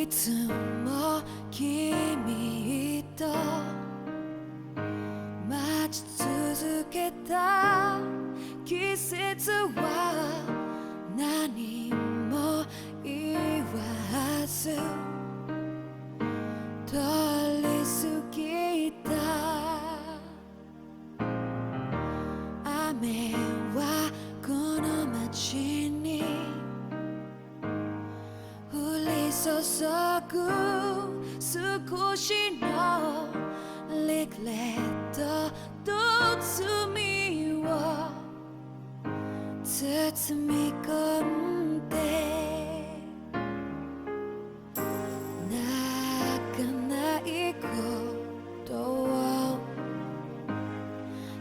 つも君と待ち続けた季節は何も言わず通り過ぎた。雨はこの街に降り注ぐ少しのリグレットと罪を包み込んで泣かないことを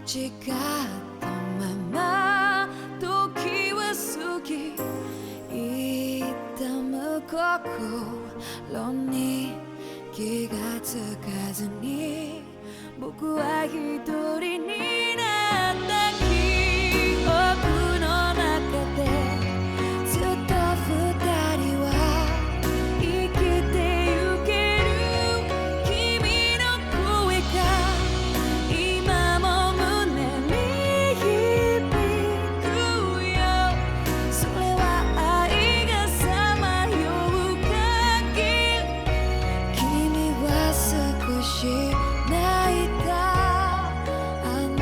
誓ったまま時は過ぎ痛む心に気がつかずに僕は一人になった記憶の中でずっと二人は生きてゆける君の声が今も胸に響くよ。それは愛がさまよう限り君は少し泣いた。あの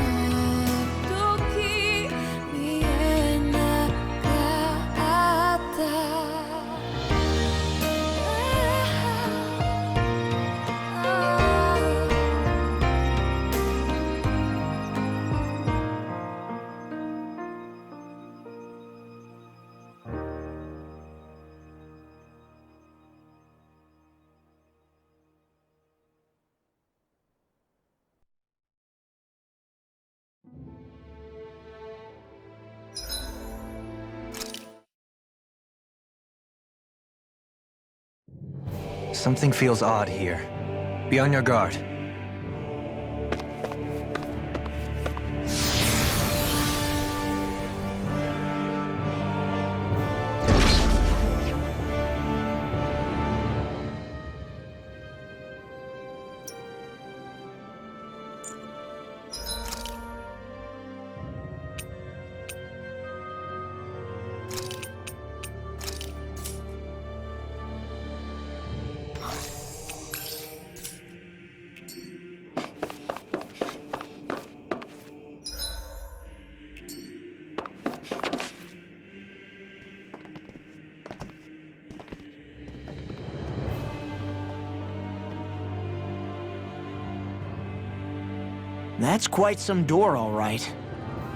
時見えなかった。Something feels odd here. Be on your guard. That's quite some door, all right.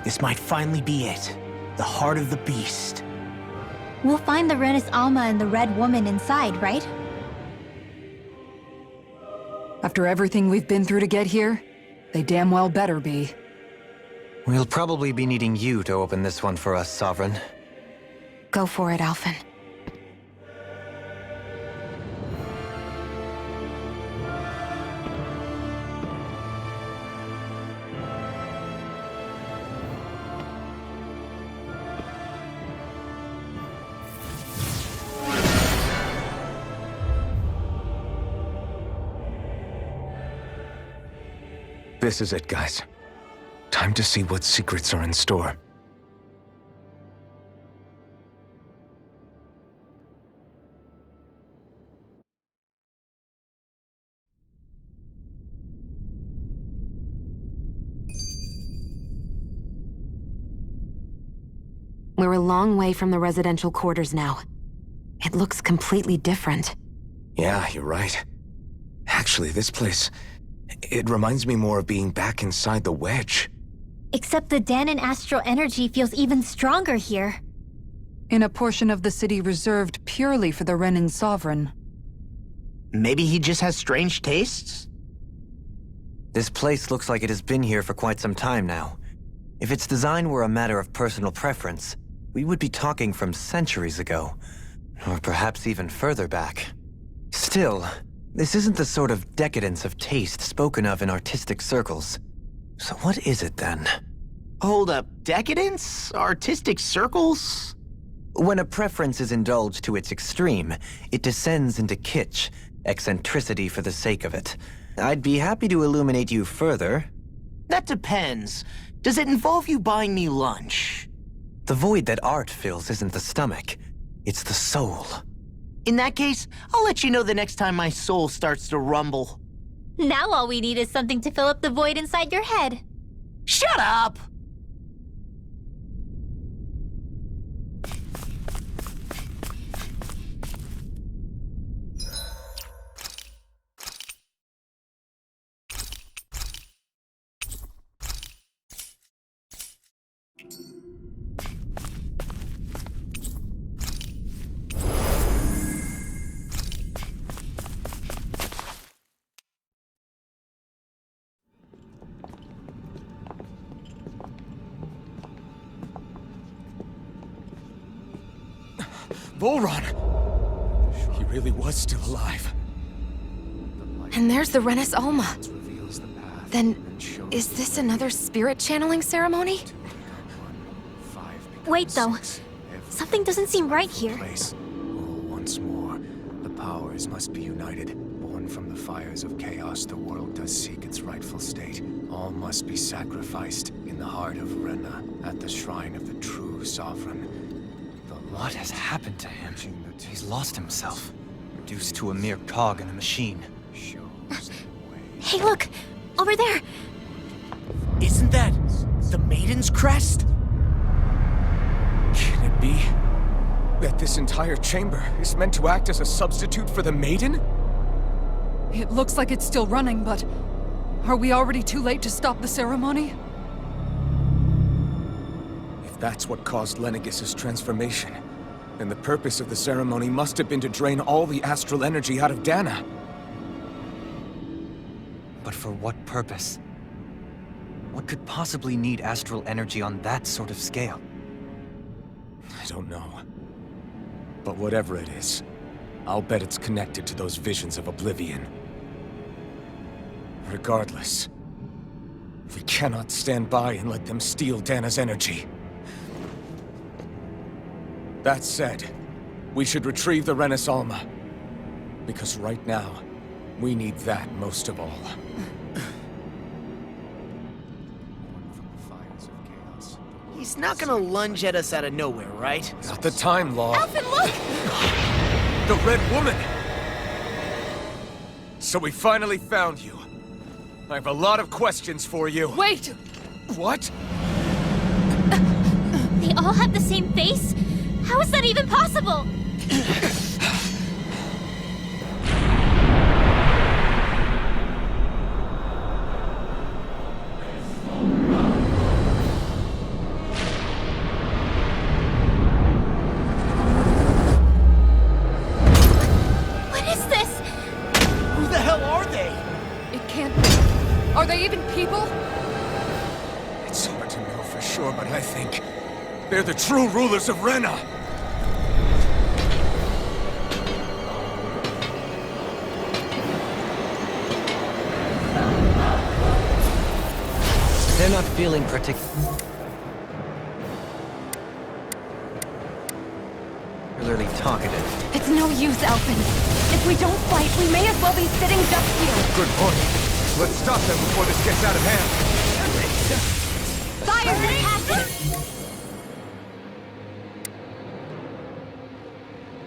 This might finally be it. The heart of the beast. We'll find the Renis Alma and the Red Woman inside, right? After everything we've been through to get here, they damn well better be. We'll probably be needing you to open this one for us, Sovereign. Go for it, Alphen. This is it, guys. Time to see what secrets are in store. We're a long way from the residential quarters now. It looks completely different. Yeah, you're right. Actually, this place... it reminds me more of being back inside the wedge. Except the Danon astral energy feels even stronger here. In a portion of the city reserved purely for the Renin Sovereign. Maybe he just has strange tastes? This place looks like it has been here for quite some time now. If its design were a matter of personal preference, we would be talking from centuries ago. Or perhaps even further back. Still, this isn't the sort of decadence of taste spoken of in artistic circles. So what is it then? Hold up, decadence? Artistic circles? When a preference is indulged to its extreme, it descends into kitsch, eccentricity for the sake of it. I'd be happy to illuminate you further. That depends. Does it involve you buying me lunch? The void that art fills isn't the stomach, it's the soul. In that case, I'll let you know the next time my soul starts to rumble. Now all we need is something to fill up the void inside your head. Shut up! Bullrun! He really was still alive. And there's the Renis Alma. Then, is this another spirit channeling ceremony? Wait, though. Something doesn't seem right here. Once more, the powers must be united. Born from the fires of chaos, the world does seek its rightful state. All must be sacrificed in the heart of Rena, at the shrine of the true sovereign. What has happened to him? He's lost himself, reduced to a mere cog in a machine. Hey, look! Over there! Isn't that the Maiden's crest? Can it be that this entire chamber is meant to act as a substitute for the Maiden? It looks like it's still running, but are we already too late to stop the ceremony? If that's what caused Lenegis' transformation, then the purpose of the ceremony must have been to drain all the astral energy out of Dana. But for what purpose? What could possibly need astral energy on that sort of scale? I don't know. But whatever it is, I'll bet it's connected to those visions of oblivion. Regardless, we cannot stand by and let them steal Dana's energy. That said, we should retrieve the Renis Alma. Because right now, we need that most of all. He's not gonna lunge at us out of nowhere, right? Not the time, Law. Alvin, look! The Red Woman! So we finally found you. I have a lot of questions for you. Wait! What? They all have the same face? How is that even possible? What is this? Who the hell are they? It can't be. Are they even people? It's hard to know for sure, but I think they're the true rulers of Rena. They're not feeling particularly talkative. It's no use, Alvin. If we don't fight, we may as well be sitting ducks here. Good point. Let's stop them before this gets out of hand. Fire attacking!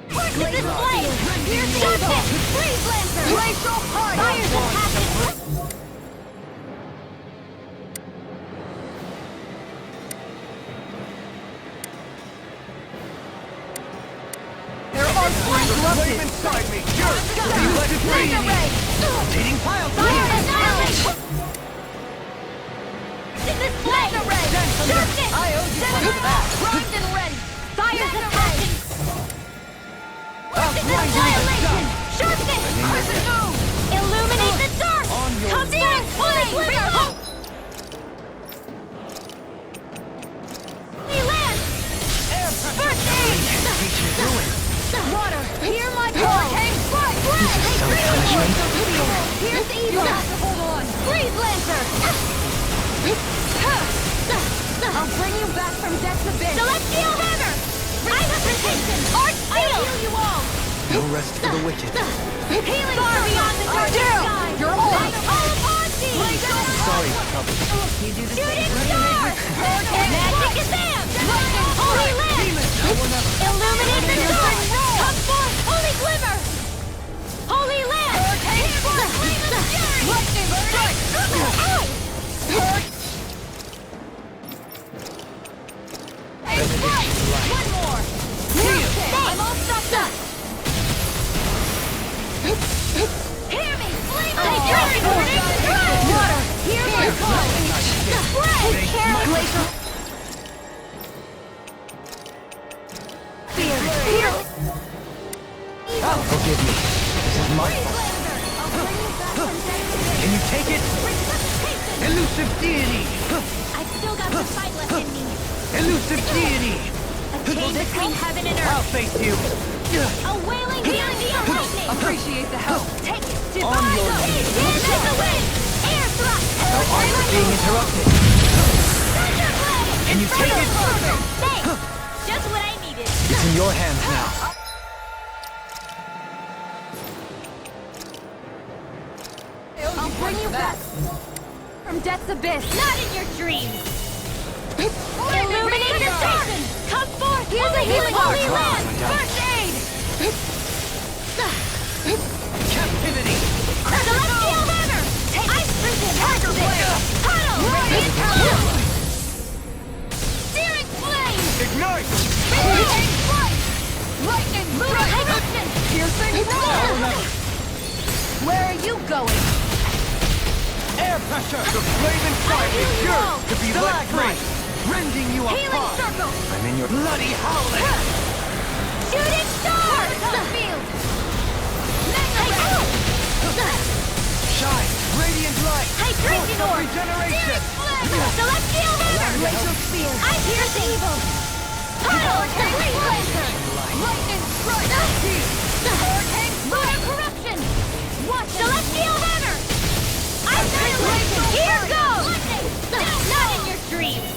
This is flame! Here's the shot! Freeze Lancer! Glacial Heart! Fire's attacking! There are Flame inside me! Cure! Let it Laser breathe! Ray! Needing pile Fire annihilation! This is flame! Laser Ray! Sharpness! I owe you one back. Primed and ready! Fire's attacking! This is annihilation! Sharpness! Crescent move! Illuminate the dark! Come down! Flame! Reload! We land! First aid! Water! Hear my call! Hurricane strike! Here's evil! Hold on! Freeze Lancer! I'll bring you back from death's abyss! Celestial Hammer! I have protection! Arch Seal! I'll heal you all! No rest for the wicked. Healing far beyond the dark sky! You're on! All upon thee! Sorry, trouble. Shooting star! Magic is there! Holy lamp! Illuminate the dark! Come forth, holy glimmer! Holy lamp! Lightning strike! One more! I'm all stopped up! Hear me! Flame! Water! Hear my call! Take care of Glacial! Fear! Fear! Forgive me. This is my fault. Can you take it? Elusive deity! I've still got the fight left in me. Elusive deity! A chain between heaven and I'll earth. face you. A wailing deity of lightning. Appreciate the help. Take it. On Divine your speed. Dance like the wind. Air thrust. Our arts are being interrupted. Thunder blade. Can you take it? Thanks. Just what I needed. It's in your hands now. I'll bring you back from death's abyss. Not in your dreams. Illuminate the dark. Come forth. Here's a healing holy land. First aid. Captivity! Celestial hammer. Ice prison. Tiger blade. Tunnel. Radiant power. Searing flame. Ignite! Lightning strike. Lightning eruption. Piercing roar. Where are you going? Air pressure! The flaming fire is yours to be let free! Rending you Healing apart! circle. I'm in your bloody howling! Shooting star. Field. Shine! Radiant light! Hydration Force of orb. regeneration! Celestial hammer. Glacial spear. I pierce evil. Tunnel. Blazer. Lightning strike. Hurricane. Lunar corruption. Watch. Celestial hammer. I annihilation. Here goes. Not in your dreams.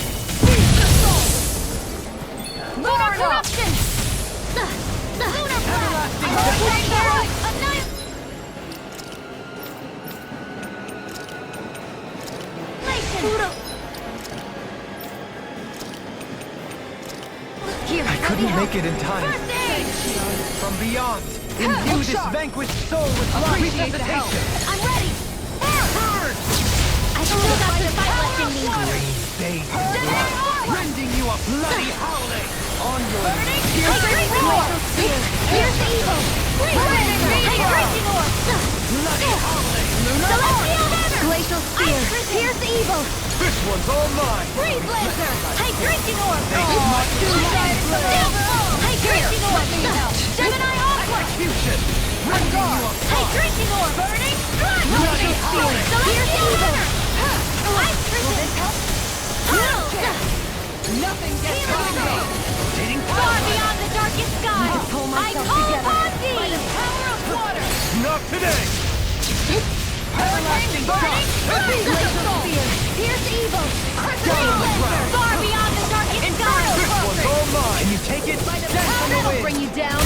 Lunar corruption. Lunar blast. Hurricane strike. Here, I couldn't make it in time. First aid! From beyond, imbue this vanquished soul with life resuscitation! I'm ready! Burn! I still got the fight left in me. Days of blood, rending you a bloody howling! On your Piercing roar! Pierce evil! Hydration orb! bloody howling! Celestial hammer! Glacial spear! Pierce evil! This one's all mine! Free blazer! Hydration orb! Hydration orb! Gemini aqua! Execution! Rending you a Hydration orb! Burning! bloody howling! Celestial hammer! Ice prison! Nothing gets past me. Rotating Far power! beyond the darkest sky! I call upon thee! By the power of water! Not today! Hurricane burning! Glacial spear! Pierce evil! Far beyond the darkest sky! This one's all mine! Can you take it? Dance on the wind! Bring you down!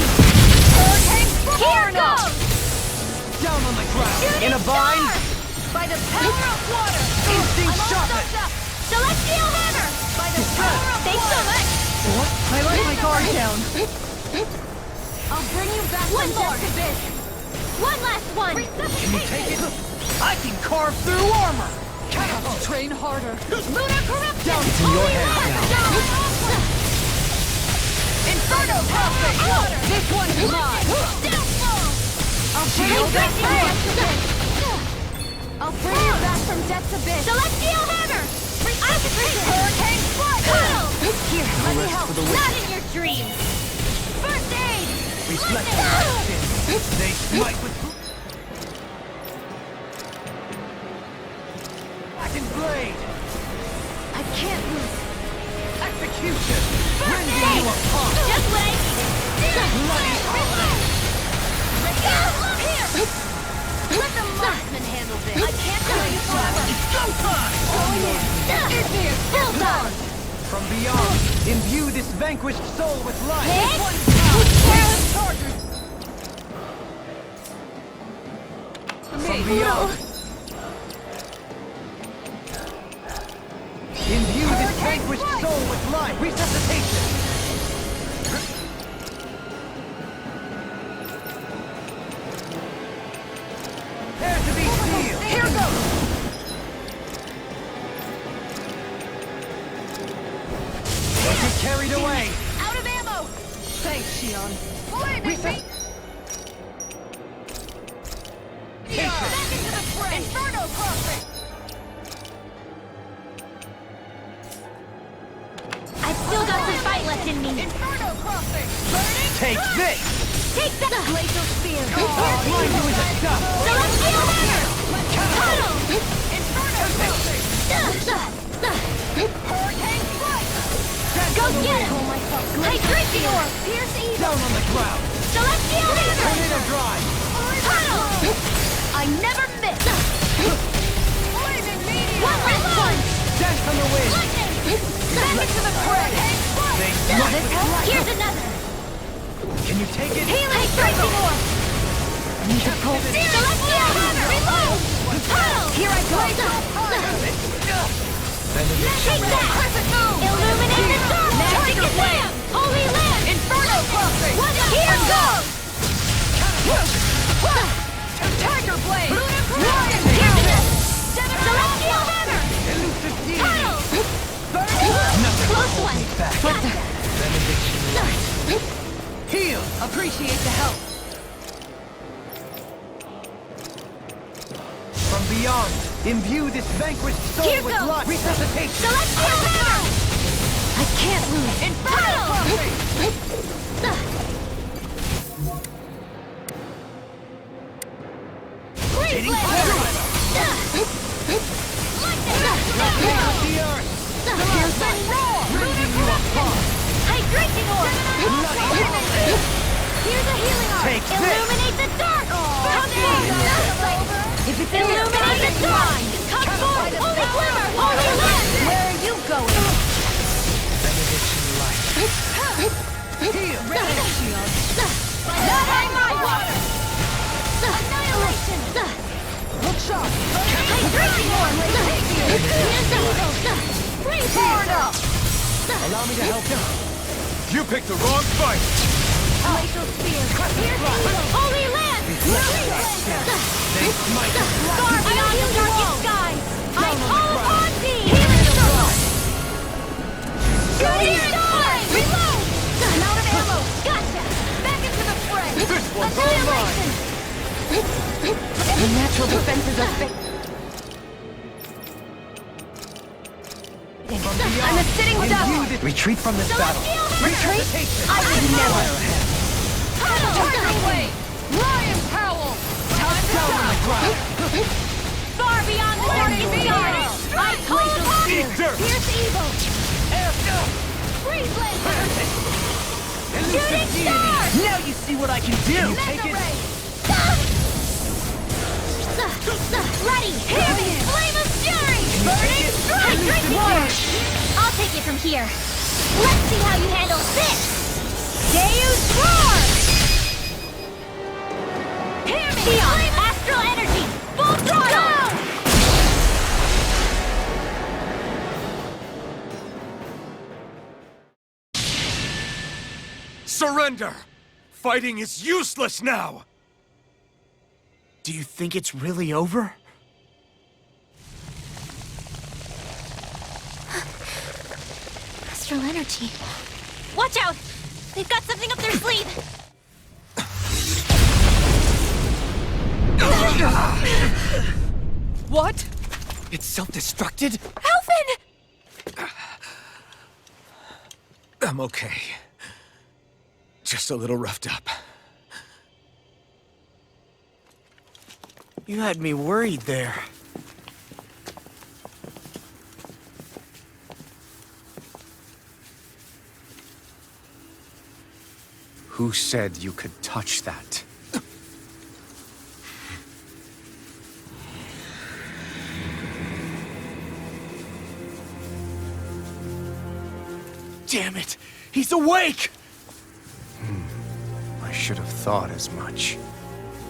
Hurricane! Here goes! Down on the ground! Shooting In a bind! star! By the power of water! Instinct I'm all sharpened! sucked up! Celestial hammer! By the power of Thanks so much! I let my guard down. I'll bring you back one more! One last one! Can you take it? I can carve through armor! Catapult! Train harder. Lunar corruption! It's in your hands now. Inferno perfect! Water! This one's mine! Downfall! I'll bring you back from death's abyss! I'll bring you back from death's abyss! Celestial hammer! Ice prison! Hurricane strike! Here, let me help! Not in your dreams! First aid! Reflect Lightning! their actions. They smite with blackened blade! I can't lose! Execution! First Rending aid! you apart! Just what I needed! Bloody howling! Here! Let the marksman handle this! I can't tell you forever! It's go time! Going in! Igneous! Bullseye! From beyond, imbue this vanquished soul with life. From beyond, imbue this vanquished soul with life. Resuscitation. Prepare to be sealed. Here goes. Don't get carried away. Out of ammo! Thanks, Shion. Back into the fray! Inferno crossing! I've still got some fight left in me. Inferno crossing! Burning! Take this! Take that! Glacial spear! Blind you in the dust! Celestial hammer! Tunnel! Inferno crossing! Hurricane strike! Go get him! Hydration orb! Pierce evil! Down on the ground! Celestial hammer! Tornado drive! Tunnel! I never miss! Blazing meteor! One last one! Dance on the wind! Lightning! Back into the fray! Here's another! Can you take it? Healing hydration orb! Need to pull Celestial hammer! Reload! Tunnel! Here I go! Take that! Illuminate the dark! Magic lamp! Holy lamp! Inferno crossing! Here goes! Tiger blade! Here's it! Celestial hammer! Elusive deed! Tunnel! Close one! Gotcha! Heal! Appreciate the help. From beyond, imbue this vanquished soul Here with goes. life! Resuscitation! Celestial hammer! I can't lose! Inferno crossing! Freeze blade! The earth! Rending you apart! Hydration orb! Here's a healing orb! Take this. Illuminate the dark! Come forth! If it's illuminate the dark! Come forth! Holy glimmer! Holy lamp! Where are you going? Benediction light! Heal! Not on my water! Annihilation! Look sharp. Hydration orb! Here's evil! Freeze portal! Allow me to help you. You picked the wrong fight! Glacial spear! Here's evil! Holy land! Far beyond the darkest skies! I call upon thee! Healing circle! Shooting star! Reload! I'm out of ammo! Gotcha! Back into the fray! This one's all mine! The natural defenses are fixed. I'm a sitting duck! Retreat from this battle. Retreat? I would never! Tiger blade! Lion howl! Down on the ground. Far beyond the darkest skies! I call upon you! Pierce evil! Freeze blade! Shooting star! Now you see what I can do! Take it. Ready! Hear me! Flame of fury! Burning strike! Drinking water! I'll take it from here. Let's see how you handle this! Deus roar! Hear me! Flame astral energy! Full throttle! Surrender! Fighting is useless now! Do you think it's really over? Astral energy. Watch out! They've got something up their sleeve! What? It's self-destructed? Alphen! I'm okay. Just a little roughed up. You had me worried there. Who said you could touch that? Damn it! He's awake! I should have thought as much.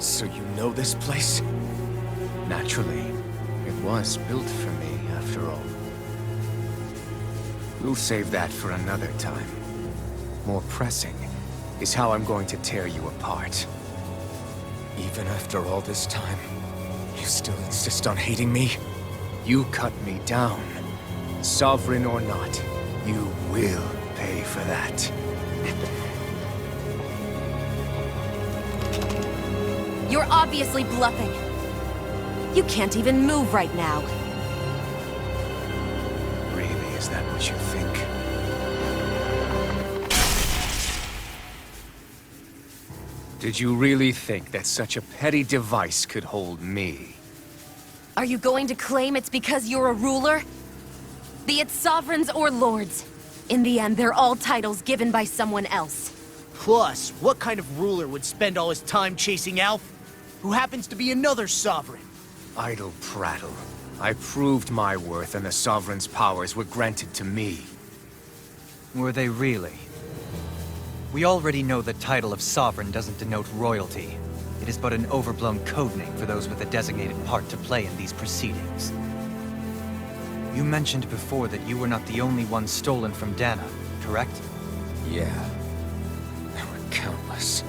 So you know this place? Naturally, it was built for me, after all. We'll save that for another time. More pressing is how I'm going to tear you apart. Even after all this time, you still insist on hating me? You cut me down. Sovereign or not, you will pay for that. You're obviously bluffing. You can't even move right now. Really, is that what you think? Did you really think that such a petty device could hold me? Are you going to claim it's because you're a ruler? Be it sovereigns or lords. In the end, they're all titles given by someone else. Plus, what kind of ruler would spend all his time chasing Alf, who happens to be another sovereign? Idle prattle. I proved my worth and the Sovereign's powers were granted to me. Were they really? We already know the title of Sovereign doesn't denote royalty. It is but an overblown codename for those with a designated part to play in these proceedings. You mentioned before that you were not the only one stolen from Dana, correct? Yeah. There were countless.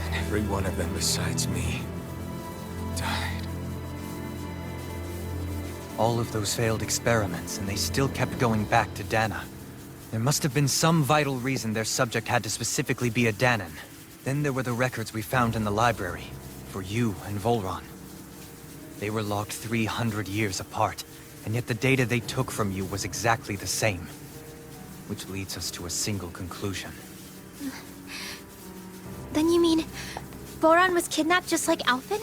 And every one of them besides me died. All of those failed experiments, and they still kept going back to Dana. There must have been some vital reason their subject had to specifically be a Danan. Then there were the records we found in the library, for you and Volron. They were locked 300 years apart, and yet the data they took from you was exactly the same. Which leads us to a single conclusion. Then you mean Voron was kidnapped just like Alphen?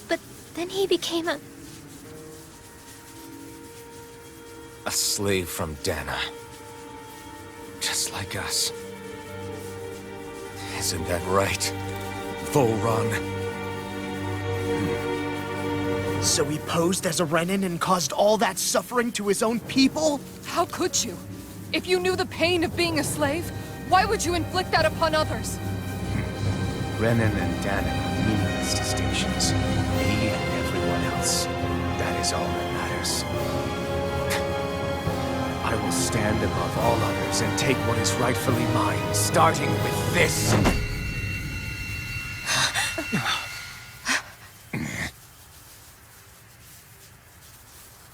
But then he became a... A slave from Dana. Just like us. Isn't that right, Volron? So he posed as a Renan and caused all that suffering to his own people? How could you? If you knew the pain of being a slave, why would you inflict that upon others? Renan and Danan are meaningless distinctions. Me and everyone else. That is all that matters. I will stand above all others and take what is rightfully mine, starting with this.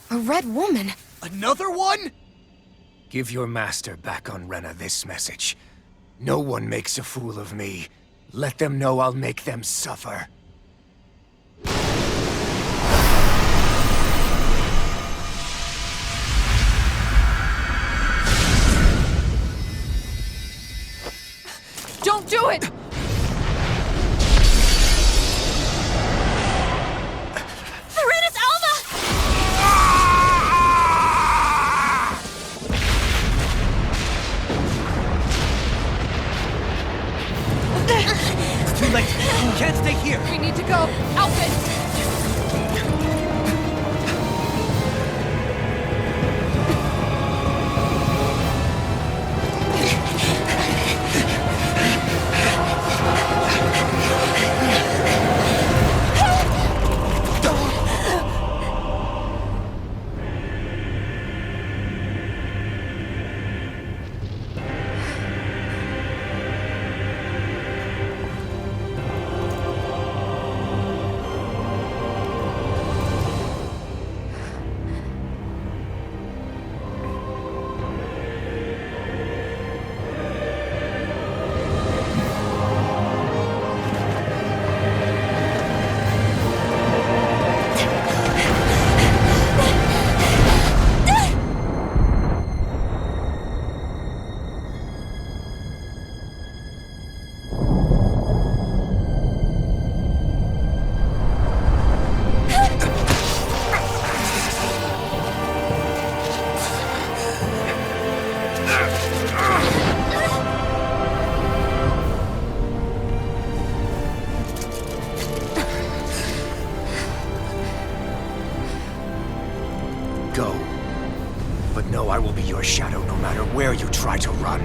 A red woman? Another one? Give your master back on Rena this message. No one makes a fool of me. Let them know I'll make them suffer. Don't do it! Serenus Alma! It's too late. You can't stay here. but know I will be your shadow no matter where you try to run.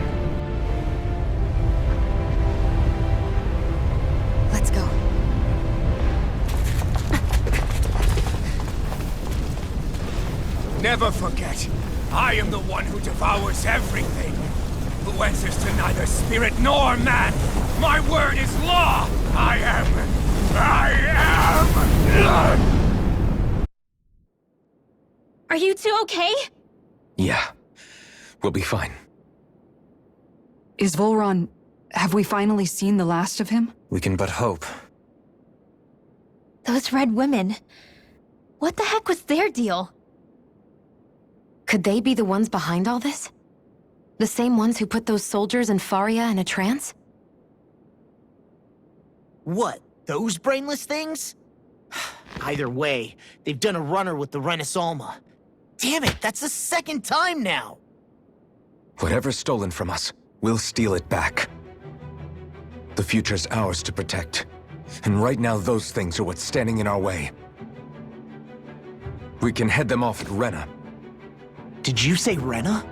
Let's go. Never forget, I am the one who devours everything. Who answers to neither spirit nor man. My word is law. I am. Are you two okay? Yeah. We'll be fine. Is Volron... have we finally seen the last of him? We can but hope. Those red women. What the heck was their deal? Could they be the ones behind all this? The same ones who put those soldiers in Faria in a trance? What, those brainless things? Either way, they've done a runner with the Renaissance. Damn it, that's the second time now! Whatever's stolen from us, we'll steal it back. The future's ours to protect. And right now those things are what's standing in our way. We can head them off at Rena. Did you say Rena?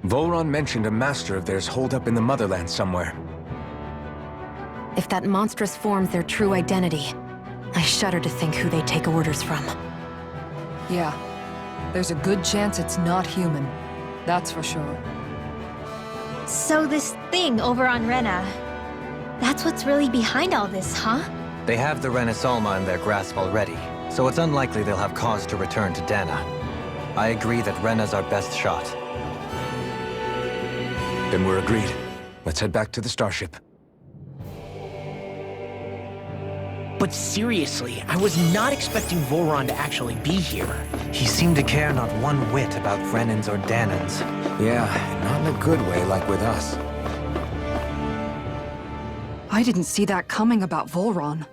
Volron mentioned a master of theirs holed up in the motherland somewhere. If that monstrous form's their true identity, I shudder to think who they take orders from. Yeah. There's a good chance it's not human. That's for sure. So this thing over on Rena, that's what's really behind all this, huh? They have the Renaissance in their grasp already, so it's unlikely they'll have cause to return to Dana. I agree that Rena's our best shot. Then we're agreed. Let's head back to the starship. But seriously, I was not expecting Volron to actually be here. He seemed to care not one whit about Renans or Danans. Yeah, not in a good way like with us. I didn't see that coming about Volron.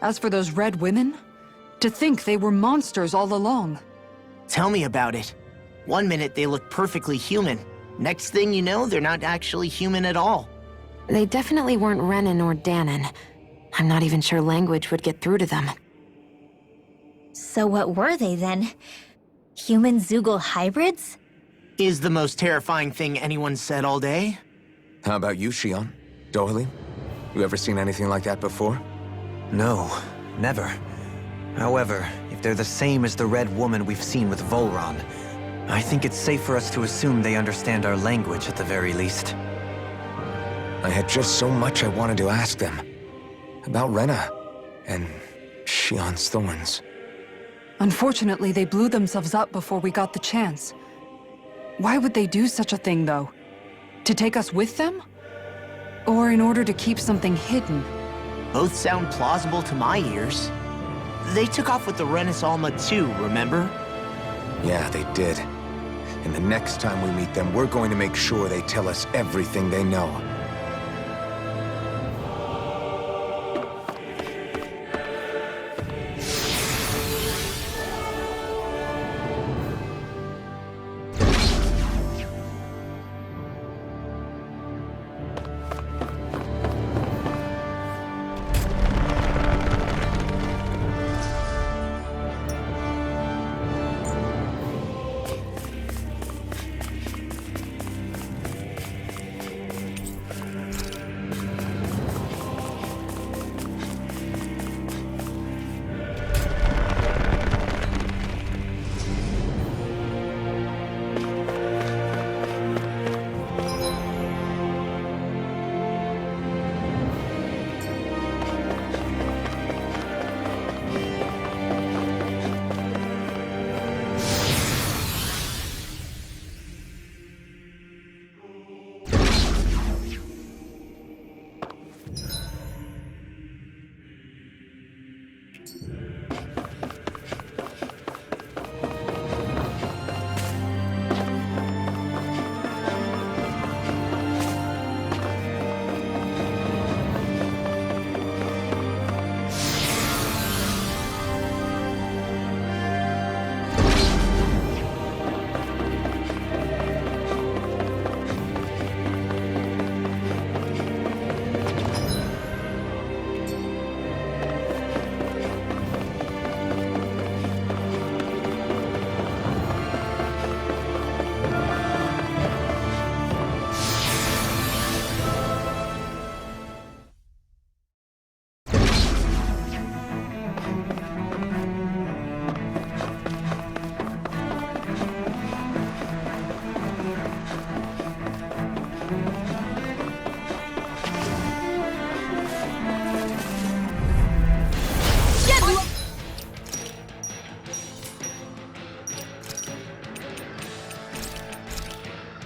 As for those red women, to think they were monsters all along. Tell me about it. One minute they look perfectly human. Next thing you know, they're not actually human at all. They definitely weren't Renan or Danan. I'm not even sure language would get through to them. So what were they then? Human Zoogle hybrids? Is the most terrifying thing anyone's said all day. How about you, Shion? Dohalim? You ever seen anything like that before? No, never. However, if they're the same as the Red Woman we've seen with Volron, I think it's safe for us to assume they understand our language at the very least. I had just so much I wanted to ask them. About Rena, and Shion's thorns. Unfortunately, they blew themselves up before we got the chance. Why would they do such a thing, though? To take us with them? Or in order to keep something hidden? Both sound plausible to my ears. They took off with the Renaissance too, remember? Yeah, they did. And the next time we meet them, we're going to make sure they tell us everything they know.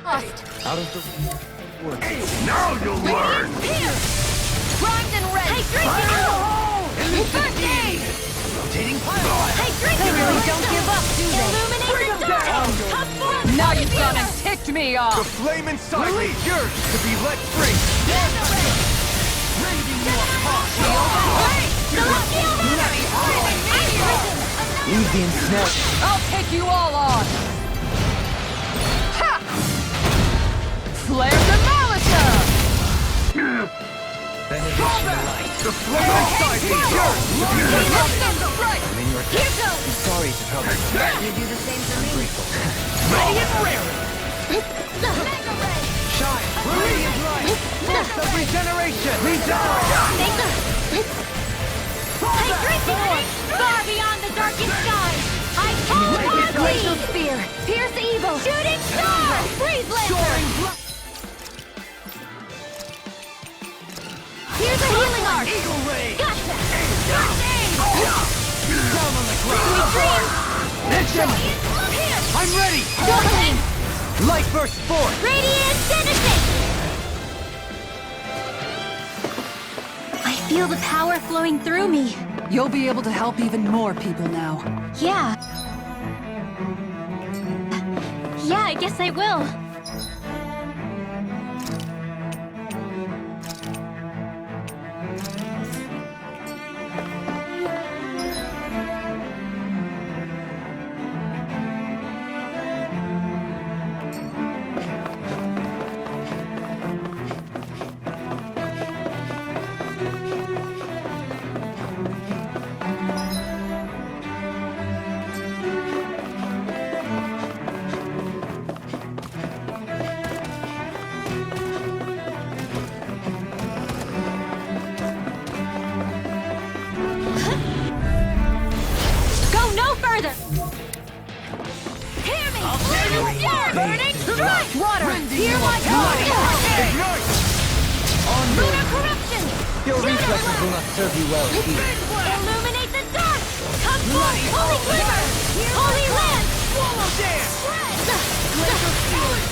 Lost. Out of the woods. Now you'll learn! Here! Primed and ready! Hydration! First aid! Rotating pile. Hydration! They really don't give up, do they? Illuminate the dark! Come forth! Now you've gone and ticked me The off! flame inside me yearns to be let free! Raiding your heart! Celestial hammer! Leave the ensnare. I'll take you all on! Ha! Flare demolition! Benediction light. The flame inside me yearns to be let free! I'm in your Here goes! I'm sorry to trouble you. You do the same for me. Ready and rare. Mega ray! Shine. Radiant light. Force of regeneration. Hydration orb! Far beyond the darkest skies! I call upon Glacial Spear! Pierce evil! Shooting star! Freeze lancer! Here's a healing arc! Eagle ray. Gotcha! First aid! Down on the ground. Retreat! Mission. Here! I'm ready. Go ahead! Light burst forth. Radiant Denison! I feel the power flowing through me. You'll be able to help even more people now. Yeah. Yeah, I guess I will. Go no further! Hear me! Burning strike! Water! Hear my call! Lunar corruption! Your reflexes will not serve you well here. Illuminate the dark! Come forth, holy quiver! Holy land! Swallow dance.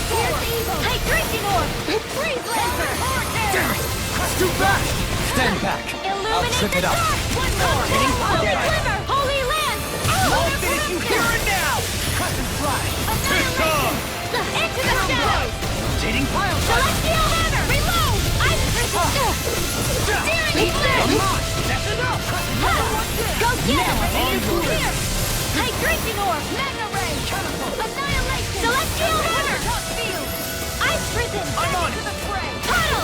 Here's evil! Hydration orb! Freeze lancer! Too fast. Stand back. I'll Illuminate trip the it up. dark! One more! Holy quiver! Holy land! I'll finish you here and now. Cut and fly. Annihilation! Into the shadows! Rotating pile. Celestial hammer! Reload! Ice crystal! Steering flame! Come on. That's enough. Go get him! Here! Hydration orb! Mega ray! Annihilation! Celestial hammer! Ice prison! I'm on it. To the fray! Puddle!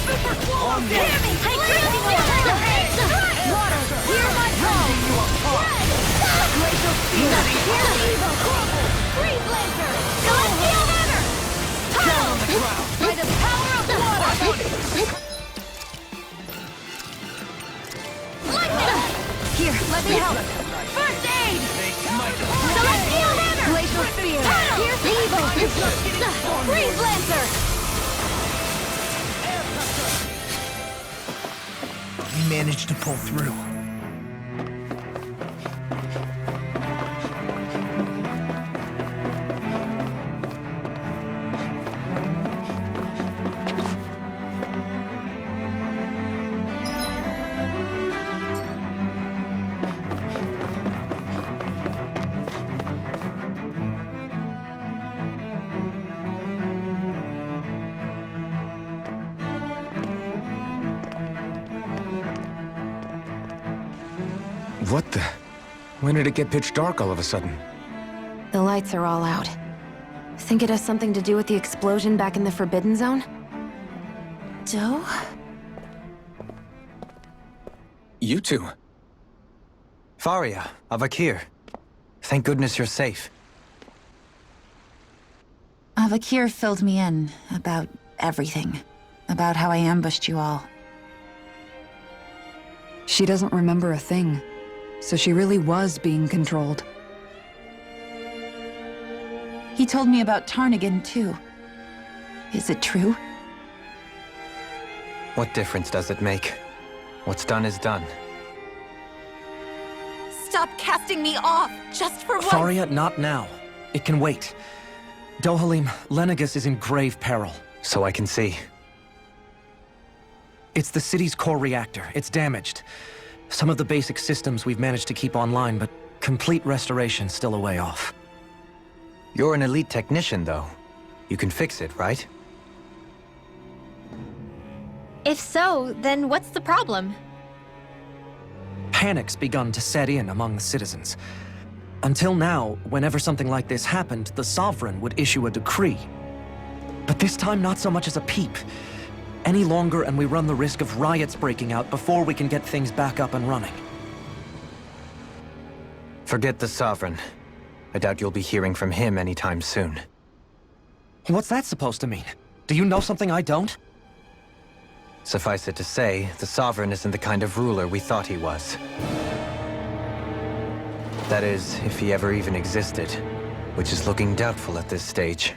Super swallow Hear dance. me! Hydration orb! Water! Hear my call! Glacial spear! Hear evil! Freeze laser! Celestial hammer! Down on the ground. By the power of water! Lightning! Here, let me help! First aid! Celestial hammer! Glacial spear! Here's evil! Freeze lancer! We managed to pull through. What the? When did it get pitch dark all of a sudden? The lights are all out. Think it has something to do with the explosion back in the Forbidden Zone? Doe? You two. Faria, Avakir. Thank goodness you're safe. Avakir filled me in about everything. About how I ambushed you all. She doesn't remember a thing, so she really was being controlled. He told me about Tarnigan, too. Is it true? What difference does it make? What's done is done. Stop casting me off, just for once! Faria, not now. It can wait. Dohalim, Lenegis is in grave peril. So I can see. It's the city's core reactor. It's damaged. Some of the basic systems we've managed to keep online, but complete restoration's still a way off. You're an elite technician, though. You can fix it, right? If so, then what's the problem? Panic's begun to set in among the citizens. Until now, whenever something like this happened, the Sovereign would issue a decree. But this time, not so much as a peep. Any longer, and we run the risk of riots breaking out before we can get things back up and running. Forget the Sovereign. I doubt you'll be hearing from him anytime soon. What's that supposed to mean? Do you know something I don't? Suffice it to say, the Sovereign isn't the kind of ruler we thought he was. That is, if he ever even existed, which is looking doubtful at this stage.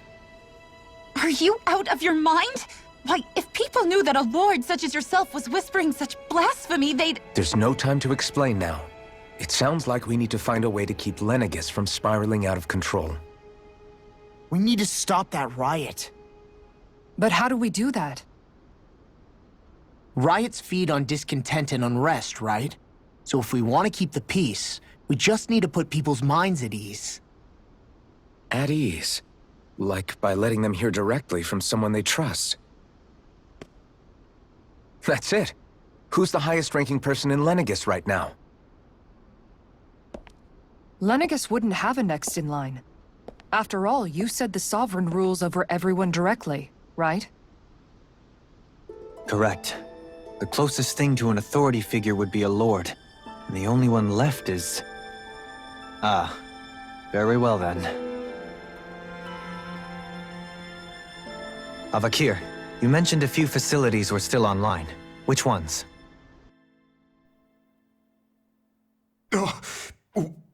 Are you out of your mind? Why, if people knew that a lord such as yourself was whispering such blasphemy, they'd... There's no time to explain now. It sounds like we need to find a way to keep Lenegis from spiraling out of control. We need to stop that riot. But how do we do that? Riots feed on discontent and unrest, right? So if we want to keep the peace, we just need to put people's minds at ease. At ease? Like by letting them hear directly from someone they trust. That's it. Who's the highest-ranking person in Lenegis right now? Lenegis wouldn't have a next in line. After all, you said the Sovereign rules over everyone directly, right? Correct. The closest thing to an authority figure would be a lord. And the only one left is... Ah. Very well then. Avakir, you mentioned a few facilities were still online. Which ones?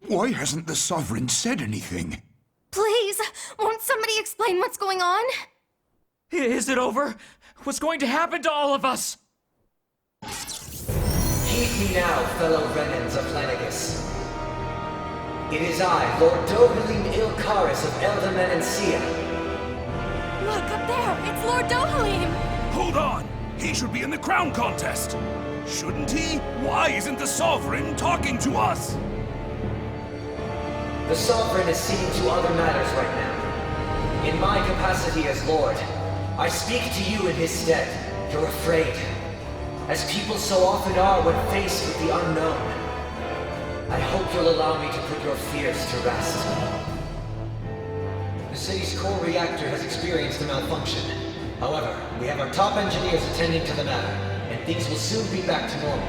Why hasn't the Sovereign said anything? Please, won't somebody explain what's going on? Is it over? What's going to happen to all of us? Heed me now, fellow Renans of Lenegis. It is I, Lord Dohalim Ilkaris of Eldaman and Sia. Look, up there! It's Lord Dohalim! Hold on! He should be in the crown contest! Shouldn't he? Why isn't the Sovereign talking to us? The Sovereign is seeing to other matters right now. In my capacity as Lord, I speak to you in his stead. You're afraid. As people so often are when faced with the unknown. I hope you'll allow me to put your fears to rest. The city's core reactor has experienced a malfunction. However, we have our top engineers attending to the matter, and things will soon be back to normal.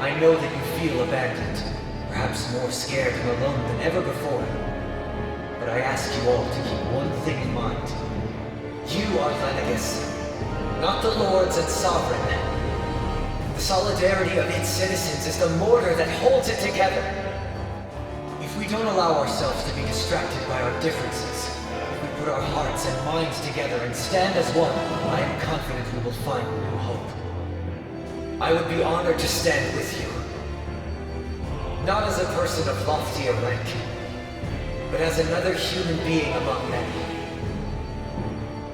I know that you feel abandoned, perhaps more scared and alone than ever before. But I ask you all to keep one thing in mind. You are Lenegis, not the Lords and Sovereign. The solidarity of its citizens is the mortar that holds it together. If we don't allow ourselves to be distracted by our differences, if we put our hearts and minds together and stand as one, I am confident we will find new hope. I would be honored to stand with you. Not as a person of loftier rank, but as another human being among many.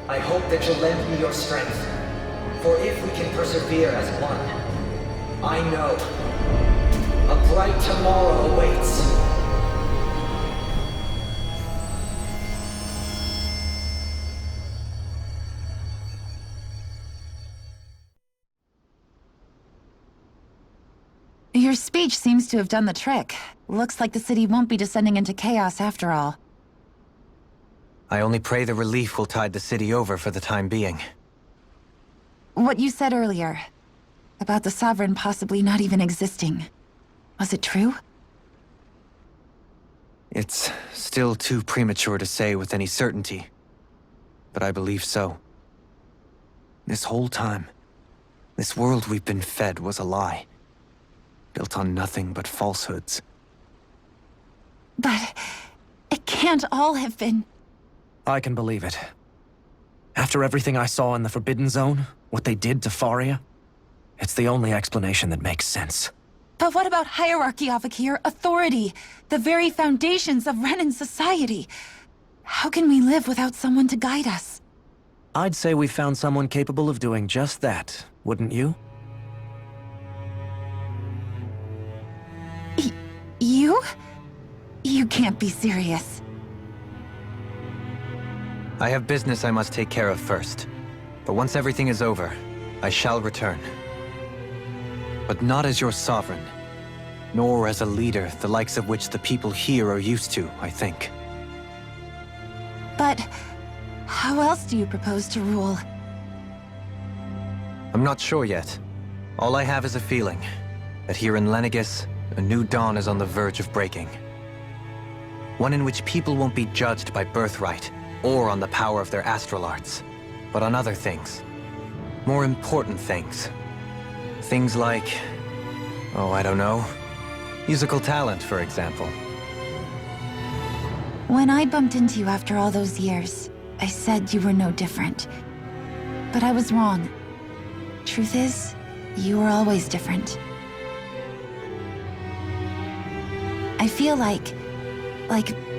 I hope that you'll lend me your strength, for if we can persevere as one, I know a bright tomorrow awaits. Your speech seems to have done the trick. Looks like the city won't be descending into chaos after all. I only pray the relief will tide the city over for the time being. What you said earlier, about the Sovereign possibly not even existing, was it true? It's still too premature to say with any certainty, but I believe so. This whole time, this world we've been fed was a lie, built on nothing but falsehoods. But it can't all have been... I can believe it. After everything I saw in the Forbidden Zone, what they did to Faria, it's the only explanation that makes sense. But what about hierarchy, Avakir? Authority? The very foundations of Renan society? How can we live without someone to guide us? I'd say we found someone capable of doing just that, wouldn't you? You? You can't be serious. I have business I must take care of first. But once everything is over, I shall return. But not as your sovereign, nor as a leader the likes of which the people here are used to, I think. But how else do you propose to rule? I'm not sure yet. All I have is a feeling that here in Lenegis, a new dawn is on the verge of breaking. One in which people won't be judged by birthright or on the power of their astral arts, but on other things. More important things. Things like, oh, I don't know, musical talent, for example. When I bumped into you after all those years, I said you were no different. But I was wrong. Truth is, you were always different. I feel like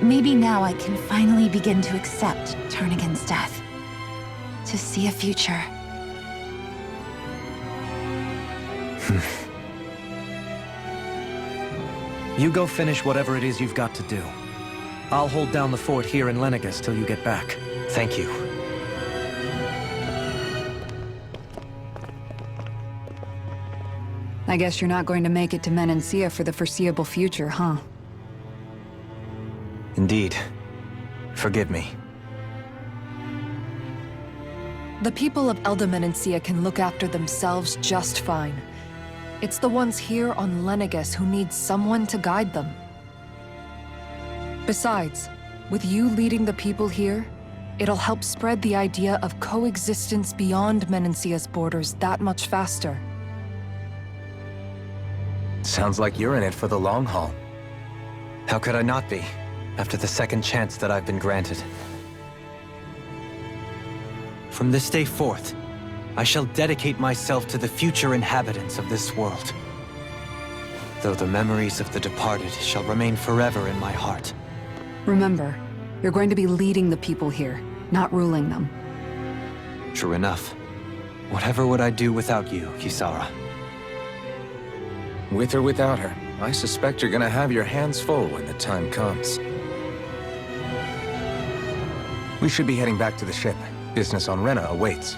maybe now I can finally begin to accept Turnigan's death. To see a future. You go finish whatever it is you've got to do. I'll hold down the fort here in Lenegis till you get back. Thank you. I guess you're not going to make it to Menancia for the foreseeable future, huh? Indeed. Forgive me. The people of Elda Menancia can look after themselves just fine. It's the ones here on Lenegis who need someone to guide them. Besides, with you leading the people here, it'll help spread the idea of coexistence beyond Menancia's borders that much faster. Sounds like you're in it for the long haul. How could I not be, after the second chance that I've been granted? From this day forth, I shall dedicate myself to the future inhabitants of this world. Though the memories of the departed shall remain forever in my heart. Remember, you're going to be leading the people here, not ruling them. True enough. Whatever would I do without you, Kisara? With or without her, I suspect you're gonna have your hands full when the time comes. We should be heading back to the ship. Business on Rena awaits.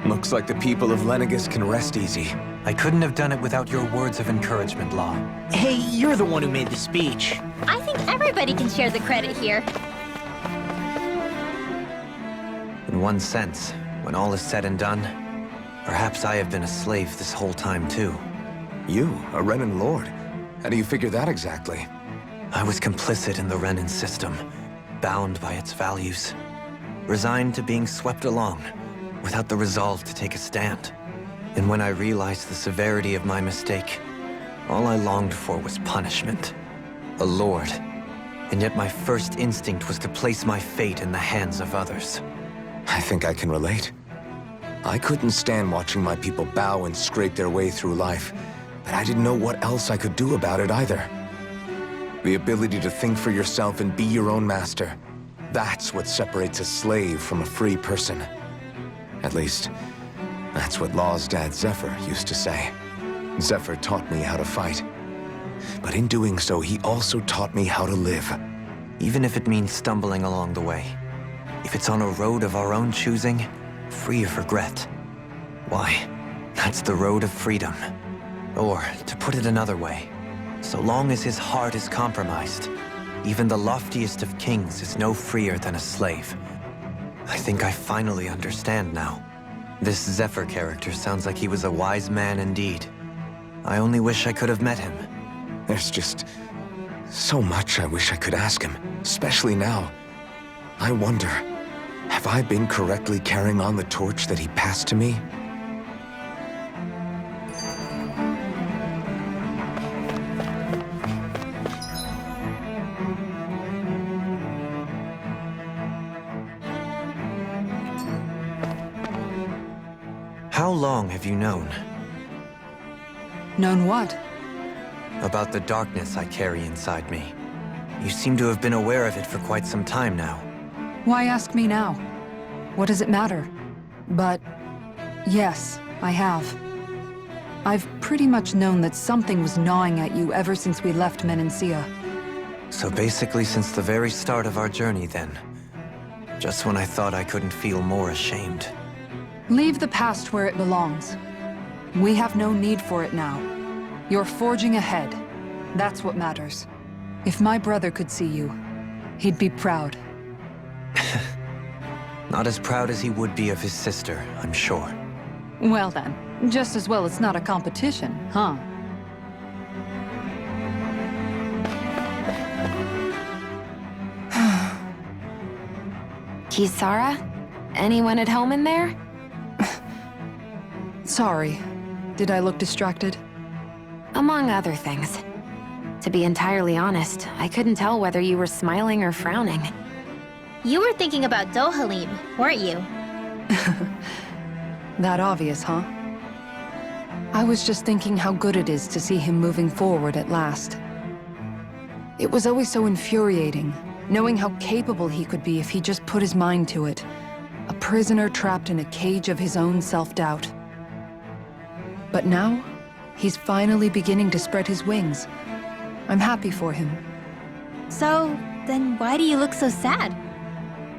Looks like the people of Lenegis can rest easy. I couldn't have done it without your words of encouragement, Law. Hey, you're the one who made the speech. I think everybody can share the credit here. In one sense, when all is said and done, perhaps I have been a slave this whole time too. You, a Renan lord? How do you figure that exactly? I was complicit in the Renan system, bound by its values, resigned to being swept along, without the resolve to take a stand. And when I realized the severity of my mistake, all I longed for was punishment. A lord. And yet my first instinct was to place my fate in the hands of others. I think I can relate. I couldn't stand watching my people bow and scrape their way through life, but I didn't know what else I could do about it either. The ability to think for yourself and be your own master. That's what separates a slave from a free person. At least, that's what Law's dad Zephyr used to say. Zephyr taught me how to fight. But in doing so, he also taught me how to live. Even if it means stumbling along the way. If it's on a road of our own choosing, free of regret. Why, that's the road of freedom. Or, to put it another way, so long as his heart is compromised, even the loftiest of kings is no freer than a slave. I think I finally understand now. This Zephyr character sounds like he was a wise man indeed. I only wish I could have met him. There's just so much I wish I could ask him, especially now. I wonder, have I been correctly carrying on the torch that he passed to me? How long have you known? Known what? About the darkness I carry inside me. You seem to have been aware of it for quite some time now. Why ask me now? What does it matter? But yes, I have. I've pretty much known that something was gnawing at you ever since we left Menancia. So basically since the very start of our journey then. Just when I thought I couldn't feel more ashamed. Leave the past where it belongs. We have no need for it now. You're forging ahead. That's what matters. If my brother could see you, he'd be proud. Not as proud as he would be of his sister, I'm sure. Well then, just as well it's not a competition, huh? Kisara? Anyone at home in there? Sorry. Did I look distracted? Among other things. To be entirely honest, I couldn't tell whether you were smiling or frowning. You were thinking about Dohalim, weren't you? That obvious, huh? I was just thinking how good it is to see him moving forward at last. It was always so infuriating, knowing how capable he could be if he just put his mind to it. A prisoner trapped in a cage of his own self-doubt. But now, he's finally beginning to spread his wings. I'm happy for him. So, then why do you look so sad?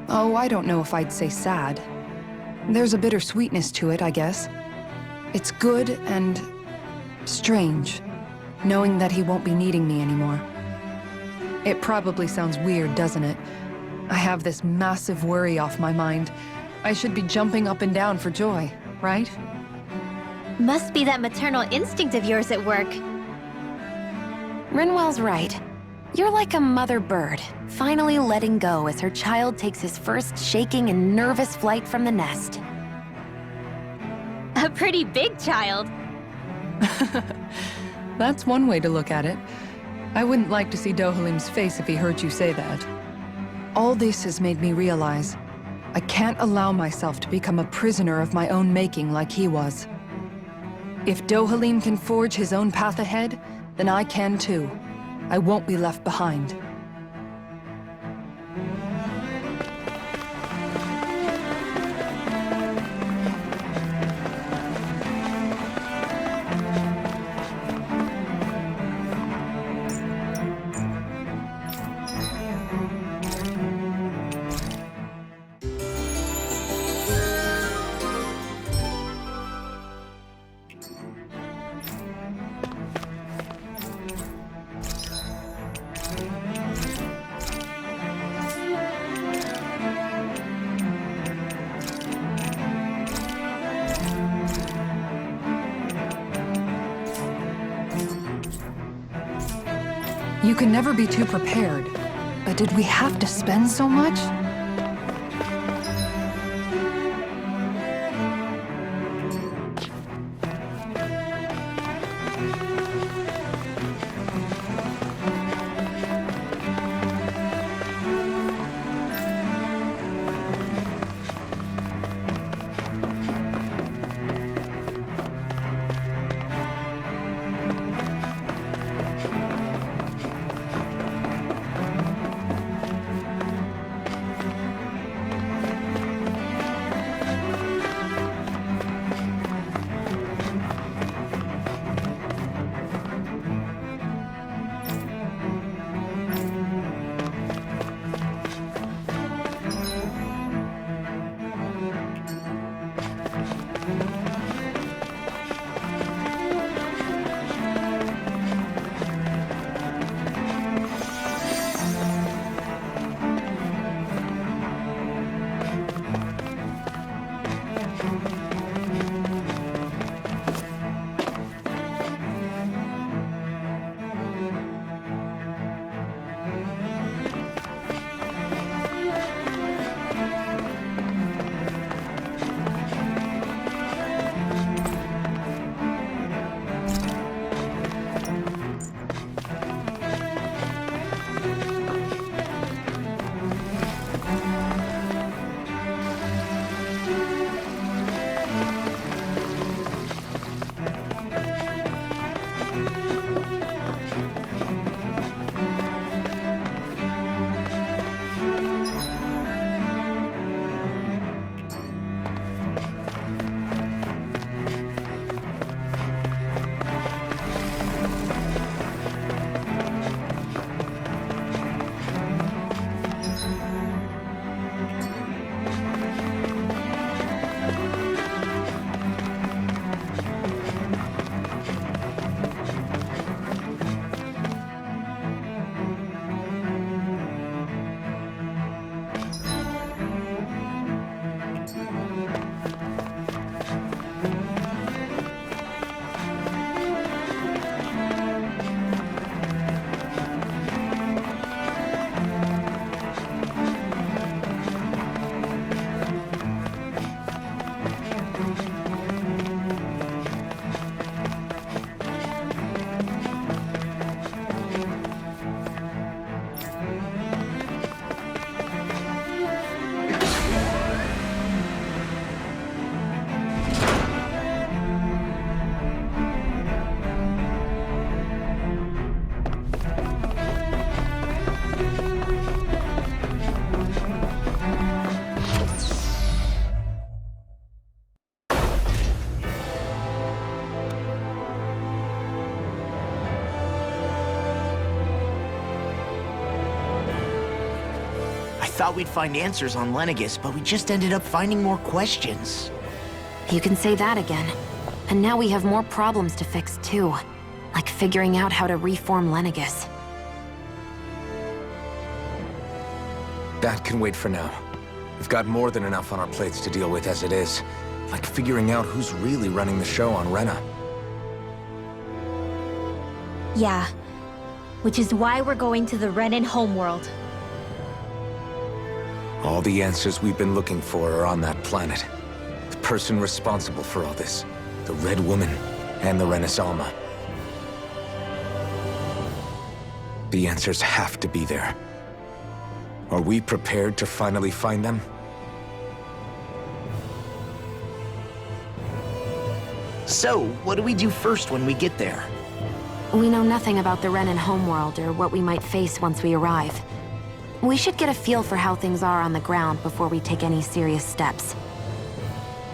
Oh, I don't know if I'd say sad. There's a bittersweetness to it, I guess. It's good and strange, knowing that he won't be needing me anymore. It probably sounds weird, doesn't it? I have this massive worry off my mind. I should be jumping up and down for joy, right? Must be that maternal instinct of yours at work. Rinwell's right. You're like a mother bird, finally letting go as her child takes his first shaking and nervous flight from the nest. A pretty big child. That's one way to look at it. I wouldn't like to see Dohalim's face if he heard you say that. All this has made me realize I can't allow myself to become a prisoner of my own making like he was. If Dohalim can forge his own path ahead, then I can too. I won't be left behind. You can never be too prepared. But did we have to spend so much? thought we'd find answers on Lenegis, but we just ended up finding more questions. You can say that again. And now we have more problems to fix, too. Like figuring out how to reform Lenegis. That can wait for now. We've got more than enough on our plates to deal with as it is. Like figuring out who's really running the show on Rena. Yeah. Which is why we're going to the Renan homeworld. All the answers we've been looking for are on that planet. The person responsible for all this. The Red Woman and the Renaissance. The answers have to be there. Are we prepared to finally find them? So, what do we do first when we get there? We know nothing about the Renan homeworld or what we might face once we arrive. We should get a feel for how things are on the ground before we take any serious steps.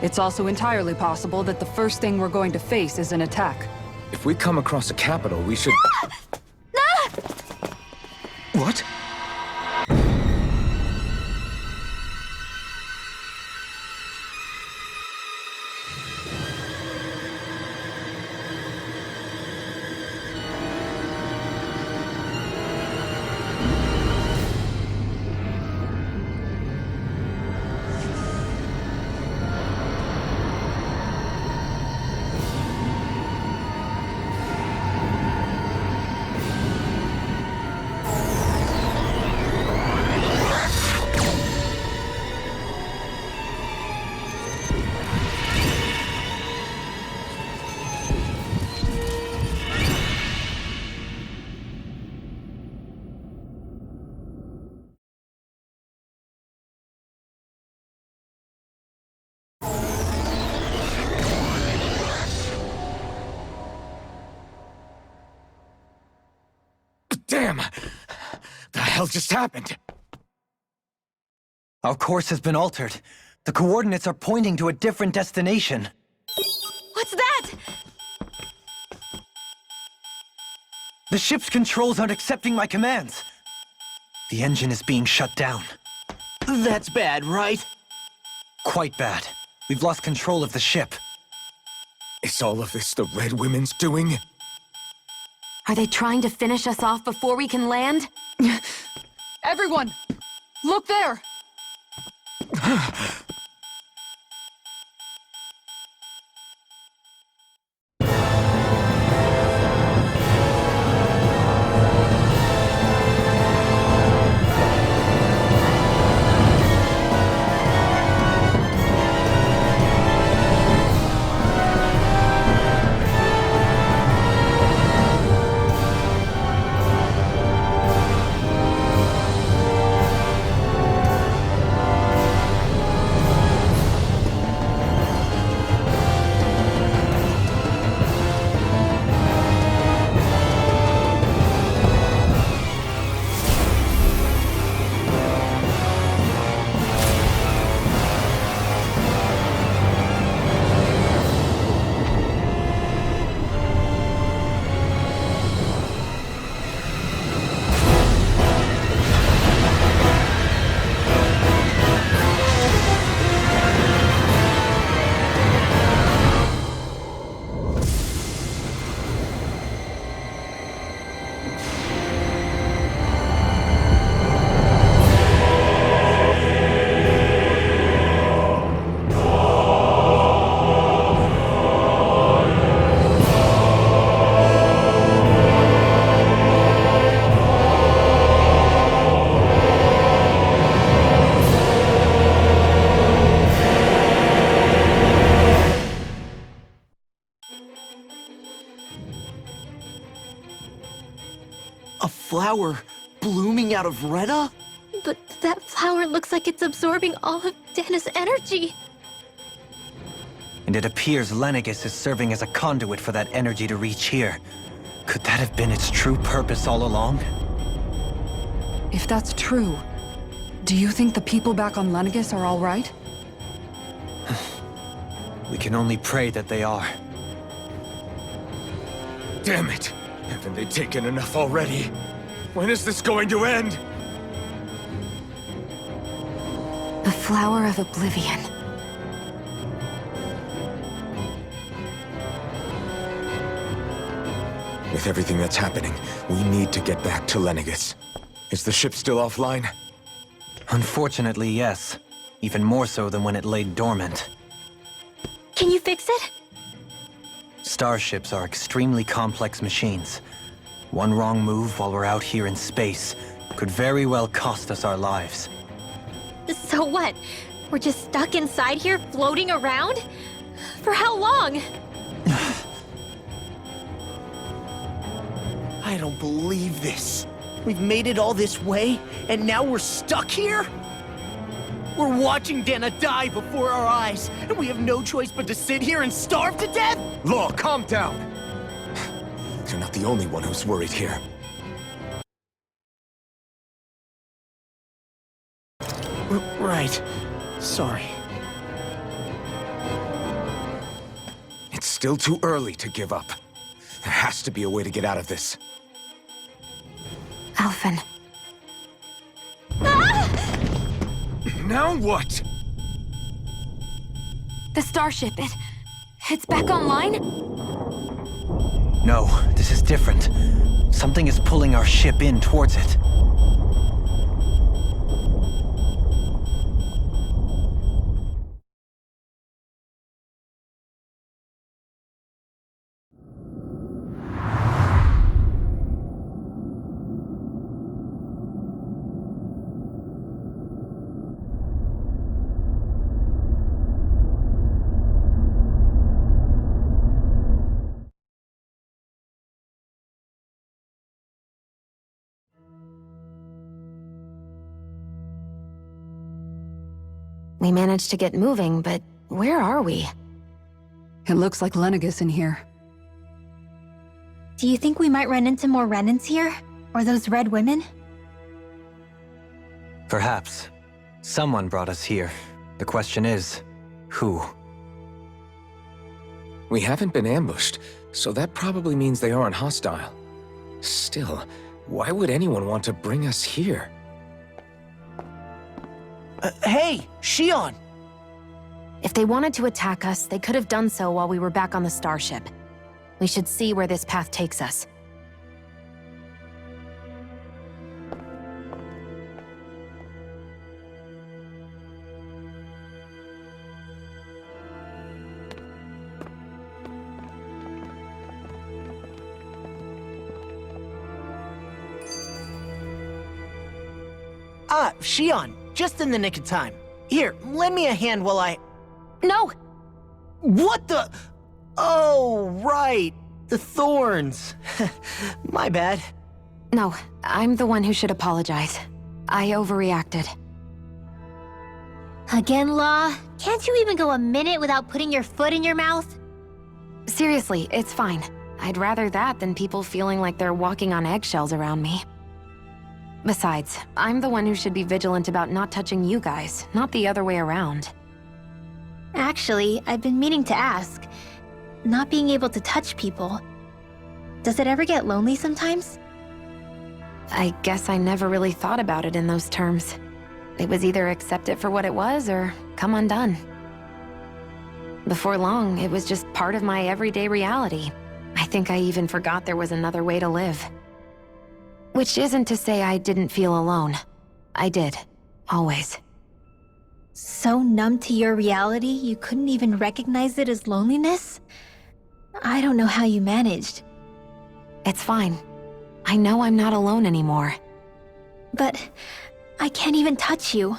It's also entirely possible that the first thing we're going to face is an attack. If we come across a capital, we should... What? Damn! The hell just happened? Our course has been altered. The coordinates are pointing to a different destination. What's that? The ship's controls aren't accepting my commands. The engine is being shut down. That's bad, right? Quite bad. We've lost control of the ship. Is all of this the Red Women's doing? Are they trying to finish us off before we can land? Everyone! Look there! A flower blooming out of Rena? But that flower looks like it's absorbing all of Dana's energy. And it appears Lenegis is serving as a conduit for that energy to reach here. Could that have been its true purpose all along? If that's true, do you think the people back on Lenegis are all right? We can only pray that they are. Damn it! Haven't they taken enough already? When is this going to end? Flower of Oblivion. With everything that's happening, we need to get back to Lenegis. Is the ship still offline? Unfortunately, yes. Even more so than when it lay dormant. Can you fix it? Starships are extremely complex machines. One wrong move while we're out here in space could very well cost us our lives. So what? We're just stuck inside here, floating around? For how long? I don't believe this. We've made it all this way, and now we're stuck here? We're watching Dana die before our eyes, and we have no choice but to sit here and starve to death? Law, calm down! You're not the only one who's worried here. Right. Sorry. It's still too early to give up. There has to be a way to get out of this. Alphen. Now what? The starship, it's back online? No, this is different. Something is pulling our ship in towards it. We managed to get moving, but where are we? It looks like Lenegis in here. Do you think we might run into more Renans here? Or those red women? Perhaps. Someone brought us here. The question is, who? We haven't been ambushed, so that probably means they aren't hostile. Still, why would anyone want to bring us here? Hey, Shion! If they wanted to attack us, they could have done so while we were back on the starship. We should see where this path takes us. Ah, Shion, just in the nick of time. Here, lend me a hand while I... No! What the... Oh, right. The thorns. My bad. No, I'm the one who should apologize. I overreacted. Again, Law? Can't you even go a minute without putting your foot in your mouth? Seriously, it's fine. I'd rather that than people feeling like they're walking on eggshells around me. Besides, I'm the one who should be vigilant about not touching you guys, not the other way around. Actually, I've been meaning to ask. Not being able to touch people, does it ever get lonely sometimes? I guess I never really thought about it in those terms. It was either accept it for what it was or come undone. Before long, it was just part of my everyday reality. I think I even forgot there was another way to live. Which isn't to say I didn't feel alone. I did. Always. So numb to your reality, you couldn't even recognize it as loneliness? I don't know how you managed. It's fine. I know I'm not alone anymore. But I can't even touch you.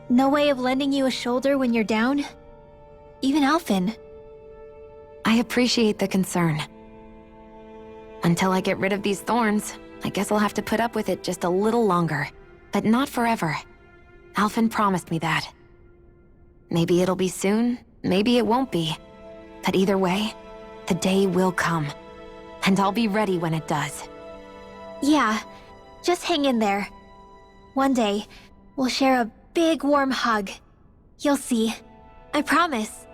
No way of lending you a shoulder when you're down? Even Alphen. I appreciate the concern. Until I get rid of these thorns, I guess I'll have to put up with it just a little longer. But not forever. Alphen promised me that. Maybe it'll be soon, maybe it won't be. But either way, the day will come. And I'll be ready when it does. Yeah, just hang in there. One day, we'll share a big warm hug. You'll see. I promise.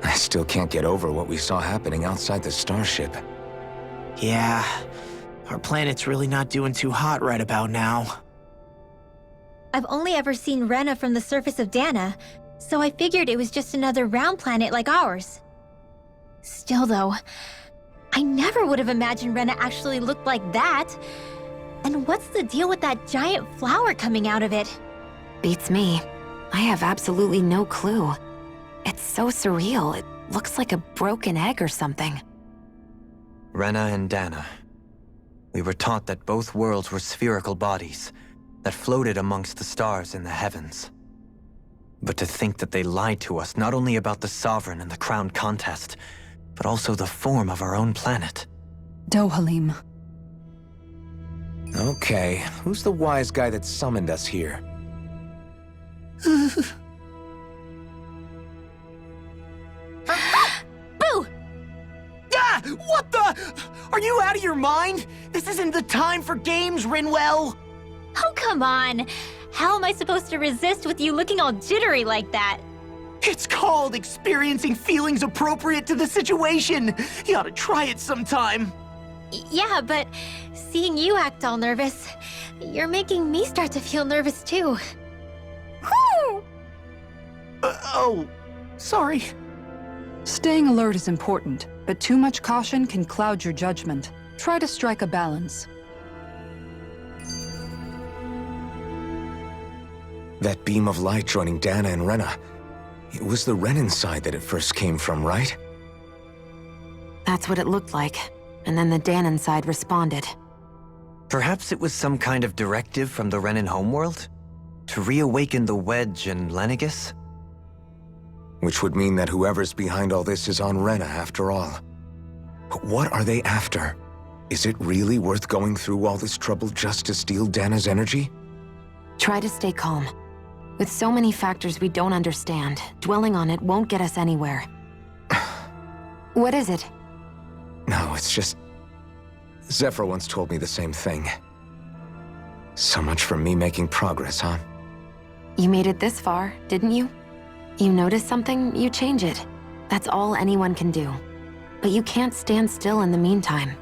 I still can't get over what we saw happening outside the starship. Yeah, Our planet's really not doing too hot right about now. I've only ever seen Rena from the surface of Dana, so I figured it was just another round planet like ours. Still though, I never would have imagined Rena actually looked like that. And what's the deal with that giant flower coming out of it? Beats me. I have absolutely no clue. It's so surreal. It looks like a broken egg or something. Rena and Dana. We were taught that both worlds were spherical bodies that floated amongst the stars in the heavens. But to think that they lied to us not only about the Sovereign and the Crown contest, but also the form of our own planet. Dohalim. Okay, who's the wise guy that summoned us here? Boo! Ah! What the? Are you out of your mind? This isn't the time for games, Rinwell! Oh, come on. How am I supposed to resist with you looking all jittery like that? It's called experiencing feelings appropriate to the situation. You ought to try it sometime. Yeah, but seeing you act all nervous, you're making me start to feel nervous too. Whew! Oh, sorry. Staying alert is important, but too much caution can cloud your judgment. Try to strike a balance. That beam of light joining Dana and Rena. It was the Renan side that it first came from, right? That's what it looked like. And then the Danon side responded. Perhaps it was some kind of directive from the Renan homeworld? To reawaken the Wedge and Lenegis? Which would mean that whoever's behind all this is on Rena after all. But what are they after? Is it really worth going through all this trouble just to steal Dana's energy? Try to stay calm. With so many factors we don't understand, dwelling on it won't get us anywhere. What is it? No, it's just... Zephyr once told me the same thing. So much for me making progress, huh? You made it this far, didn't you? You notice something, you change it. That's all anyone can do. But you can't stand still in the meantime.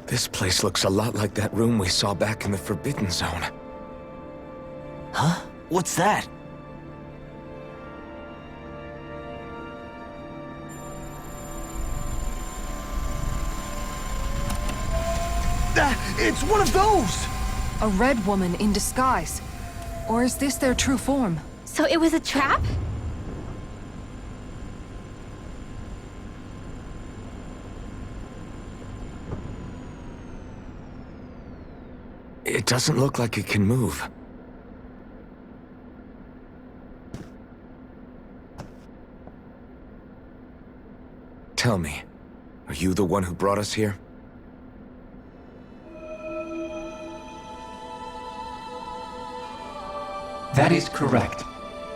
This place looks a lot like that room we saw back in the Forbidden Zone. Huh? What's that? It's one of those! A red woman in disguise. Or is this their true form? So it was a trap? It doesn't look like it can move. Tell me, are you the one who brought us here? That is correct.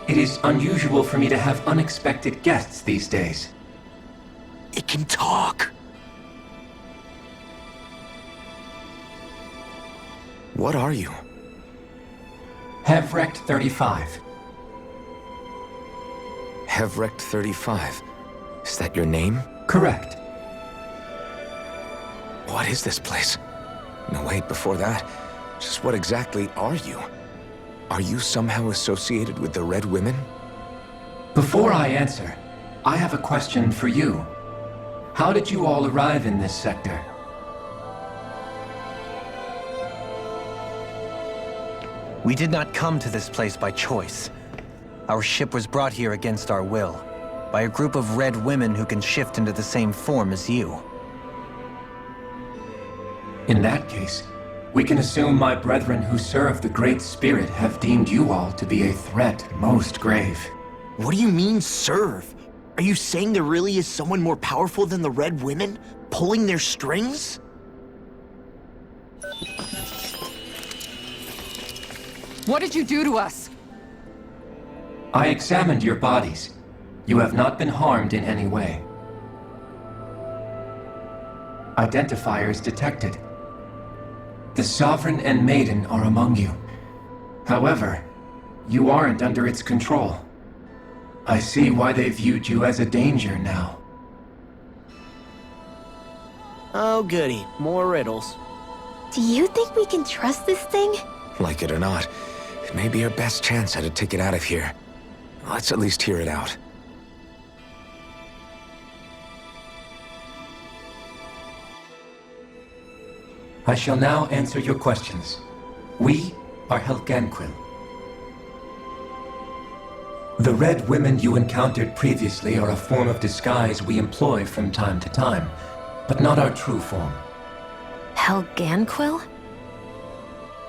It is unusual for me to have unexpected guests these days. It can talk. What are you? Hevrect 35. Hevrect 35. Is that your name? Correct. What is this place? No, wait, before that, just what exactly are you? Are you somehow associated with the Red Women? Before I answer, I have a question for you. How did you all arrive in this sector? We did not come to this place by choice. Our ship was brought here against our will, by a group of red women who can shift into the same form as you. In that case, we can assume my brethren who serve the Great Spirit have deemed you all to be a threat most grave. What do you mean, serve? Are you saying there really is someone more powerful than the Red Women, pulling their strings? What did you do to us? I examined your bodies. You have not been harmed in any way. Identifiers detected. The Sovereign and Maiden are among you. However, you aren't under its control. I see why they viewed you as a danger now. Oh goody, more riddles. Do you think we can trust this thing? Like it or not, it may be our best chance at a ticket out of here. Let's at least hear it out. I shall now answer your questions. We are Helganquil. The Red Women you encountered previously are a form of disguise we employ from time to time, but not our true form. Helganquil?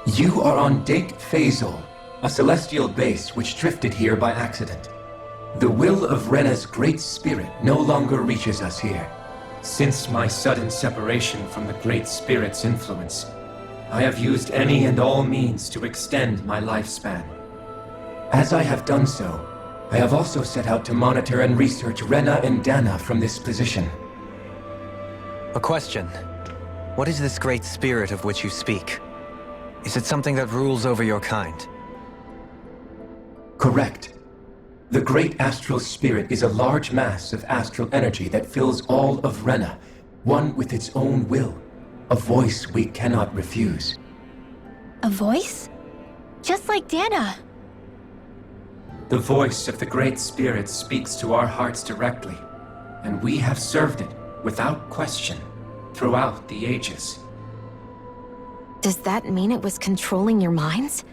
You are on Dake Phasol, a celestial base which drifted here by accident. The will of Rena's Great Spirit no longer reaches us here. Since my sudden separation from the Great Spirit's influence, I have used any and all means to extend my lifespan. As I have done so, I have also set out to monitor and research Rena and Dana from this position. A question. What is this great spirit of which you speak? Is it something that rules over your kind? Correct. The Great Astral Spirit is a large mass of astral energy that fills all of Rena, one with its own will, a voice we cannot refuse. A voice? Just like Dana. The voice of the Great Spirit speaks to our hearts directly, and we have served it, without question, throughout the ages. Does that mean it was controlling your minds?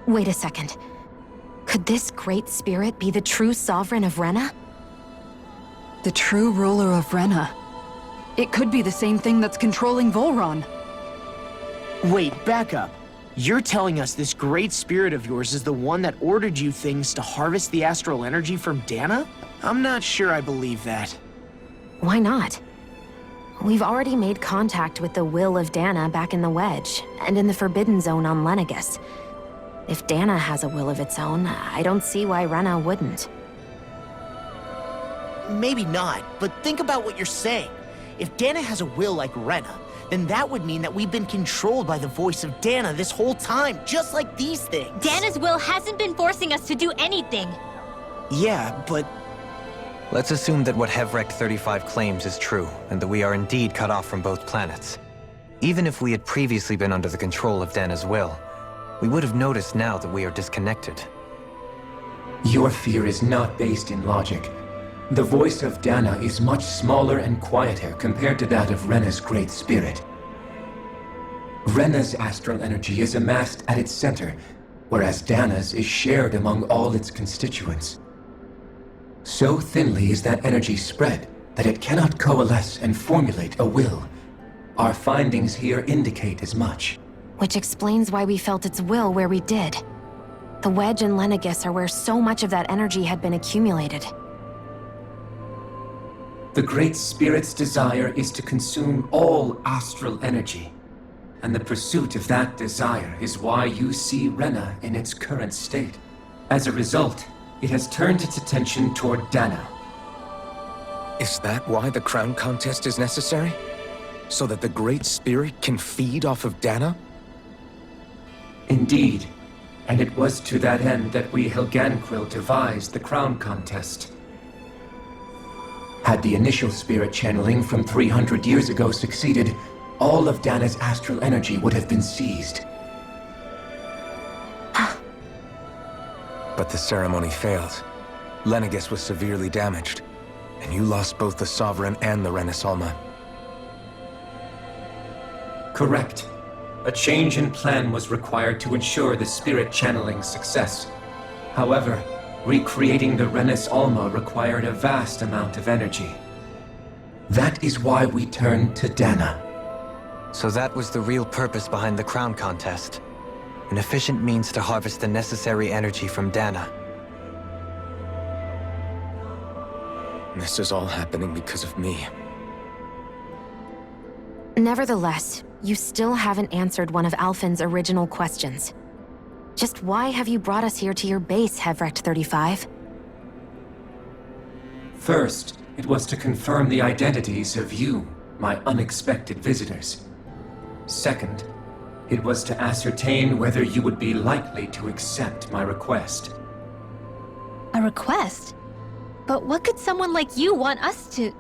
Wait a second. Could this Great Spirit be the true Sovereign of Rena? The true ruler of Rena. It could be the same thing that's controlling Volron. Wait, back up. You're telling us this great spirit of yours is the one that ordered you things to harvest the astral energy from Dana? I'm not sure I believe that. Why not? We've already made contact with the will of Dana back in the Wedge, and in the Forbidden Zone on Lenegus. If Dana has a will of its own, I don't see why Rena wouldn't. Maybe not, but think about what you're saying. If Dana has a will like Rena, then that would mean that we've been controlled by the voice of Dana this whole time, just like these things. Dana's will hasn't been forcing us to do anything. Yeah, but... Let's assume that what Hevrect 35 claims is true, and that we are indeed cut off from both planets. Even if we had previously been under the control of Dana's will, we would have noticed now that we are disconnected. Your fear is not based in logic. The voice of Dana is much smaller and quieter compared to that of Rena's Great Spirit. Rena's astral energy is amassed at its center, whereas Dana's is shared among all its constituents. So thinly is that energy spread that it cannot coalesce and formulate a will. Our findings here indicate as much. Which explains why we felt its will where we did. The Wedge and Lenegus are where so much of that energy had been accumulated. The Great Spirit's desire is to consume all astral energy. And the pursuit of that desire is why you see Rena in its current state. As a result, it has turned its attention toward Dana. Is that why the crown contest is necessary? So that the Great Spirit can feed off of Dana? Indeed. And it was to that end that we Helganquil devised the crown contest. Had the initial spirit channeling from 300 years ago succeeded, all of Dana's astral energy would have been seized. But the ceremony failed. Lenegis was severely damaged, and you lost both the Sovereign and the Renaissance. Correct. A change in plan was required to ensure the spirit channeling's success. However, recreating the Renis Alma required a vast amount of energy. That is why we turned to Dana. So that was the real purpose behind the crown contest. An efficient means to harvest the necessary energy from Dana. This is all happening because of me. Nevertheless, you still haven't answered one of Alphen's original questions. Just why have you brought us here to your base, Hevrecht 35? First, it was to confirm the identities of you, my unexpected visitors. Second, it was to ascertain whether you would be likely to accept my request. A request? But what could someone like you want us to...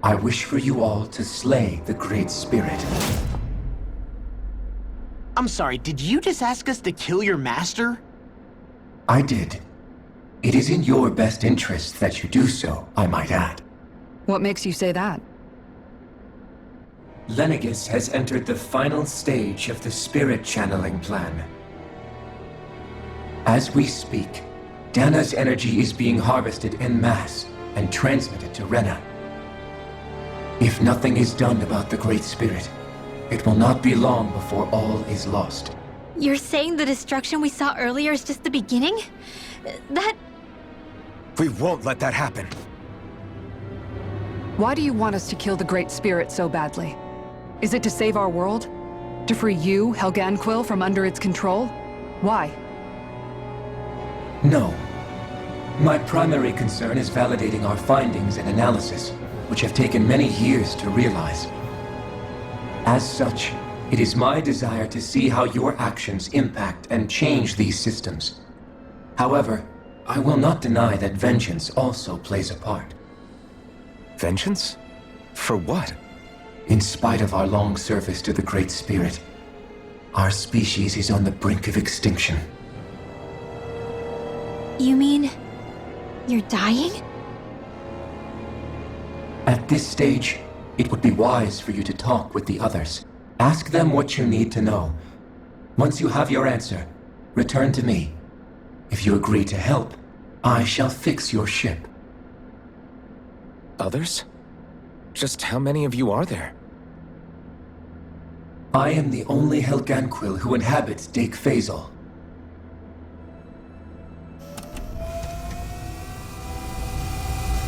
I wish for you all to slay the Great Spirit. I'm sorry, did you just ask us to kill your master? I did. It is in your best interest that you do so, I might add. What makes you say that? Lenegis has entered the final stage of the spirit channeling plan. As we speak, Dana's energy is being harvested en masse and transmitted to Rena. If nothing is done about the Great Spirit, it will not be long before all is lost. You're saying the destruction we saw earlier is just the beginning? That... We won't let that happen. Why do you want us to kill the Great Spirit so badly? Is it to save our world? To free you, Helganquil, from under its control? Why? No. My primary concern is validating our findings and analysis, which have taken many years to realize. As such, it is my desire to see how your actions impact and change these systems. However, I will not deny that vengeance also plays a part. Vengeance? For what? In spite of our long service to the Great Spirit, our species is on the brink of extinction. You mean... you're dying? At this stage, it would be wise for you to talk with the others. Ask them what you need to know. Once you have your answer, return to me. If you agree to help, I shall fix your ship. Others? Just how many of you are there? I am the only Helganquil who inhabits Dake Faisal.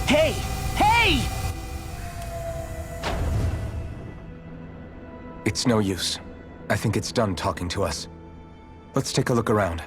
Hey! Hey! It's no use. I think it's done talking to us. Let's take a look around.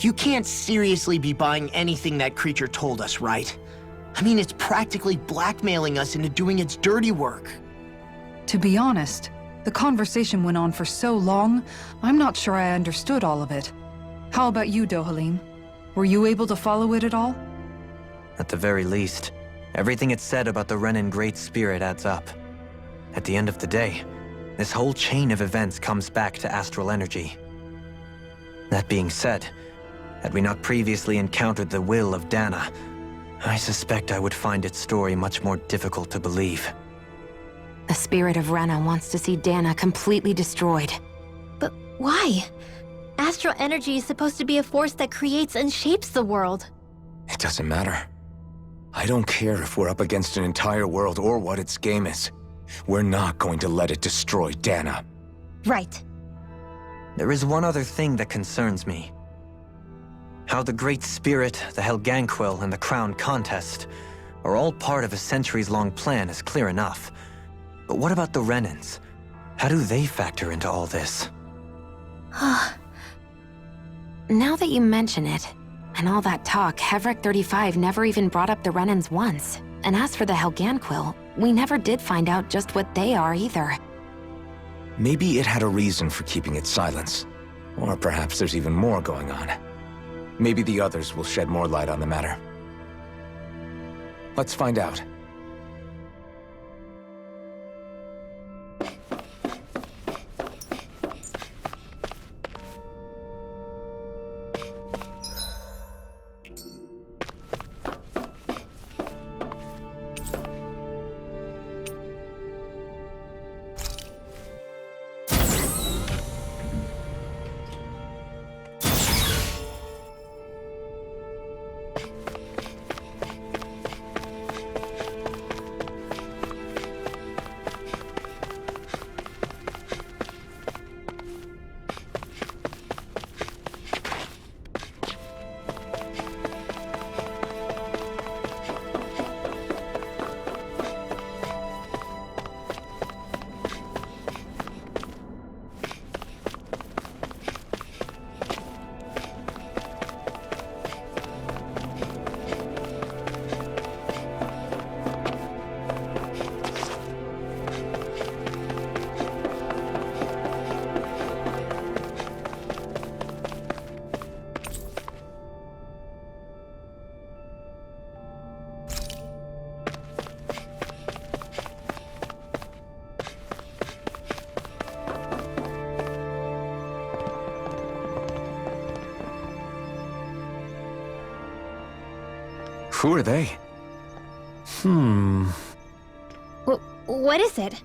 You can't seriously be buying anything that creature told us, right? I mean, it's practically blackmailing us into doing its dirty work. To be honest, the conversation went on for so long, I'm not sure I understood all of it. How about you, Dohalim? Were you able to follow it at all? At the very least, everything it said about the Renin Great Spirit adds up. At the end of the day, this whole chain of events comes back to astral energy. That being said, had we not previously encountered the will of Dana, I suspect I would find its story much more difficult to believe. The spirit of Rena wants to see Dana completely destroyed. But why? Astral energy is supposed to be a force that creates and shapes the world. It doesn't matter. I don't care if we're up against an entire world or what its game is. We're not going to let it destroy Dana. Right. There is one other thing that concerns me. How the Great Spirit, the Helganquil, and the Crown Contest are all part of a centuries-long plan is clear enough. But what about the Renans? How do they factor into all this? Now that you mention it, and all that talk, Hevrek 35 never even brought up the Renans once. And as for the Helganquil, we never did find out just what they are either. Maybe it had a reason for keeping its silence. Or perhaps there's even more going on. Maybe the others will shed more light on the matter. Let's find out. Who are they? What is it?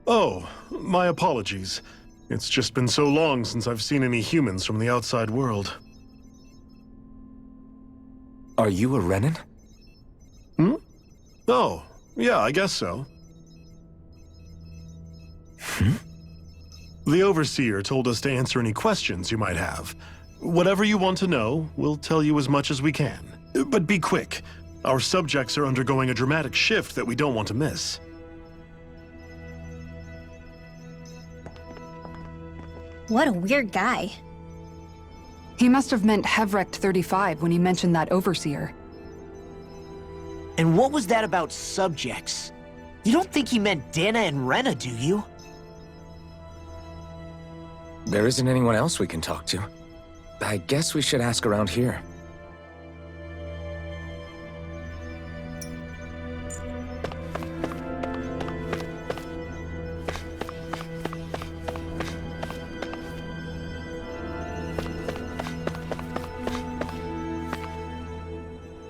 Oh, my apologies. It's just been so long since I've seen any humans from the outside world. Are you a Renan? Oh, yeah, I guess so. The Overseer told us to answer any questions you might have. Whatever you want to know, we'll tell you as much as we can. But be quick. Our subjects are undergoing a dramatic shift that we don't want to miss. What a weird guy. He must have meant Hevrek 35 when he mentioned that Overseer. And what was that about subjects? You don't think he meant Dana and Rena, do you? There isn't anyone else we can talk to. I guess we should ask around here.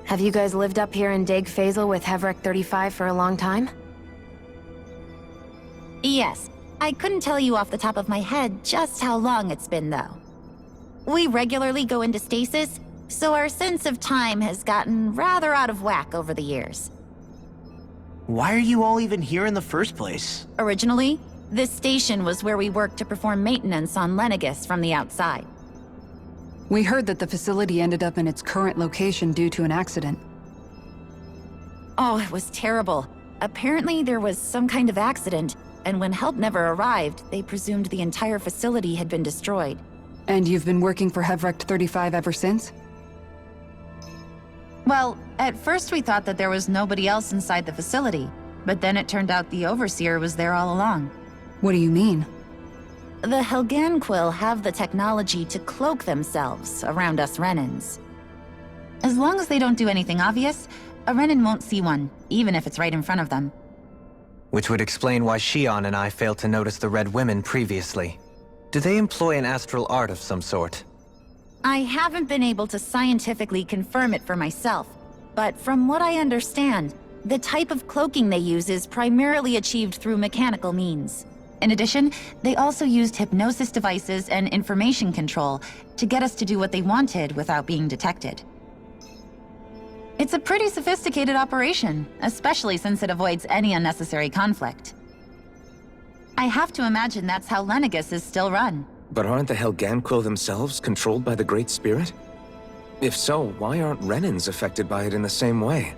Have you guys lived up here in Deg Faisal with Hevrek 35 for a long time? Yes. I couldn't tell you off the top of my head just how long it's been, though. We regularly go into stasis, so our sense of time has gotten rather out of whack over the years. Why are you all even here in the first place? Originally, this station was where we worked to perform maintenance on Lenegis from the outside. We heard that the facility ended up in its current location due to an accident. Oh, it was terrible. Apparently there was some kind of accident, and when help never arrived, they presumed the entire facility had been destroyed. And you've been working for Hevrek 35 ever since? Well, at first we thought that there was nobody else inside the facility, but then it turned out the Overseer was there all along. What do you mean? The Helganquil have the technology to cloak themselves around us Renans. As long as they don't do anything obvious, a Renan won't see one, even if it's right in front of them. Which would explain why Shion and I failed to notice the Red Women previously. Do they employ an astral art of some sort? I haven't been able to scientifically confirm it for myself, but from what I understand, the type of cloaking they use is primarily achieved through mechanical means. In addition, they also used hypnosis devices and information control to get us to do what they wanted without being detected. It's a pretty sophisticated operation, especially since it avoids any unnecessary conflict. I have to imagine that's how Lenegus is still run. But aren't the Helganquil themselves controlled by the Great Spirit? If so, why aren't Renans affected by it in the same way?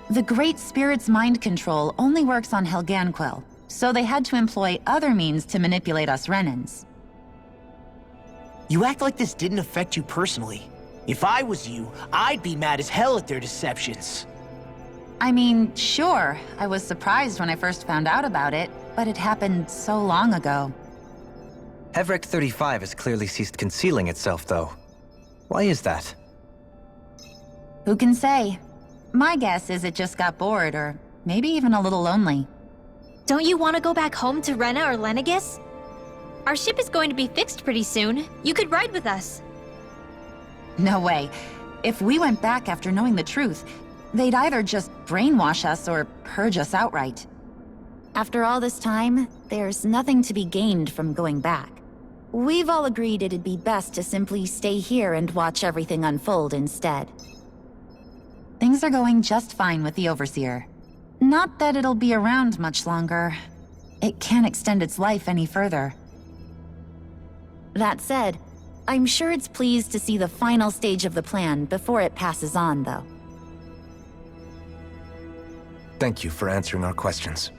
The Great Spirit's mind control only works on Helganquil, so they had to employ other means to manipulate us Renans. You act like this didn't affect you personally. If I was you, I'd be mad as hell at their deceptions. I mean, sure, I was surprised when I first found out about it, but it happened so long ago. Hevric 35 has clearly ceased concealing itself, though. Why is that? Who can say? My guess is it just got bored, or maybe even a little lonely. Don't you want to go back home to Rena or Lenegus? Our ship is going to be fixed pretty soon. You could ride with us. No way. If we went back after knowing the truth, they'd either just brainwash us or purge us outright. After all this time, there's nothing to be gained from going back. We've all agreed it'd be best to simply stay here and watch everything unfold instead. Things are going just fine with the Overseer. Not that it'll be around much longer. It can't extend its life any further. That said, I'm sure it's pleased to see the final stage of the plan before it passes on, though. Thank you for answering our questions.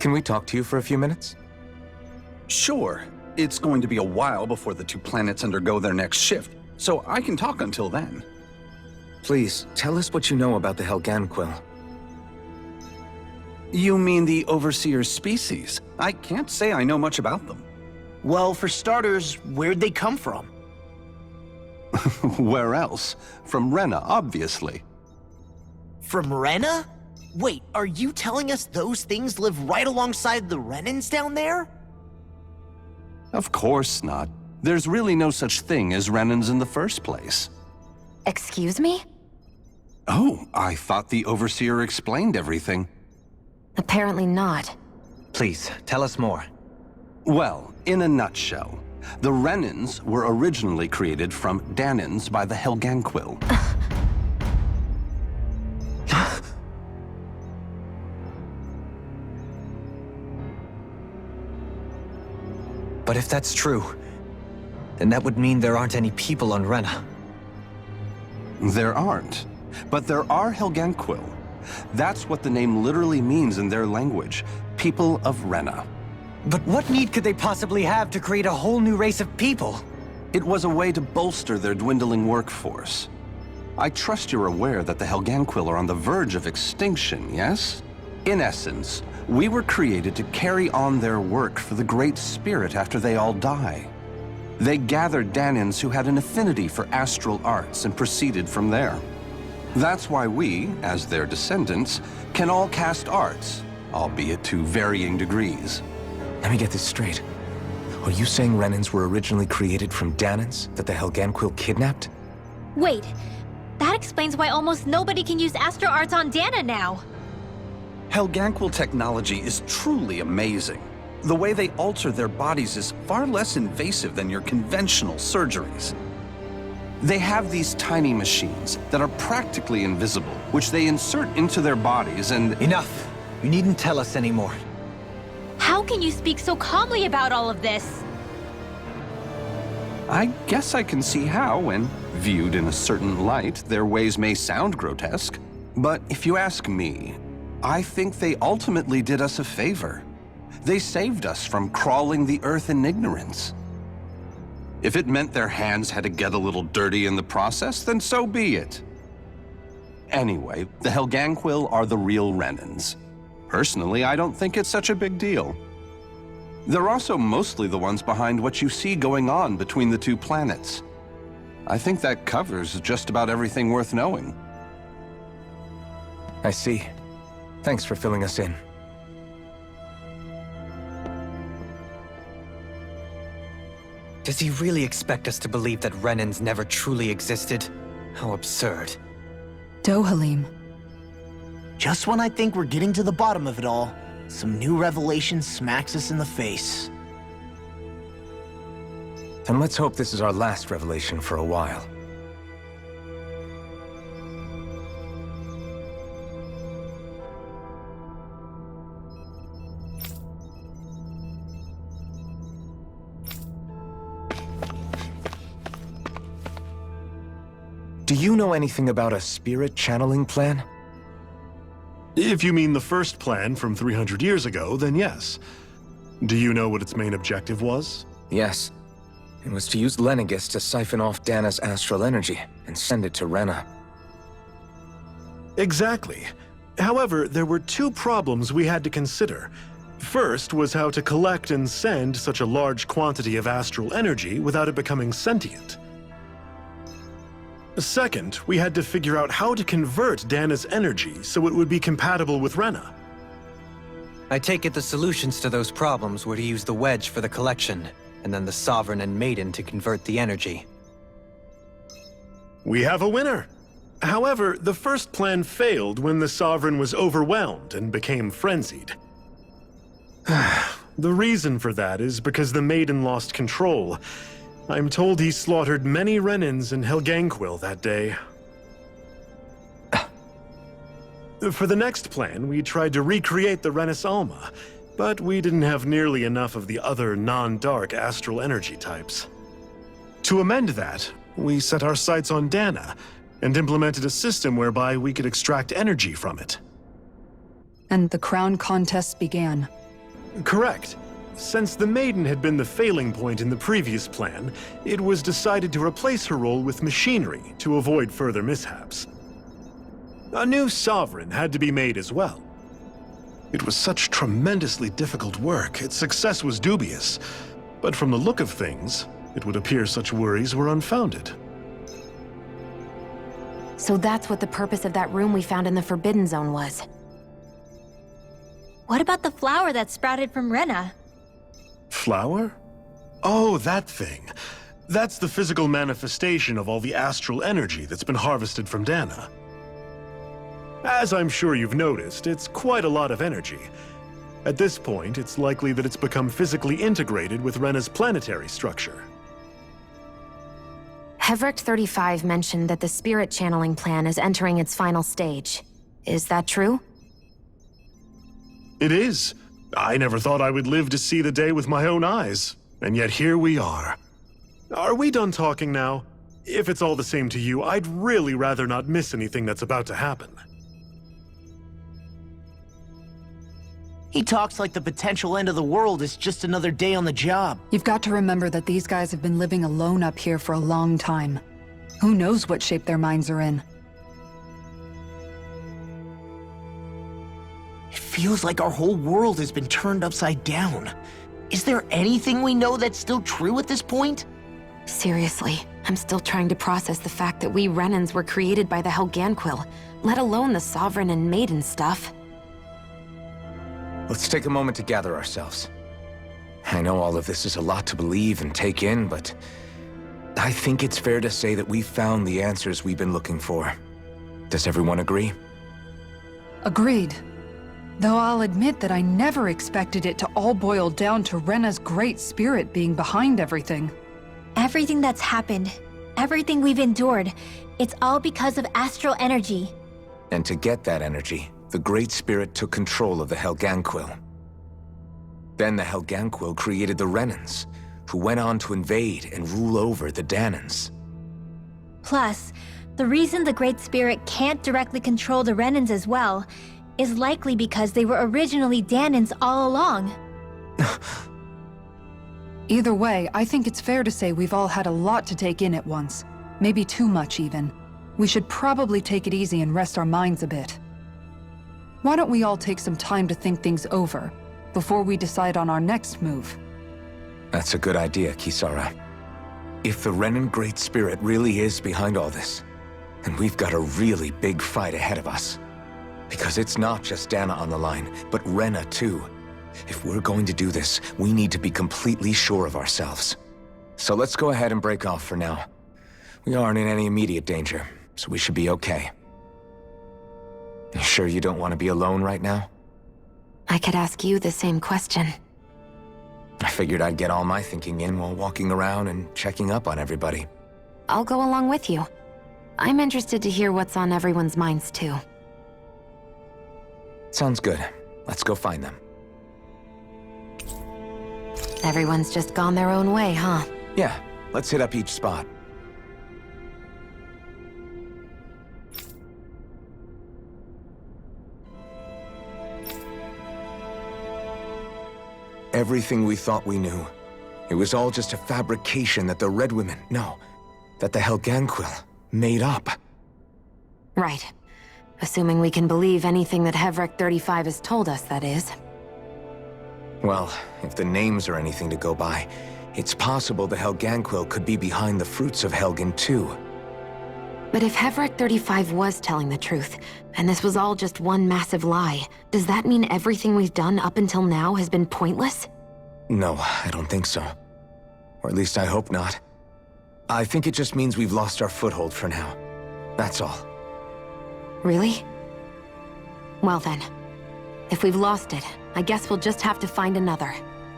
Can we talk to you for a few minutes? Sure. It's going to be a while before the two planets undergo their next shift, so I can talk until then. Please, tell us what you know about the Helganquil. You mean the Overseer's species? I can't say I know much about them. Well, for starters, where'd they come from? Where else? From Rena, obviously. From Rena? Wait, are you telling us those things live right alongside the Renans down there? Of course not. There's really no such thing as Renans in the first place. Excuse me? Oh, I thought the Overseer explained everything. Apparently not. Please, tell us more. Well, in a nutshell, the Renans were originally created from Danans by the Helganquil. But if that's true, then that would mean there aren't any people on Rena. There aren't. But there are Helganquil. That's what the name literally means in their language. People of Rena. But what need could they possibly have to create a whole new race of people? It was a way to bolster their dwindling workforce. I trust you're aware that the Helganquil are on the verge of extinction, yes? In essence, we were created to carry on their work for the Great Spirit after they all die. They gathered Danans who had an affinity for astral arts and proceeded from there. That's why we, as their descendants, can all cast arts, albeit to varying degrees. Let me get this straight. Are you saying Renans were originally created from Danans that the Helganquil kidnapped? Wait, that explains why almost nobody can use Astro Arts on Dana now. Helganquil technology is truly amazing. The way they alter their bodies is far less invasive than your conventional surgeries. They have these tiny machines that are practically invisible, which they insert into their bodies and— Enough! You needn't tell us anymore. How can you speak so calmly about all of this? I guess I can see how, when viewed in a certain light, their ways may sound grotesque. But if you ask me, I think they ultimately did us a favor. They saved us from crawling the earth in ignorance. If it meant their hands had to get a little dirty in the process, then so be it. Anyway, the Helganquil are the real Renans. Personally, I don't think it's such a big deal. They're also mostly the ones behind what you see going on between the two planets. I think that covers just about everything worth knowing. I see. Thanks for filling us in. Does he really expect us to believe that Renans never truly existed? How absurd. Dohalim. Just when I think we're getting to the bottom of it all, some new revelation smacks us in the face. And let's hope this is our last revelation for a while. Do you know anything about a spirit channeling plan? If you mean the first plan from 300 years ago, then yes. Do you know what its main objective was? Yes. It was to use Lenegis to siphon off Dana's astral energy and send it to Rena. Exactly. However, there were two problems we had to consider. First was how to collect and send such a large quantity of astral energy without it becoming sentient. Second, we had to figure out how to convert Dana's energy so it would be compatible with Rena. I take it the solutions to those problems were to use the wedge for the collection, and then the Sovereign and Maiden to convert the energy. We have a winner! However, the first plan failed when the Sovereign was overwhelmed and became frenzied. The reason for that is because the Maiden lost control. I'm told he slaughtered many Renans in Helganquil that day. For the next plan, we tried to recreate the Renis Alma, but we didn't have nearly enough of the other non-dark astral energy types. To amend that, we set our sights on Dana, and implemented a system whereby we could extract energy from it. And the crown contests began. Correct. Since the Maiden had been the failing point in the previous plan, it was decided to replace her role with machinery to avoid further mishaps. A new Sovereign had to be made as well. It was such tremendously difficult work, its success was dubious. But from the look of things, it would appear such worries were unfounded. So that's what the purpose of that room we found in the Forbidden Zone was. What about the flower that sprouted from Rena? Flower? Oh, that thing. That's the physical manifestation of all the astral energy that's been harvested from Dana. As I'm sure you've noticed, it's quite a lot of energy. At this point, it's likely that it's become physically integrated with Rena's planetary structure. Hevric 35 mentioned that the spirit channeling plan is entering its final stage. Is that true? It is. I never thought I would live to see the day with my own eyes, and yet here we are. Are we done talking now? If it's all the same to you, I'd really rather not miss anything that's about to happen. He talks like the potential end of the world is just another day on the job. You've got to remember that these guys have been living alone up here for a long time. Who knows what shape their minds are in? It feels like our whole world has been turned upside down. Is there anything we know that's still true at this point? Seriously, I'm still trying to process the fact that we Renans were created by the Helganquil, let alone the Sovereign and Maiden stuff. Let's take a moment to gather ourselves. I know all of this is a lot to believe and take in, but I think it's fair to say that we've found the answers we've been looking for. Does everyone agree? Agreed. Though I'll admit that I never expected it to all boil down to Rena's great spirit being behind everything. Everything that's happened, everything we've endured, it's all because of astral energy. And to get that energy, the Great Spirit took control of the Helganquil. Then the Helganquil created the Renans, who went on to invade and rule over the Danans. Plus, the reason the Great Spirit can't directly control the Renans as well is likely because they were originally Danans all along. Either way, I think it's fair to say we've all had a lot to take in at once. Maybe too much, even. We should probably take it easy and rest our minds a bit. Why don't we all take some time to think things over? before we decide on our next move. That's a good idea, Kisara. If the Renan Great Spirit really is behind all this, then we've got a really big fight ahead of us. Because it's not just Dana on the line, but Rena too. If we're going to do this, we need to be completely sure of ourselves. So let's go ahead and break off for now. We aren't in any immediate danger, so we should be okay. You sure you don't want to be alone right now? I could ask you the same question. I figured I'd get all my thinking in while walking around and checking up on everybody. I'll go along with you. I'm interested to hear what's on everyone's minds too. Sounds good. Let's go find them. Everyone's just gone their own way, huh? Yeah, let's hit up each spot. Everything we thought we knew. It was all just a fabrication that the Red Women, no, that the Helganquil made up. Right. Assuming we can believe anything that Hevrek 35 has told us, that is. Well, if the names are anything to go by, it's possible the Helganquil could be behind the fruits of Helgen too. But if Hevrek 35 was telling the truth, and this was all just one massive lie, does that mean everything we've done up until now has been pointless? No, I don't think so. Or at least I hope not. I think it just means we've lost our foothold for now. That's all. Really? Well then, if we've lost it, I guess we'll just have to find another.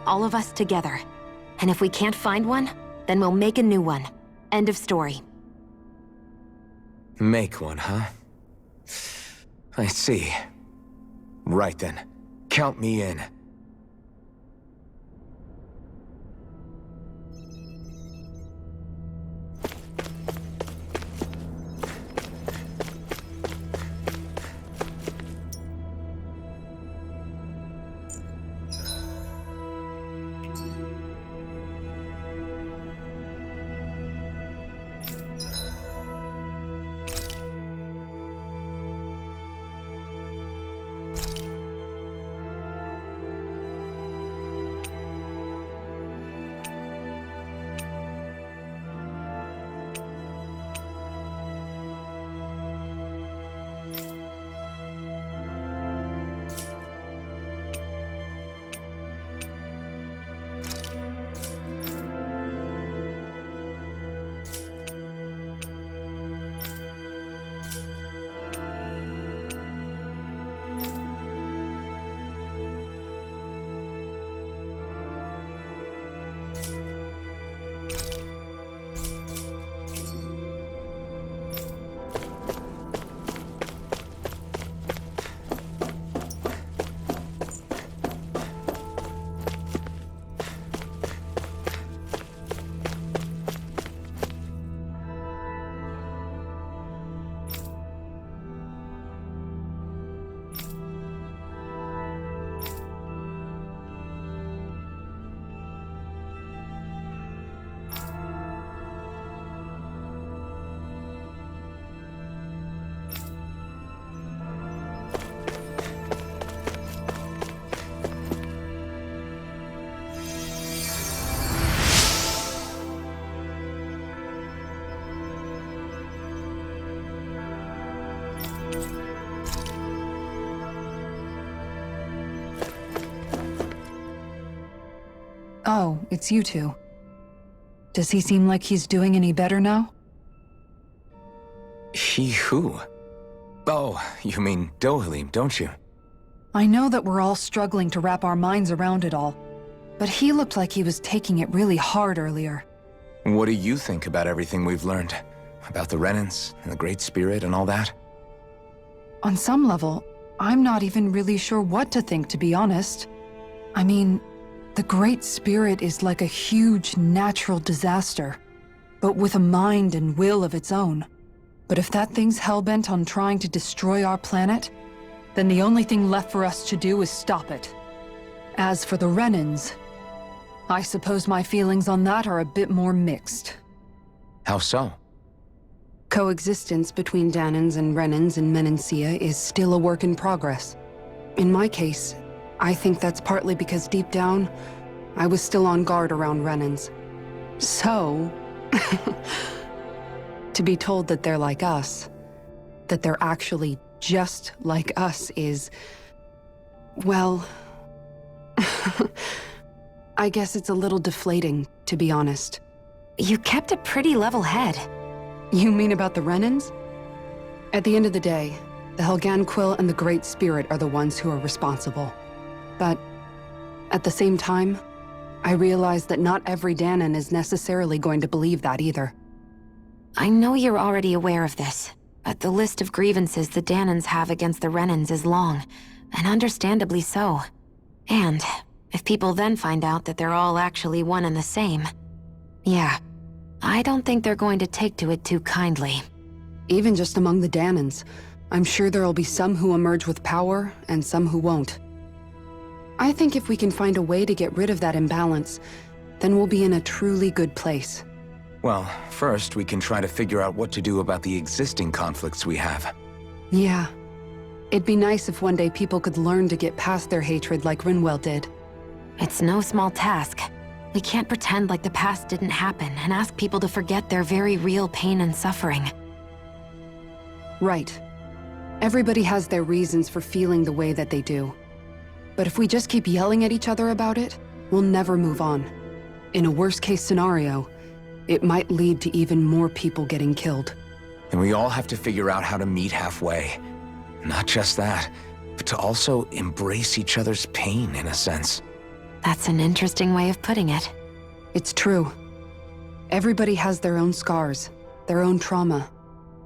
All of us together. And if we can't find one, then we'll make a new one. End of story. Make one, huh? I see. Right then. Count me in. Oh, it's you two. Does he seem like he's doing any better now? He who? Oh, you mean Dohalim, don't you? I know that we're all struggling to wrap our minds around it all, but he looked like he was taking it really hard earlier. What do you think about everything we've learned? About the Renans, and the Great Spirit, and all that? On some level, I'm not even really sure what to think, to be honest. I mean, the Great Spirit is like a huge natural disaster, but with a mind and will of its own. But if that thing's hellbent on trying to destroy our planet, then the only thing left for us to do is stop it. As for the Renans, I suppose my feelings on that are a bit more mixed. How so? Coexistence between Danans and Renans in Menancia is still a work in progress. In my case, I think that's partly because deep down, I was still on guard around Renans. So, to be told that they're like us, that they're actually just like us is, well, I guess it's a little deflating, to be honest. You kept a pretty level head. You mean about the Renans? At the end of the day, the Helganquil and the Great Spirit are the ones who are responsible. But at the same time, I realize that not every Danon is necessarily going to believe that either. I know you're already aware of this, but the list of grievances the Danons have against the Renans is long, and understandably so. And if people then find out that they're all actually one and the same, yeah, I don't think they're going to take to it too kindly. Even just among the Danons, I'm sure there'll be some who emerge with power and some who won't. I think if we can find a way to get rid of that imbalance, then we'll be in a truly good place. Well, first we can try to figure out what to do about the existing conflicts we have. Yeah. It'd be nice if one day people could learn to get past their hatred like Rinwell did. It's no small task. We can't pretend like the past didn't happen and ask people to forget their very real pain and suffering. Right. Everybody has their reasons for feeling the way that they do. But if we just keep yelling at each other about it, we'll never move on. In a worst-case scenario, it might lead to even more people getting killed. And we all have to figure out how to meet halfway. Not just that, but to also embrace each other's pain, in a sense. That's an interesting way of putting it. It's true. Everybody has their own scars, their own trauma.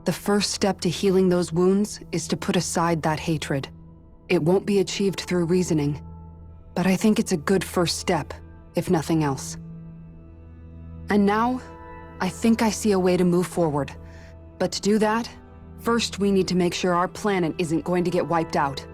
The first step to healing those wounds is to put aside that hatred. It won't be achieved through reasoning, but I think it's a good first step, if nothing else. And now, I think I see a way to move forward. But to do that, first we need to make sure our planet isn't going to get wiped out.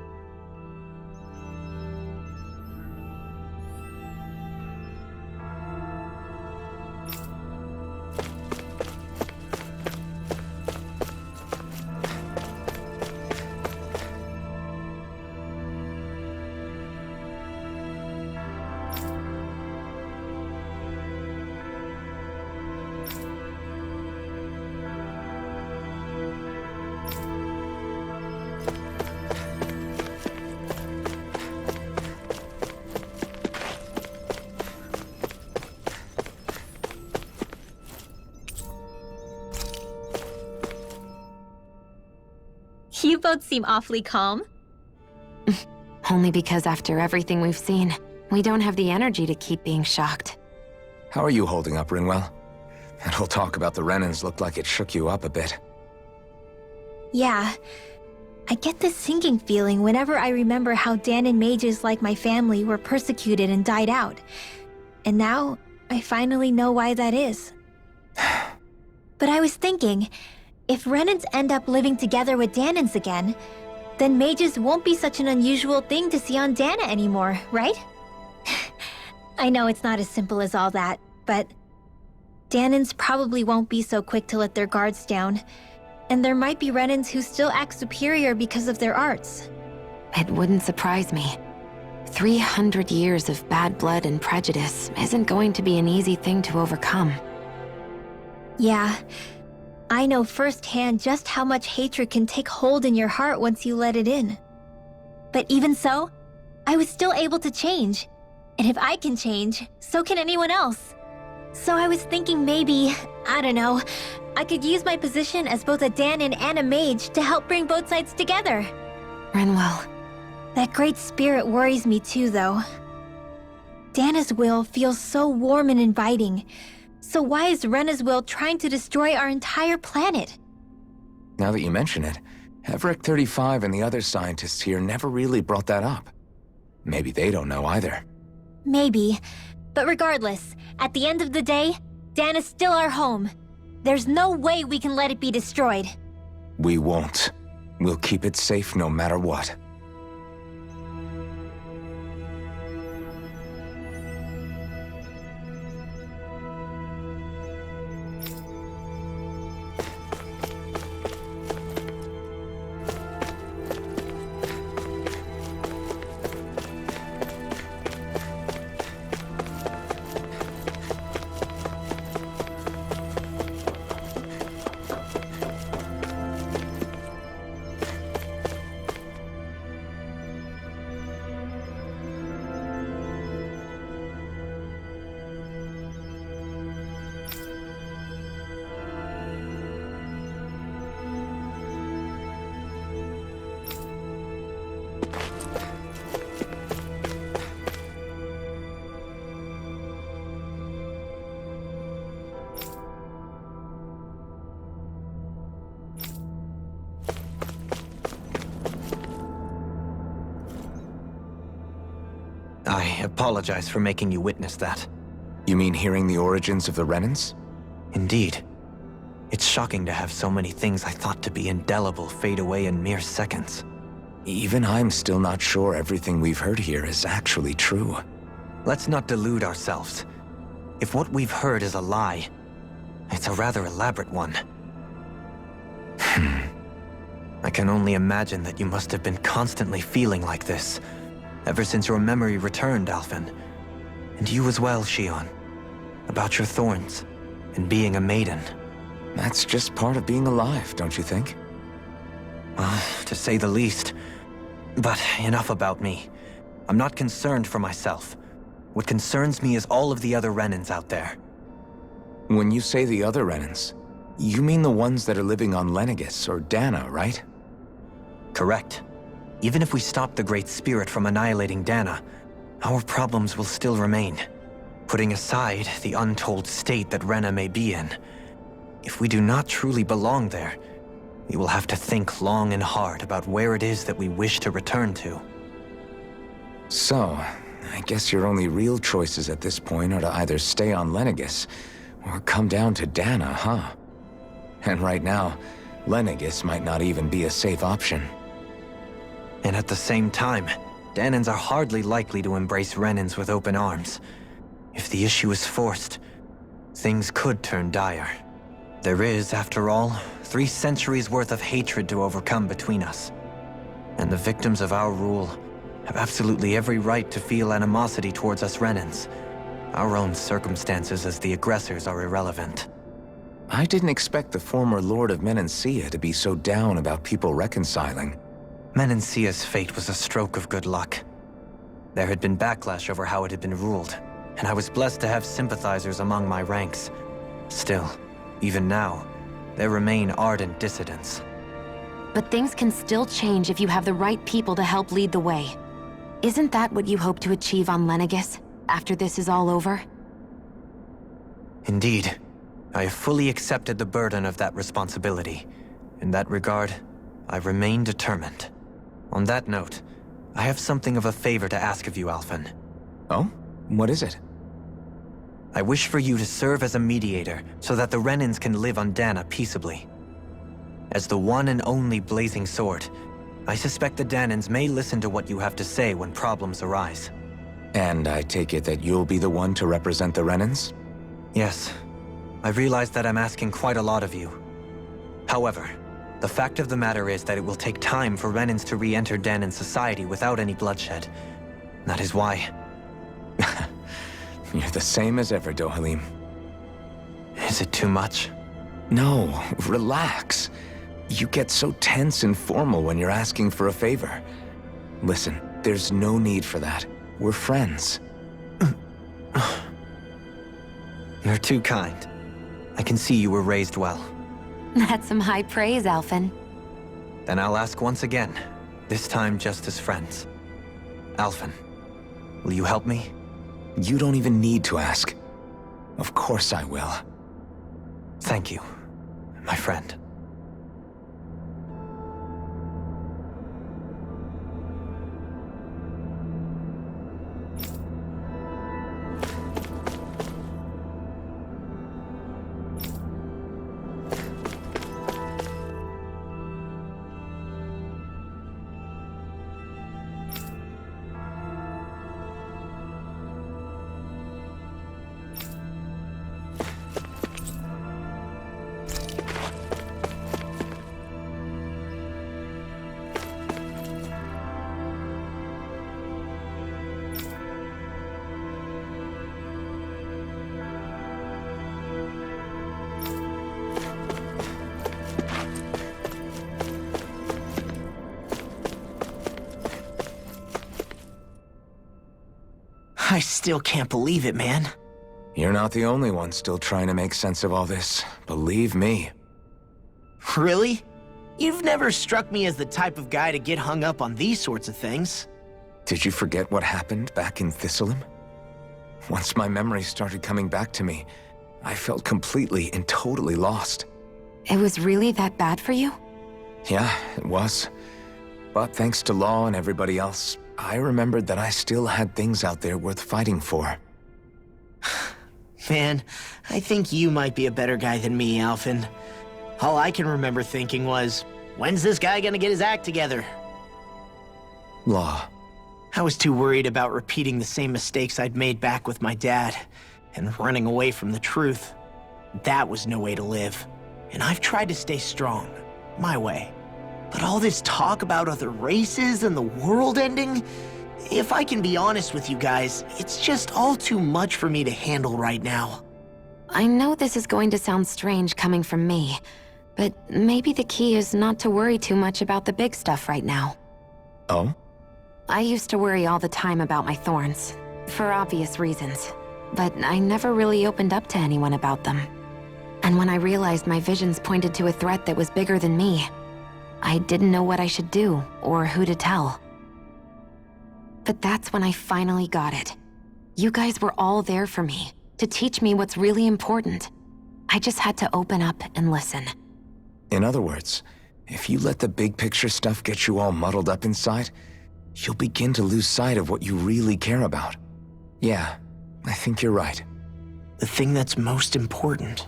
You both seem awfully calm. Only because after everything we've seen, we don't have the energy to keep being shocked. How are you holding up, Rinwell? That whole talk about the Renans looked like it shook you up a bit. Yeah. I get this sinking feeling whenever I remember how Danon mages like my family were persecuted and died out. And now, I finally know why that is. But I was thinking, if Renans end up living together with Danons again, then mages won't be such an unusual thing to see on Dana anymore, right? I know it's not as simple as all that, but Danons probably won't be so quick to let their guards down, and there might be Renans who still act superior because of their arts. It wouldn't surprise me. 300 years of bad blood and prejudice isn't going to be an easy thing to overcome. Yeah. I know firsthand just how much hatred can take hold in your heart once you let it in. But even so, I was still able to change. And if I can change, so can anyone else. So I was thinking maybe, I don't know, I could use my position as both a Danon and a mage to help bring both sides together. Rinwell. That great spirit worries me too, though. Dana's will feels so warm and inviting. So why is Rena's will trying to destroy our entire planet? Now that you mention it, Everett 35 and the other scientists here never really brought that up. Maybe they don't know either. Maybe. But regardless, at the end of the day, Dana's still our home. There's no way we can let it be destroyed. We won't. We'll keep it safe no matter what. I apologize for making you witness that. You mean hearing the origins of the Renans? Indeed. It's shocking to have so many things I thought to be indelible fade away in mere seconds. Even I'm still not sure everything we've heard here is actually true. Let's not delude ourselves. If what we've heard is a lie, it's a rather elaborate one. I can only imagine that you must have been constantly feeling like this, ever since your memory returned, Alphen. And you as well, Shion. About your thorns, and being a maiden. That's just part of being alive, don't you think? To say the least. But enough about me. I'm not concerned for myself. What concerns me is all of the other Renans out there. When you say the other Renans, you mean the ones that are living on Lenegis or Dana, right? Correct. Even if we stop the Great Spirit from annihilating Dana, our problems will still remain. Putting aside the untold state that Rena may be in, if we do not truly belong there, we will have to think long and hard about where it is that we wish to return to. So, I guess your only real choices at this point are to either stay on Lenegis, or come down to Dana, huh? And right now, Lenegis might not even be a safe option. And at the same time, Danans are hardly likely to embrace Renans with open arms. If the issue is forced, things could turn dire. There is, after all, 3 centuries worth of hatred to overcome between us. And the victims of our rule have absolutely every right to feel animosity towards us Renans. Our own circumstances as the aggressors are irrelevant. I didn't expect the former Lord of Menancia to be so down about people reconciling. Menancia's fate was a stroke of good luck. There had been backlash over how it had been ruled, and I was blessed to have sympathizers among my ranks. Still, even now, there remain ardent dissidents. But things can still change if you have the right people to help lead the way. Isn't that what you hope to achieve on Lenegis, after this is all over? Indeed. I have fully accepted the burden of that responsibility. In that regard, I remain determined. On that note, I have something of a favor to ask of you, Alphen. Oh? What is it? I wish for you to serve as a mediator so that the Renans can live on Dana peaceably. As the one and only Blazing Sword, I suspect the Danans may listen to what you have to say when problems arise. And I take it that you'll be the one to represent the Renans? Yes. I realize that I'm asking quite a lot of you. However, the fact of the matter is that it will take time for Renans to re-enter Danan society without any bloodshed. That is why... You're the same as ever, Dohalim. Is it too much? No, relax. You get so tense and formal when you're asking for a favor. Listen, there's no need for that. We're friends. You're too kind. I can see you were raised well. That's some high praise, Alphen. Then I'll ask once again, this time just as friends. Alphen, will you help me? You don't even need to ask. Of course I will. Thank you, my friend. I still can't believe it, man. You're not the only one still trying to make sense of all this. Believe me. Really? You've never struck me as the type of guy to get hung up on these sorts of things. Did you forget what happened back in Thistleum? Once my memory started coming back to me, I felt completely and totally lost. It was really that bad for you? Yeah, it was. But thanks to Law and everybody else, I remembered that I still had things out there worth fighting for. Man, I think you might be a better guy than me, Alphen. All I can remember thinking was, when's this guy gonna get his act together? Law. I was too worried about repeating the same mistakes I'd made back with my dad, and running away from the truth. That was no way to live. And I've tried to stay strong, my way. But all this talk about other races and the world ending, if I can be honest with you guys, it's just all too much for me to handle right now. I know this is going to sound strange coming from me, but maybe the key is not to worry too much about the big stuff right now. Oh? I used to worry all the time about my thorns, for obvious reasons, but I never really opened up to anyone about them. And when I realized my visions pointed to a threat that was bigger than me, I didn't know what I should do or who to tell. But that's when I finally got it. You guys were all there for me, to teach me what's really important. I just had to open up and listen. In other words, if you let the big picture stuff get you all muddled up inside, you'll begin to lose sight of what you really care about. Yeah, I think you're right. The thing that's most important,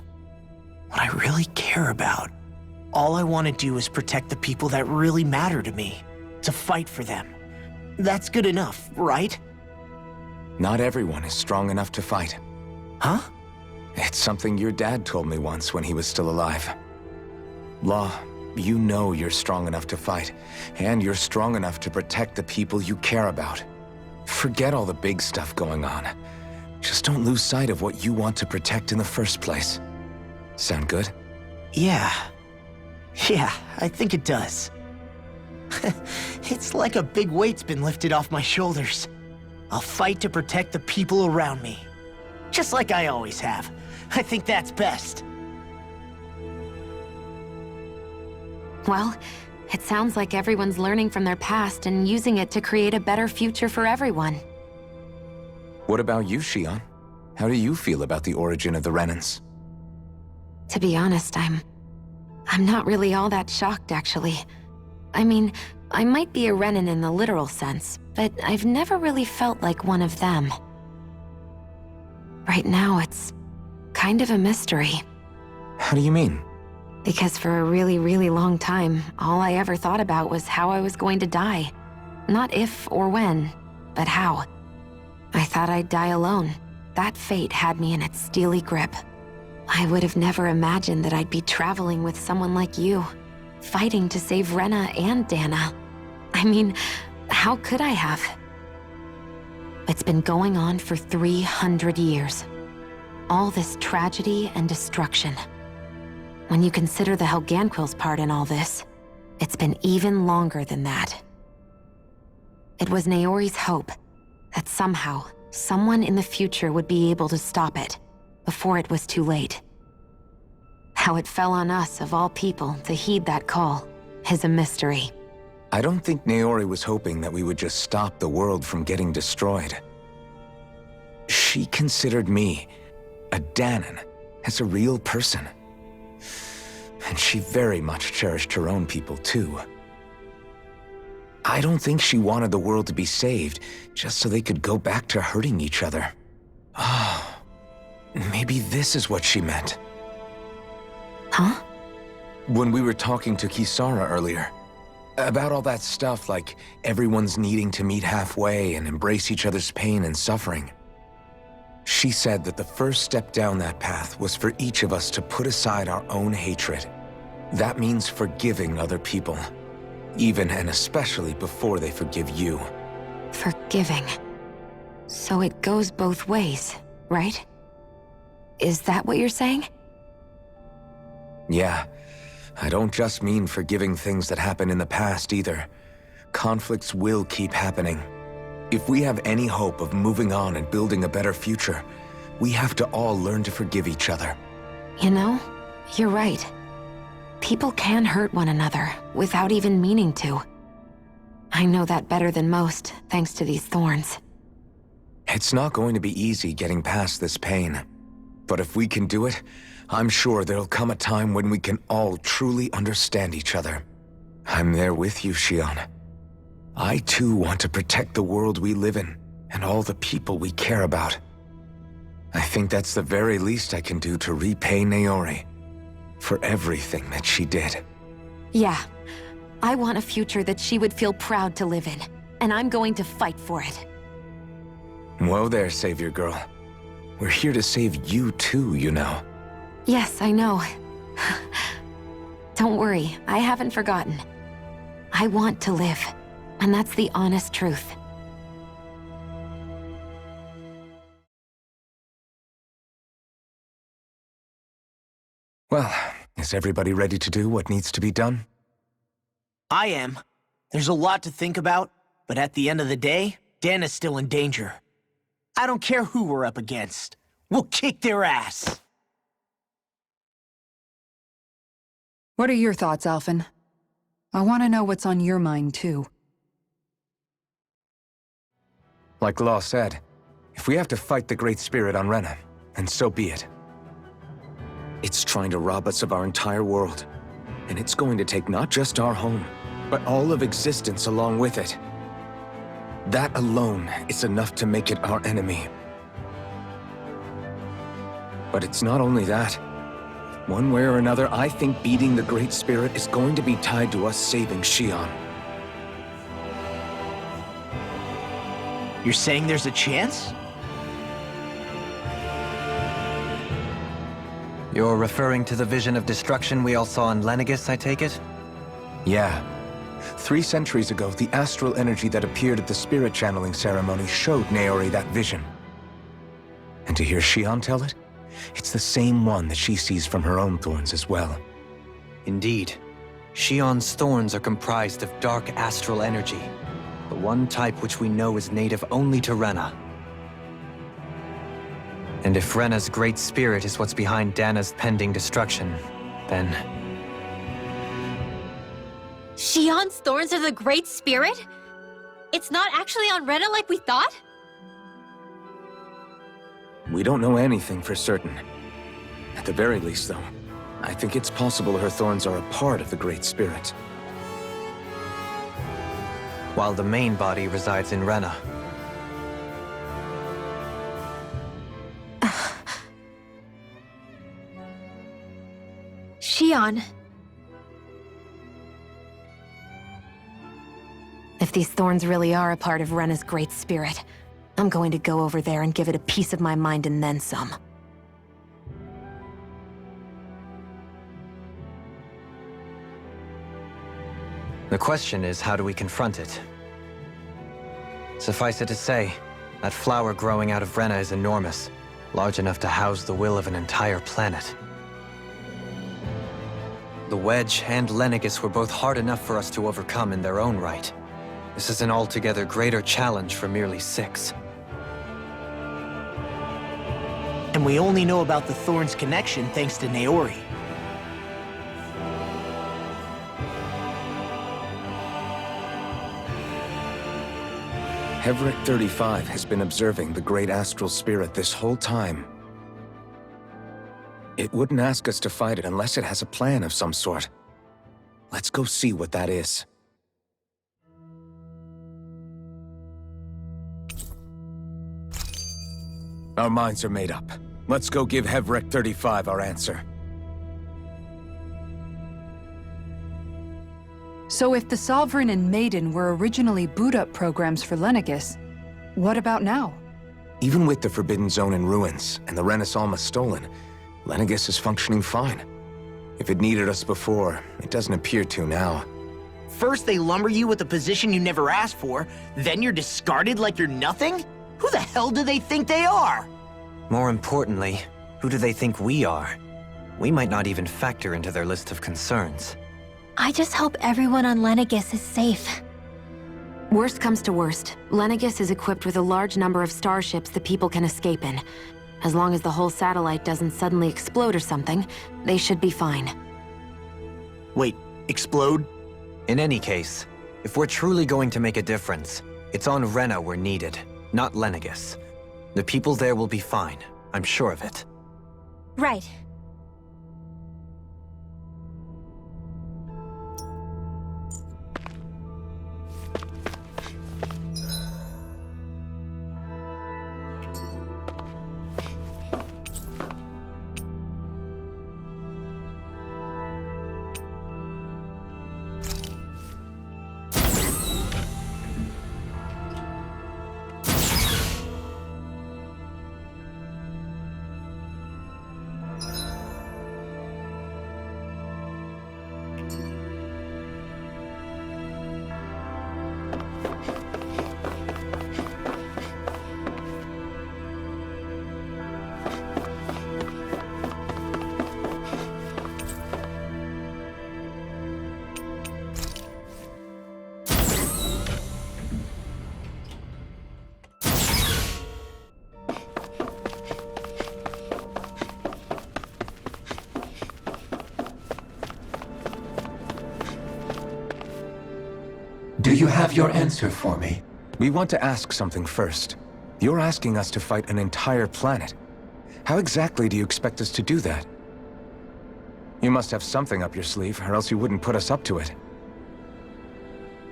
what I really care about. All I want to do is protect the people that really matter to me, to fight for them. That's good enough, right? Not everyone is strong enough to fight. Huh? It's something your dad told me once when he was still alive. Law, you know you're strong enough to fight, and you're strong enough to protect the people you care about. Forget all the big stuff going on. Just don't lose sight of what you want to protect in the first place. Sound good? Yeah, I think it does. It's like a big weight's been lifted off my shoulders. I'll fight to protect the people around me. Just like I always have. I think that's best. Well, it sounds like everyone's learning from their past and using it to create a better future for everyone. What about you, Shion? How do you feel about the origin of the Renans? To be honest, I'm not really all that shocked, actually. I mean, I might be a Renan in the literal sense, but I've never really felt like one of them. Right now, it's kind of a mystery. How do you mean? Because for a really, really long time, all I ever thought about was how I was going to die. Not if or when, but how. I thought I'd die alone. That fate had me in its steely grip. I would have never imagined that I'd be traveling with someone like you, fighting to save Rena and Dana. I mean, how could I have? It's been going on for 300 years. All this tragedy and destruction. When you consider the Helganquil's part in all this, it's been even longer than that. It was Naori's hope that somehow, someone in the future would be able to stop it before it was too late. How it fell on us, of all people, to heed that call is a mystery. I don't think Naori was hoping that we would just stop the world from getting destroyed. She considered me, a Danan, as a real person. And she very much cherished her own people, too. I don't think she wanted the world to be saved just so they could go back to hurting each other. Oh, maybe this is what she meant. Huh? When we were talking to Kisara earlier, about all that stuff like everyone's needing to meet halfway and embrace each other's pain and suffering. She said that the first step down that path was for each of us to put aside our own hatred. That means forgiving other people, even and especially before they forgive you. Forgiving. So it goes both ways, right? Is that what you're saying? Yeah. I don't just mean forgiving things that happened in the past either. Conflicts will keep happening. If we have any hope of moving on and building a better future, we have to all learn to forgive each other. You know, you're right. People can hurt one another without even meaning to. I know that better than most, thanks to these thorns. It's not going to be easy getting past this pain. But if we can do it, I'm sure there'll come a time when we can all truly understand each other. I'm there with you, Shion. I too want to protect the world we live in, and all the people we care about. I think that's the very least I can do to repay Naori for everything that she did. Yeah. I want a future that she would feel proud to live in, and I'm going to fight for it. Whoa there, Savior Girl. We're here to save you too, you know. Yes, I know. Don't worry, I haven't forgotten. I want to live, and that's the honest truth. Well, is everybody ready to do what needs to be done? I am. There's a lot to think about, but at the end of the day, Dana's still in danger. I don't care who we're up against. We'll kick their ass. What are your thoughts, Alphen? I want to know what's on your mind, too. Like Law said, if we have to fight the Great Spirit on Rena, then so be it. It's trying to rob us of our entire world, and it's going to take not just our home, but all of existence along with it. That alone is enough to make it our enemy. But it's not only that. One way or another, I think beating the Great Spirit is going to be tied to us saving Xion. You're saying there's a chance? You're referring to the vision of destruction we all saw in Lenegis, I take it? Yeah. 3 centuries ago, the astral energy that appeared at the spirit channeling ceremony showed Naori that vision. And to hear Xion tell it, it's the same one that she sees from her own thorns as well. Indeed. Xion's thorns are comprised of dark astral energy, the one type which we know is native only to Rena. And if Rena's great spirit is what's behind Dana's pending destruction, then... Xion's thorns are the Great Spirit? It's not actually on Rena like we thought? We don't know anything for certain. At the very least, though, I think it's possible her thorns are a part of the Great Spirit. While the main body resides in Rena. Xion. If these thorns really are a part of Rena's Great Spirit, I'm going to go over there and give it a piece of my mind and then some. The question is, how do we confront it? Suffice it to say, that flower growing out of Rena is enormous, large enough to house the will of an entire planet. The Wedge and Lenegis were both hard enough for us to overcome in their own right. This is an altogether greater challenge for merely 6. And we only know about the Thorns connection thanks to Naori. Hevric 35 has been observing the Great Astral Spirit this whole time. It wouldn't ask us to fight it unless it has a plan of some sort. Let's go see what that is. Our minds are made up. Let's go give Hevric 35 our answer. So if the Sovereign and Maiden were originally boot-up programs for Lenegis, what about now? Even with the Forbidden Zone in ruins and the Renis Alma stolen, Lenegis is functioning fine. If it needed us before, it doesn't appear to now. First they lumber you with a position you never asked for, then you're discarded like you're nothing? Who the hell do they think they are? More importantly, who do they think we are? We might not even factor into their list of concerns. I just hope everyone on Lenegis is safe. Worst comes to worst, Lenegis is equipped with a large number of starships that people can escape in. As long as the whole satellite doesn't suddenly explode or something, they should be fine. Wait, explode? In any case, if we're truly going to make a difference, it's on Rena we're needed, not Lenegis. The people there will be fine, I'm sure of it. Right. Do you have your answer for me? We want to ask something first. You're asking us to fight an entire planet. How exactly do you expect us to do that? You must have something up your sleeve, or else you wouldn't put us up to it.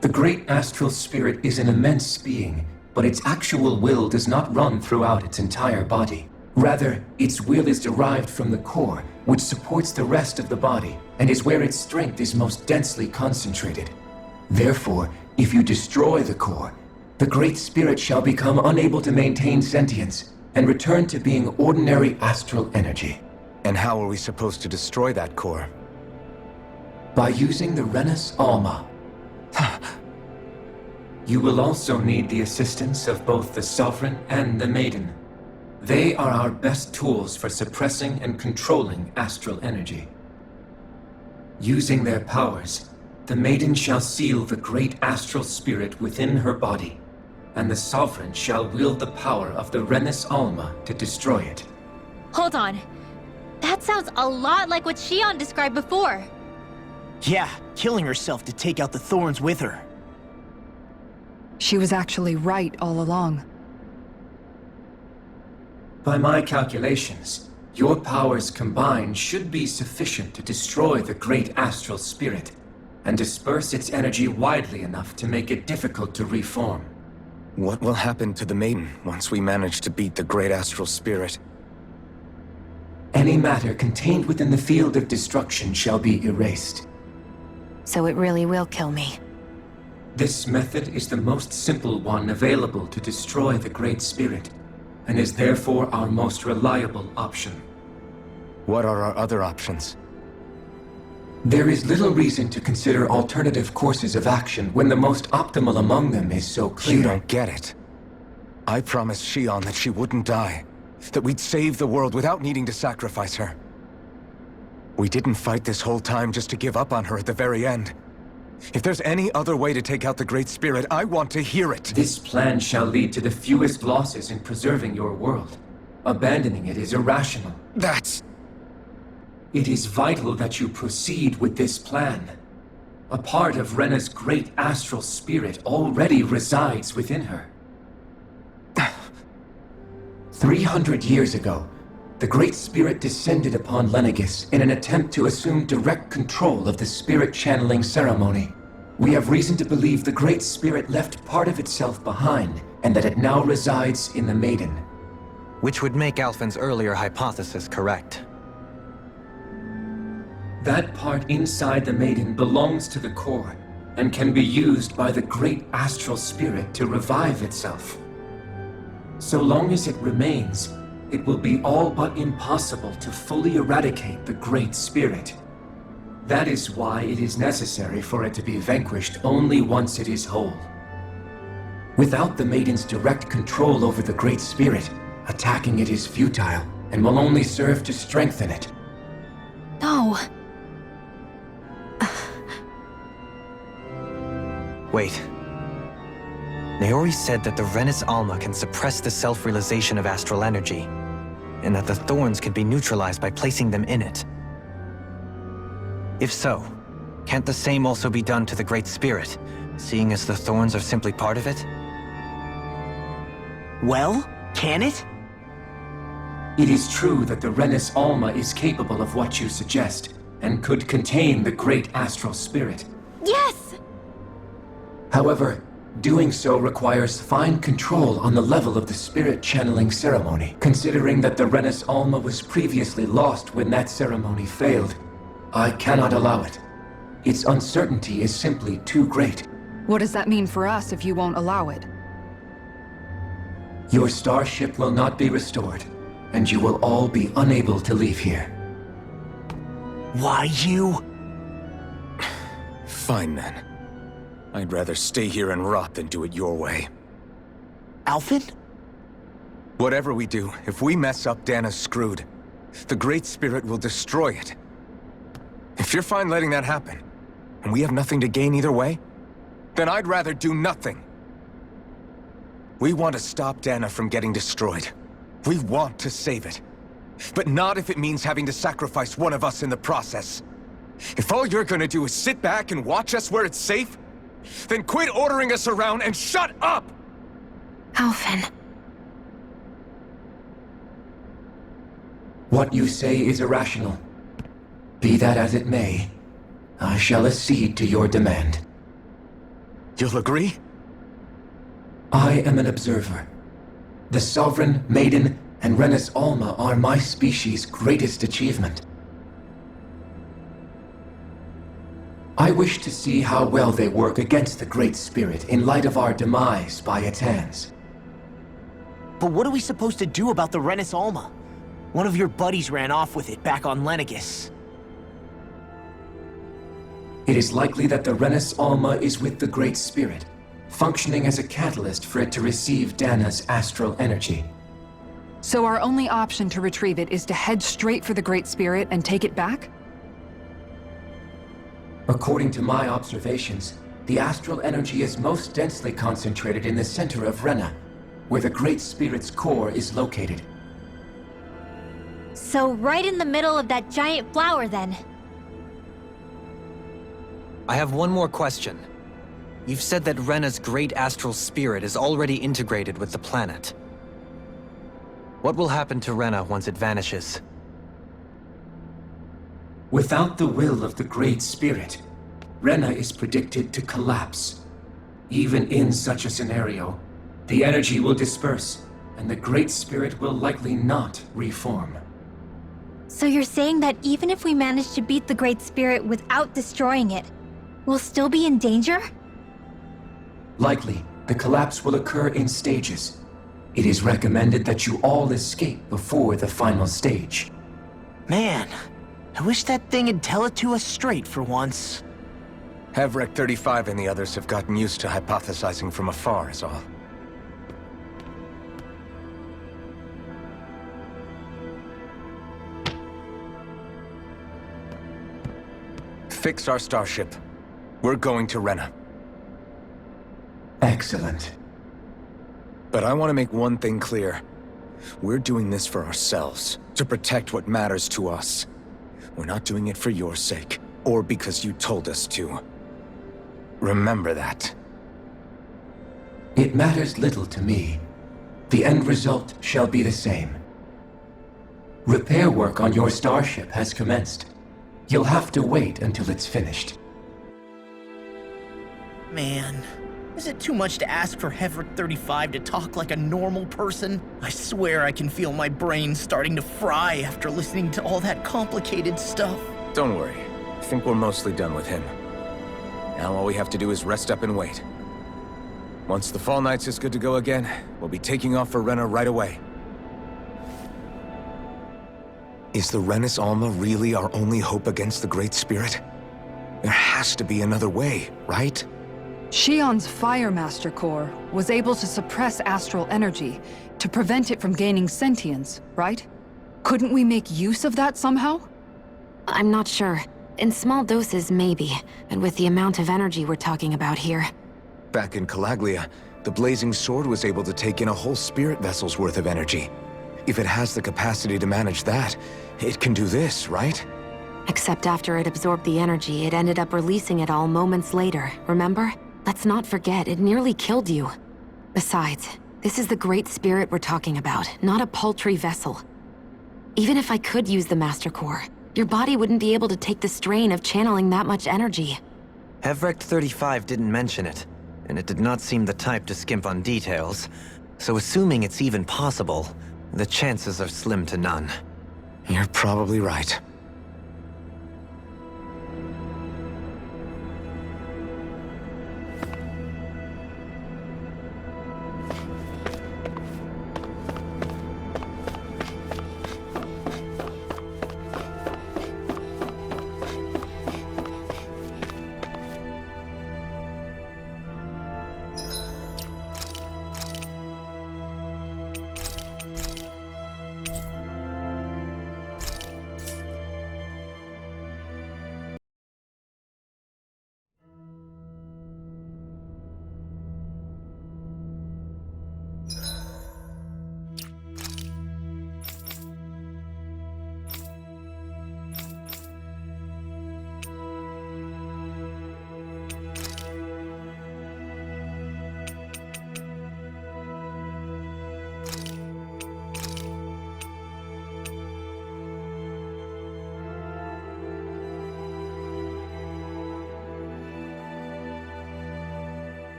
The great astral spirit is an immense being, but its actual will does not run throughout its entire body. Rather, its will is derived from the core, which supports the rest of the body, and is where its strength is most densely concentrated. Therefore, if you destroy the core, the Great Spirit shall become unable to maintain sentience, and return to being ordinary astral energy. And how are we supposed to destroy that core? By using the Renus Alma. You will also need the assistance of both the Sovereign and the Maiden. They are our best tools for suppressing and controlling astral energy. Using their powers, the Maiden shall seal the great astral spirit within her body, and the Sovereign shall wield the power of the Renus Alma to destroy it. Hold on. That sounds a lot like what Shion described before. Yeah, killing herself to take out the thorns with her. She was actually right all along. By my calculations, your powers combined should be sufficient to destroy the great astral spirit, and disperse its energy widely enough to make it difficult to reform. What will happen to the Maiden once we manage to beat the great astral spirit? Any matter contained within the field of destruction shall be erased. So it really will kill me. This method is the most simple one available to destroy the Great Spirit, and is therefore our most reliable option. What are our other options? There is little reason to consider alternative courses of action when the most optimal among them is so clear. You don't get it. I promised Shion that she wouldn't die, that we'd save the world without needing to sacrifice her. We didn't fight this whole time just to give up on her at the very end. If there's any other way to take out the Great Spirit, I want to hear it. This plan shall lead to the fewest losses in preserving your world. Abandoning it is irrational. It is vital that you proceed with this plan. A part of Rena's great astral spirit already resides within her. 300 years ago, the Great Spirit descended upon Lenegis in an attempt to assume direct control of the spirit channeling ceremony. We have reason to believe the Great Spirit left part of itself behind, and that it now resides in the Maiden. Which would make Alphen's earlier hypothesis correct. That part inside the Maiden belongs to the core, and can be used by the great astral spirit to revive itself. So long as it remains, it will be all but impossible to fully eradicate the Great Spirit. That is why it is necessary for it to be vanquished only once it is whole. Without the Maiden's direct control over the Great Spirit, attacking it is futile, and will only serve to strengthen it. No. Wait. Naori said that the Renus Alma can suppress the self-realization of astral energy, and that the thorns can be neutralized by placing them in it. If so, can't the same also be done to the Great Spirit, seeing as the thorns are simply part of it? Well, can it? It is true that the Renus Alma is capable of what you suggest, and could contain the great astral spirit. Yes! However, doing so requires fine control on the level of the spirit channeling ceremony, considering that the Renus Alma was previously lost when that ceremony failed. I cannot allow it. Its uncertainty is simply too great. What does that mean for us if you won't allow it? Your starship will not be restored, and you will all be unable to leave here. Why you? Fine then. I'd rather stay here and rot than do it your way. Alphen? Whatever we do, if we mess up, Dana's screwed. The Great Spirit will destroy it. If you're fine letting that happen, and we have nothing to gain either way, then I'd rather do nothing. We want to stop Dana from getting destroyed. We want to save it. But not if it means having to sacrifice one of us in the process. If all you're gonna do is sit back and watch us where it's safe, Then quit ordering us around and shut up! Alphen. What you say is irrational. Be that as it may, I shall accede to your demand. You'll agree? I am an observer. The Sovereign, Maiden, and Renis Alma are my species' greatest achievement. I wish to see how well they work against the Great Spirit in light of our demise by its hands. But what are we supposed to do about the Renis Alma? One of your buddies ran off with it back on Lenegis. It is likely that the Renis Alma is with the Great Spirit, functioning as a catalyst for it to receive Dana's astral energy. So our only option to retrieve it is to head straight for the Great Spirit and take it back? According to my observations, the astral energy is most densely concentrated in the center of Rena, where the Great Spirit's core is located. So right in the middle of that giant flower, then. I have one more question. You've said that Rena's great astral spirit is already integrated with the planet. What will happen to Rena once it vanishes? Without the will of the Great Spirit, Rena is predicted to collapse. Even in such a scenario, the energy will disperse, and the Great Spirit will likely not reform. So you're saying that even if we manage to beat the Great Spirit without destroying it, we'll still be in danger? Likely, the collapse will occur in stages. It is recommended that you all escape before the final stage. Man, I wish that thing would tell it to us straight for once. Hevrek 35 and the others have gotten used to hypothesizing from afar, is all. Fix our starship. We're going to Rena. Excellent. But I want to make one thing clear. We're doing this for ourselves, to protect what matters to us. We're not doing it for your sake, or because you told us to. Remember that. It matters little to me. The end result shall be the same. Repair work on your starship has commenced. You'll have to wait until it's finished. Man, is it too much to ask for Hevrek 35 to talk like a normal person? I swear I can feel my brain starting to fry after listening to all that complicated stuff. Don't worry. I think we're mostly done with him. Now all we have to do is rest up and wait. Once the Fall Knights is good to go again, we'll be taking off for Rena right away. Is the Renis Alma really our only hope against the Great Spirit? There has to be another way, right? Shion's Fire Master Core was able to suppress astral energy to prevent it from gaining sentience, right? Couldn't we make use of that somehow? I'm not sure. In small doses, maybe. And with the amount of energy we're talking about here. Back in Calaglia, the Blazing Sword was able to take in a whole spirit vessel's worth of energy. If it has the capacity to manage that, it can do this, right? Except after it absorbed the energy, it ended up releasing it all moments later, remember? Let's not forget, it nearly killed you. Besides, this is the Great Spirit we're talking about, not a paltry vessel. Even if I could use the Master Core, your body wouldn't be able to take the strain of channeling that much energy. Hevrek 35 didn't mention it, and it did not seem the type to skimp on details. So assuming it's even possible, the chances are slim to none. You're probably right.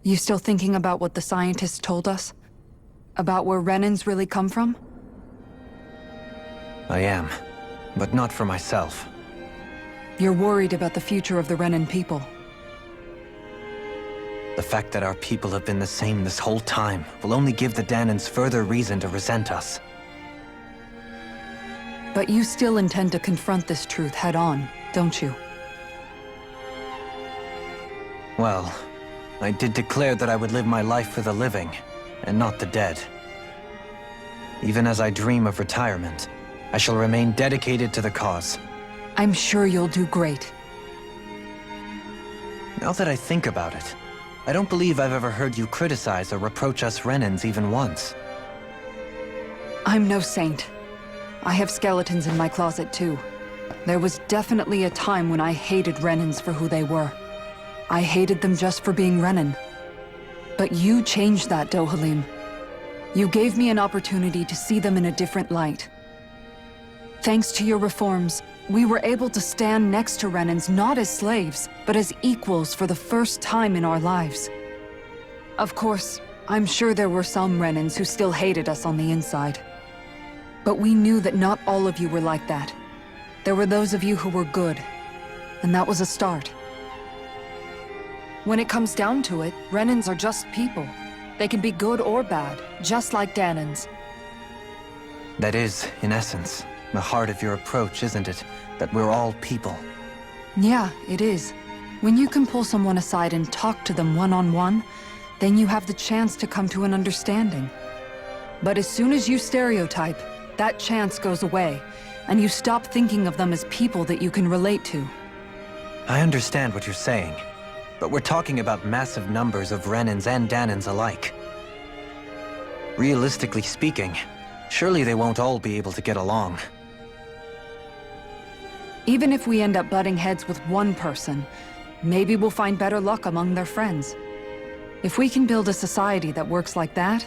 You still thinking about what the scientists told us? About where Renans really come from? I am, but not for myself. You're worried about the future of the Renan people. The fact that our people have been the same this whole time will only give the Danans further reason to resent us. But you still intend to confront this truth head-on, don't you? Well, I did declare that I would live my life for the living, and not the dead. Even as I dream of retirement, I shall remain dedicated to the cause. I'm sure you'll do great. Now that I think about it, I don't believe I've ever heard you criticize or reproach us Renans even once. I'm no saint. I have skeletons in my closet too. There was definitely a time when I hated Renans for who they were. I hated them just for being Renan. But you changed that, Dohalim. You gave me an opportunity to see them in a different light. Thanks to your reforms, we were able to stand next to Renans not as slaves, but as equals for the first time in our lives. Of course, I'm sure there were some Renans who still hated us on the inside. But we knew that not all of you were like that. There were those of you who were good, and that was a start. When it comes down to it, Renans are just people. They can be good or bad, just like Danans. That is, in essence, the heart of your approach, isn't it? That we're all people. Yeah, it is. When you can pull someone aside and talk to them one-on-one, then you have the chance to come to an understanding. But as soon as you stereotype, that chance goes away, and you stop thinking of them as people that you can relate to. I understand what you're saying, but we're talking about massive numbers of Renans and Danans alike. Realistically speaking, surely they won't all be able to get along. Even if we end up butting heads with one person, maybe we'll find better luck among their friends. If we can build a society that works like that,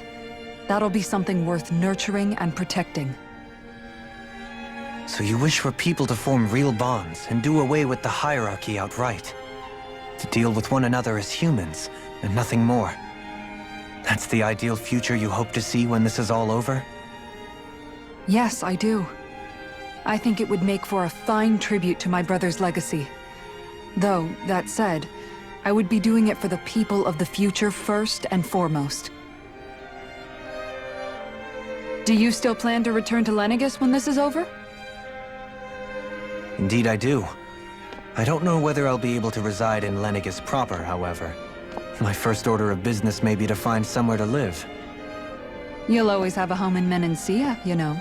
that'll be something worth nurturing and protecting. So you wish for people to form real bonds and do away with the hierarchy outright? To deal with one another as humans, and nothing more? That's the ideal future you hope to see when this is all over? Yes, I do. I think it would make for a fine tribute to my brother's legacy. Though, that said, I would be doing it for the people of the future first and foremost. Do you still plan to return to Lenegis when this is over? Indeed I do. I don't know whether I'll be able to reside in Lenegis proper, however. My first order of business may be to find somewhere to live. You'll always have a home in Menancia, you know.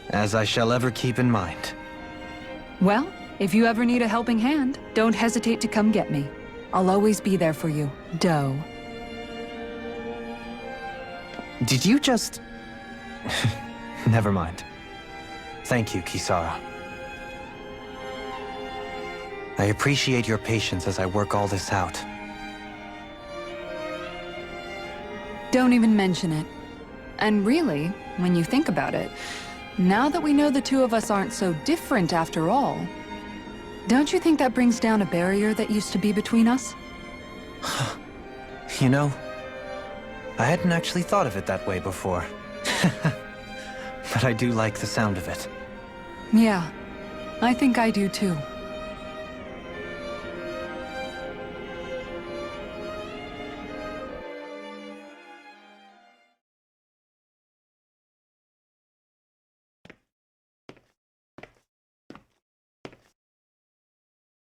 As I shall ever keep in mind. Well, if you ever need a helping hand, don't hesitate to come get me. I'll always be there for you, Doe. Did you just... Never mind. Thank you, Kisara. I appreciate your patience as I work all this out. Don't even mention it. And really, when you think about it, now that we know the two of us aren't so different after all, don't you think that brings down a barrier that used to be between us? You know, I hadn't actually thought of it that way before. But I do like the sound of it. Yeah, I think I do too.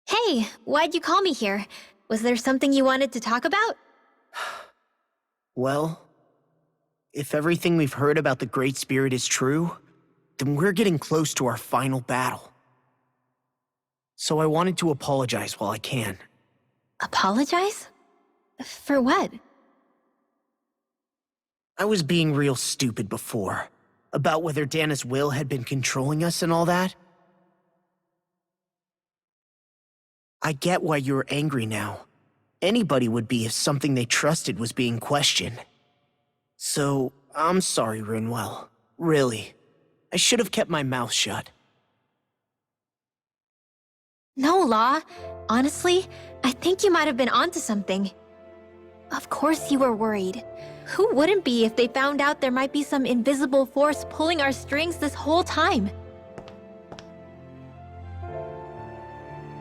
Hey, why'd you call me here? Was there something you wanted to talk about? Well, if everything we've heard about the Great Spirit is true, then we're getting close to our final battle. So I wanted to apologize while I can. Apologize? For what? I was being real stupid before, about whether Dana's will had been controlling us and all that. I get why you're angry now. Anybody would be if something they trusted was being questioned. So, I'm sorry, Rinwell. Really. I should have kept my mouth shut. No, Law. Honestly, I think you might have been onto something. Of course you were worried. Who wouldn't be if they found out there might be some invisible force pulling our strings this whole time?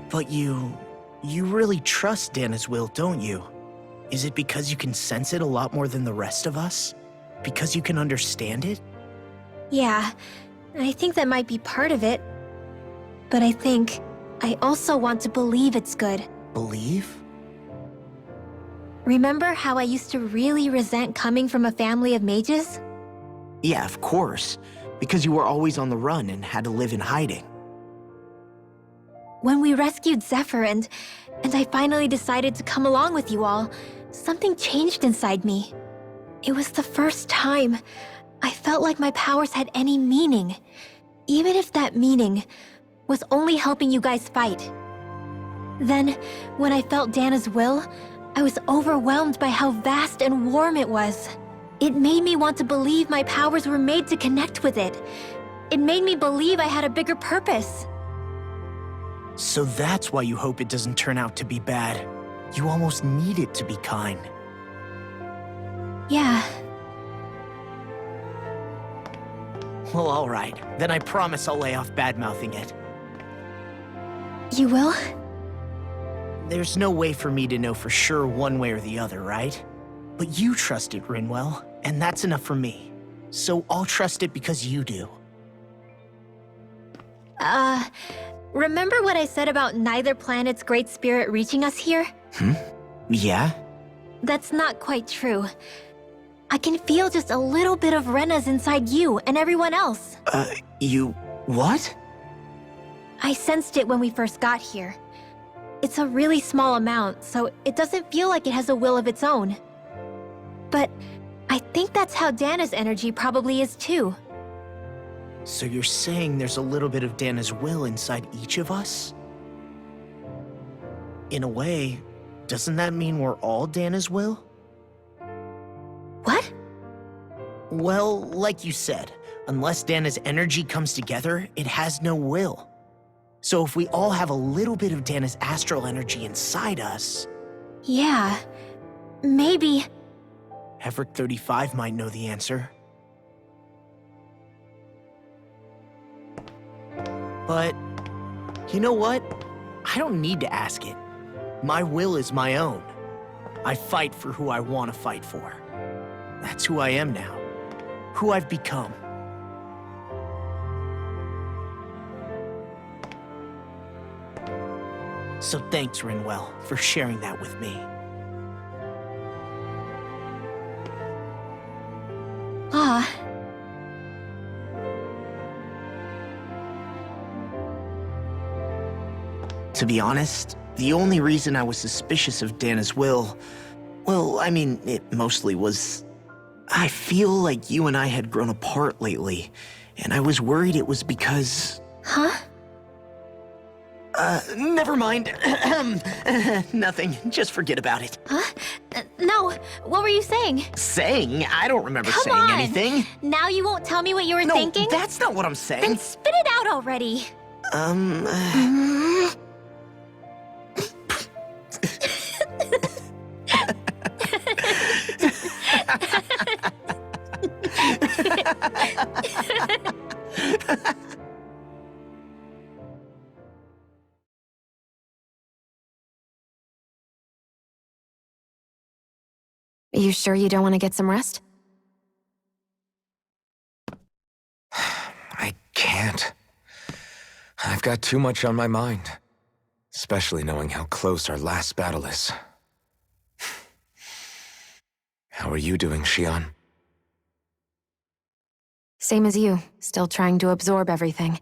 But you really trust Dana's will, don't you? Is it because you can sense it a lot more than the rest of us? Because you can understand it? Yeah, I think that might be part of it. But I think I also want to believe it's good. Believe? Remember how I used to really resent coming from a family of mages? Yeah, of course. Because you were always on the run and had to live in hiding. When we rescued Zephyr and I finally decided to come along with you all, something changed inside me. It was the first time I felt like my powers had any meaning, even if that meaning was only helping you guys fight. Then, when I felt Dana's will, I was overwhelmed by how vast and warm it was. It made me want to believe my powers were made to connect with it. It made me believe I had a bigger purpose. So that's why you hope it doesn't turn out to be bad. You almost need it to be kind. Yeah. Well, alright. Then I promise I'll lay off bad-mouthing it. You will? There's no way for me to know for sure one way or the other, right? But you trust it, Rinwell, and that's enough for me. So I'll trust it because you do. Remember what I said about neither planet's great spirit reaching us here? Yeah? That's not quite true. I can feel just a little bit of Rena's inside you and everyone else. You... what? I sensed it when we first got here. It's a really small amount, so it doesn't feel like it has a will of its own. But I think that's how Dana's energy probably is too. So you're saying there's a little bit of Dana's will inside each of us? In a way, doesn't that mean we're all Dana's will? What? Well, like you said, unless Dana's energy comes together, it has no will. So if we all have a little bit of Dana's astral energy inside us... Yeah, maybe... Everett 35 might know the answer. But, you know what? I don't need to ask it. My will is my own. I fight for who I want to fight for. That's who I am now. Who I've become. So thanks, Rinwell, for sharing that with me. Ah. To be honest, the only reason I was suspicious of Dana's will... well, I mean, it mostly was... I feel like you and I had grown apart lately, and I was worried it was because... Huh? Never mind. Nothing. Just forget about it. Huh? No, what were you saying? Saying? I don't remember Come saying on. anything. Now you won't tell me what you were thinking? No, that's not what I'm saying. Then spit it out already. Are you sure you don't want to get some rest? I can't. I've got too much on my mind. Especially knowing how close our last battle is. How are you doing, Xion? Same as you, still trying to absorb everything.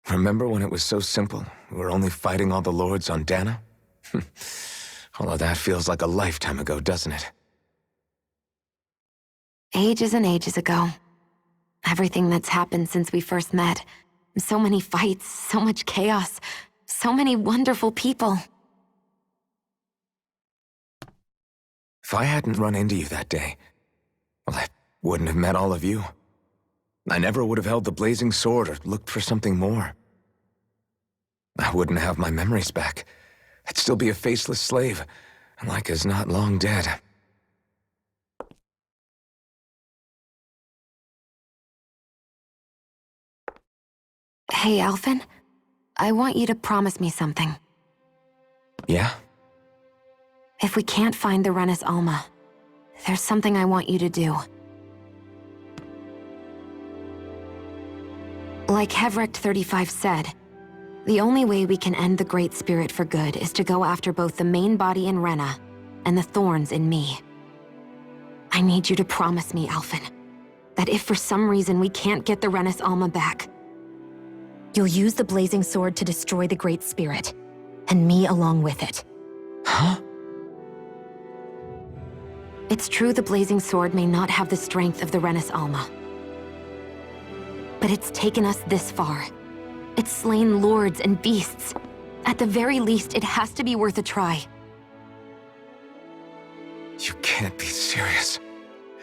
Remember when it was so simple? We were only fighting all the lords on Dana? All of that feels like a lifetime ago, doesn't it? Ages and ages ago. Everything that's happened since we first met. So many fights, so much chaos, so many wonderful people. If I hadn't run into you that day, well, I wouldn't have met all of you. I never would have held the blazing sword or looked for something more. I wouldn't have my memories back. I'd still be a faceless slave, like as not long dead. Hey, Alphen. I want you to promise me something. Yeah? If we can't find the Renis Alma, there's something I want you to do. Like Hevrect 35 said, the only way we can end the Great Spirit for good is to go after both the main body in Rena and the thorns in me. I need you to promise me, Alphen, that if for some reason we can't get the Renis Alma back, you'll use the blazing sword to destroy the Great Spirit, and me along with it. Huh? It's true the blazing sword may not have the strength of the Renis Alma. But it's taken us this far. It's slain lords and beasts. At the very least, it has to be worth a try. You can't be serious.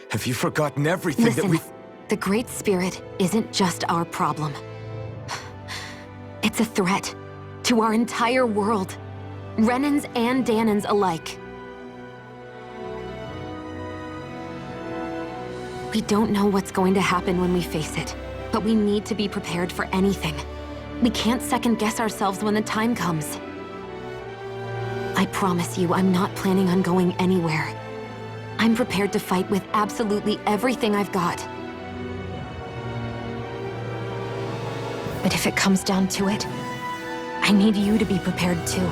Have you forgotten everything Listen, that we've... the Great Spirit isn't just our problem. It's a threat to our entire world. Renans and Danans alike. We don't know what's going to happen when we face it, but we need to be prepared for anything. We can't second-guess ourselves when the time comes. I promise you, I'm not planning on going anywhere. I'm prepared to fight with absolutely everything I've got. But if it comes down to it, I need you to be prepared too.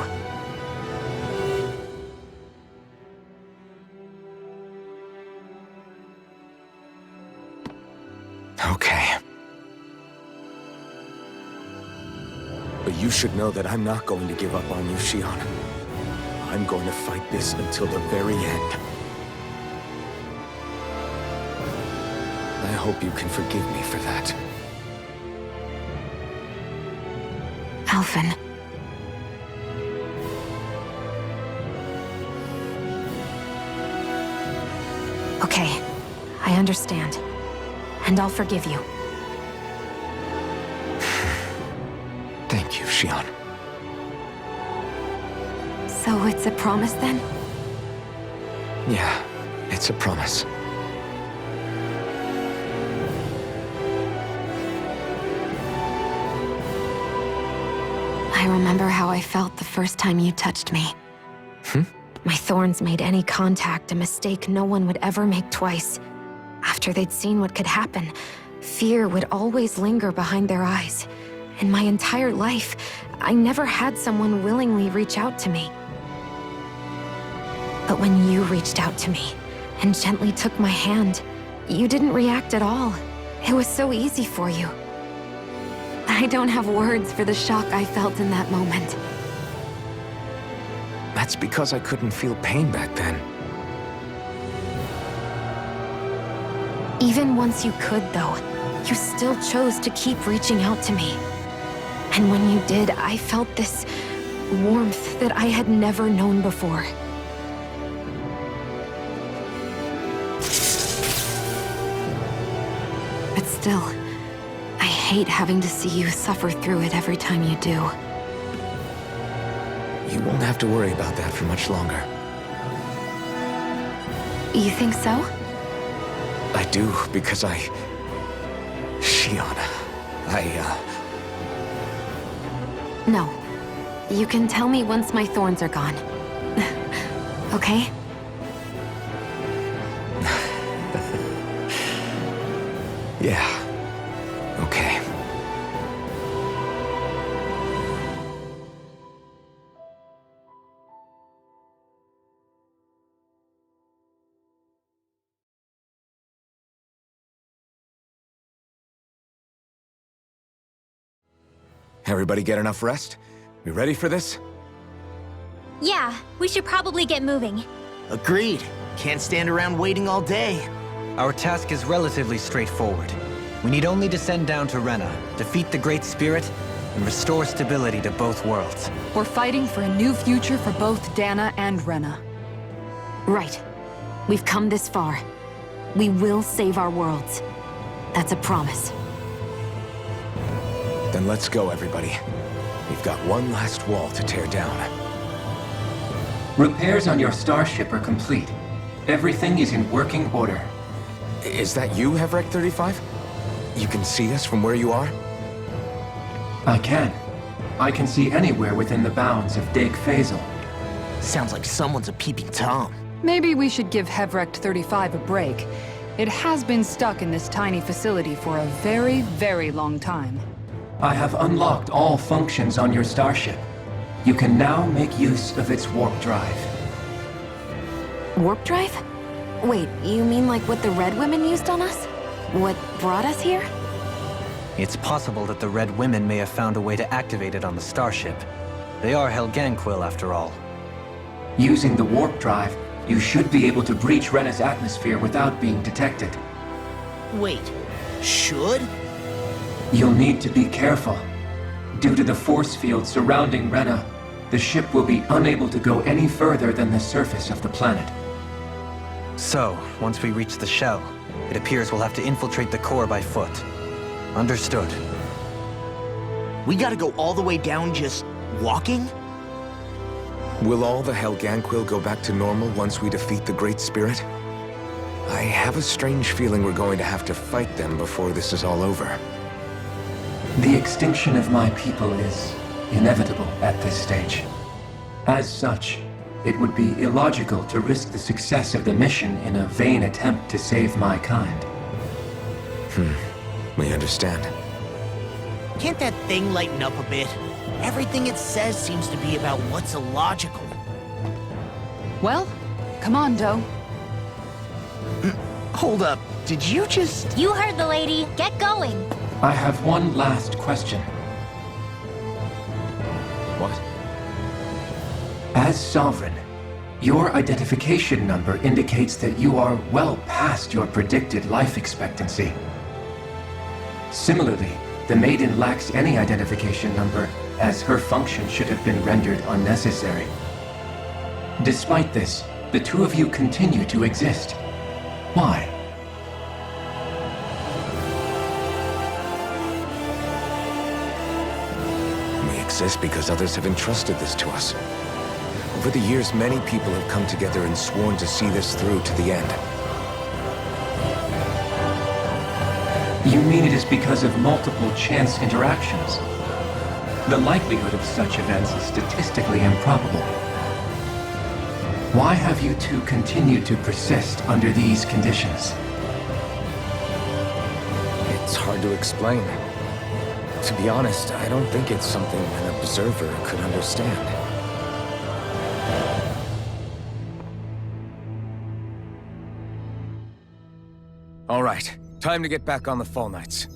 Okay. But you should know that I'm not going to give up on you, Shion. I'm going to fight this until the very end. I hope you can forgive me for that. Alphen. Okay, I understand. And I'll forgive you. Thank you, Shion. So it's a promise then? Yeah, it's a promise. I remember how I felt the first time you touched me. My thorns made any contact a mistake no one would ever make twice. After they'd seen what could happen, fear would always linger behind their eyes. In my entire life, I never had someone willingly reach out to me. But when you reached out to me and gently took my hand, you didn't react at all. It was so easy for you. I don't have words for the shock I felt in that moment. That's because I couldn't feel pain back then. Even once you could, though, you still chose to keep reaching out to me. And when you did, I felt this warmth that I had never known before. But still, I hate having to see you suffer through it every time you do. You won't have to worry about that for much longer. You think so? I do, because Shion, No. You can tell me once my thorns are gone. Okay? Yeah. Okay. Everybody get enough rest? We ready for this? Yeah, we should probably get moving. Agreed. Can't stand around waiting all day. Our task is relatively straightforward. We need only descend down to Rena, defeat the Great Spirit, and restore stability to both worlds. We're fighting for a new future for both Dana and Rena. Right. We've come this far. We will save our worlds. That's a promise. Then let's go, everybody. We've got one last wall to tear down. Repairs on your starship are complete. Everything is in working order. Is that you, Hevrek 35? You can see us from where you are? I can. I can see anywhere within the bounds of Dake Faisal. Sounds like someone's a peeping Tom. Maybe we should give Hevrek 35 a break. It has been stuck in this tiny facility for a very, very long time. I have unlocked all functions on your starship. You can now make use of its warp drive. Warp drive? Wait, you mean like what the Red Women used on us? What brought us here? It's possible that the Red Women may have found a way to activate it on the starship. They are Helganquil, after all. Using the warp drive, you should be able to breach Rena's atmosphere without being detected. Wait, should? You'll need to be careful. Due to the force field surrounding Rena, the ship will be unable to go any further than the surface of the planet. So, once we reach the shell, it appears we'll have to infiltrate the core by foot. Understood. We gotta go all the way down just walking? Will all the Helganquil go back to normal once we defeat the Great Spirit? I have a strange feeling we're going to have to fight them before this is all over. The extinction of my people is inevitable at this stage. As such, it would be illogical to risk the success of the mission in a vain attempt to save my kind. We understand. Can't that thing lighten up a bit? Everything it says seems to be about what's illogical. Well, come on, Doe. Hold up, did you just... You heard the lady. Get going. I have one last question. What? As Sovereign, your identification number indicates that you are well past your predicted life expectancy. Similarly, the Maiden lacks any identification number, as her function should have been rendered unnecessary. Despite this, the two of you continue to exist. Why? We exist because others have entrusted this to us. Over the years, many people have come together and sworn to see this through to the end. You mean it is because of multiple chance interactions? The likelihood of such events is statistically improbable. Why have you two continued to persist under these conditions? It's hard to explain. To be honest, I don't think it's something an observer could understand. All right, time to get back on the Fall Knights.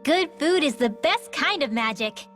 Good food is the best kind of magic.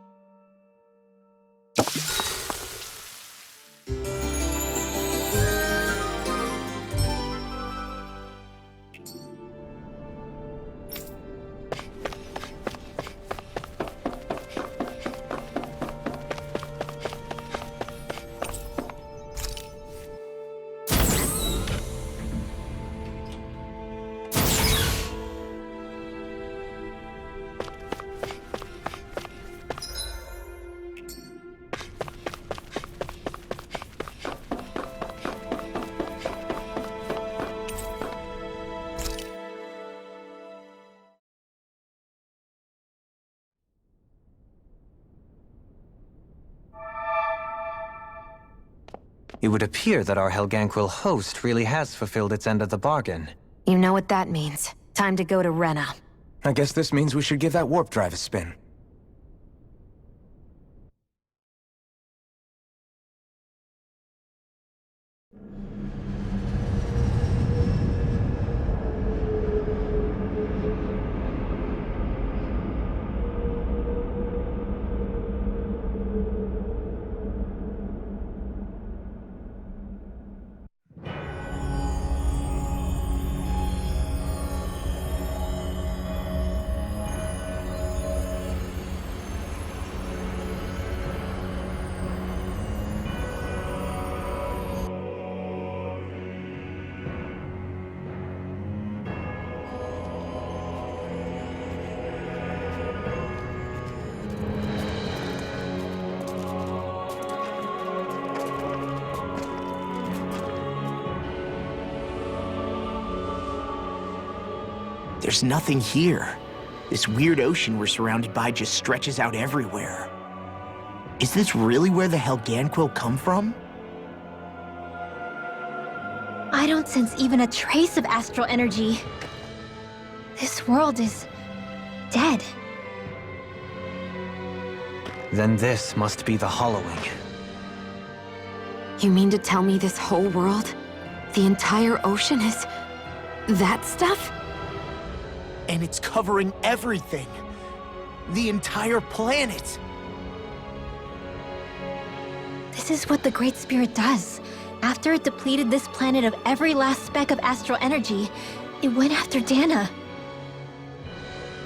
It would appear that our Helganquil host really has fulfilled its end of the bargain. You know what that means. Time to go to Rena. I guess this means we should give that warp drive a spin. There's nothing here. This weird ocean we're surrounded by just stretches out everywhere. Is this really where the Helganquil come from? I don't sense even a trace of astral energy. This world is dead. Then this must be the hollowing. You mean to tell me this whole world, the entire ocean is that stuff? And it's covering everything. The entire planet. This is what the Great Spirit does. After it depleted this planet of every last speck of astral energy, it went after Dana.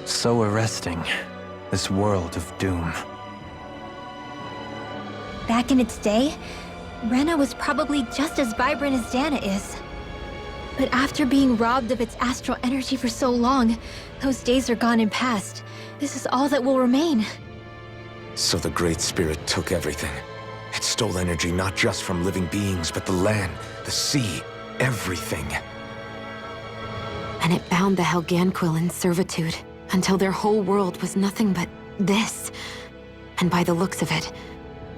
So arresting. This world of doom. Back in its day, Rena was probably just as vibrant as Dana is. But after being robbed of its astral energy for so long, those days are gone and past. This is all that will remain. So the Great Spirit took everything. It stole energy not just from living beings, but the land, the sea, everything. And it bound the Helganquil in servitude, until their whole world was nothing but this. And by the looks of it,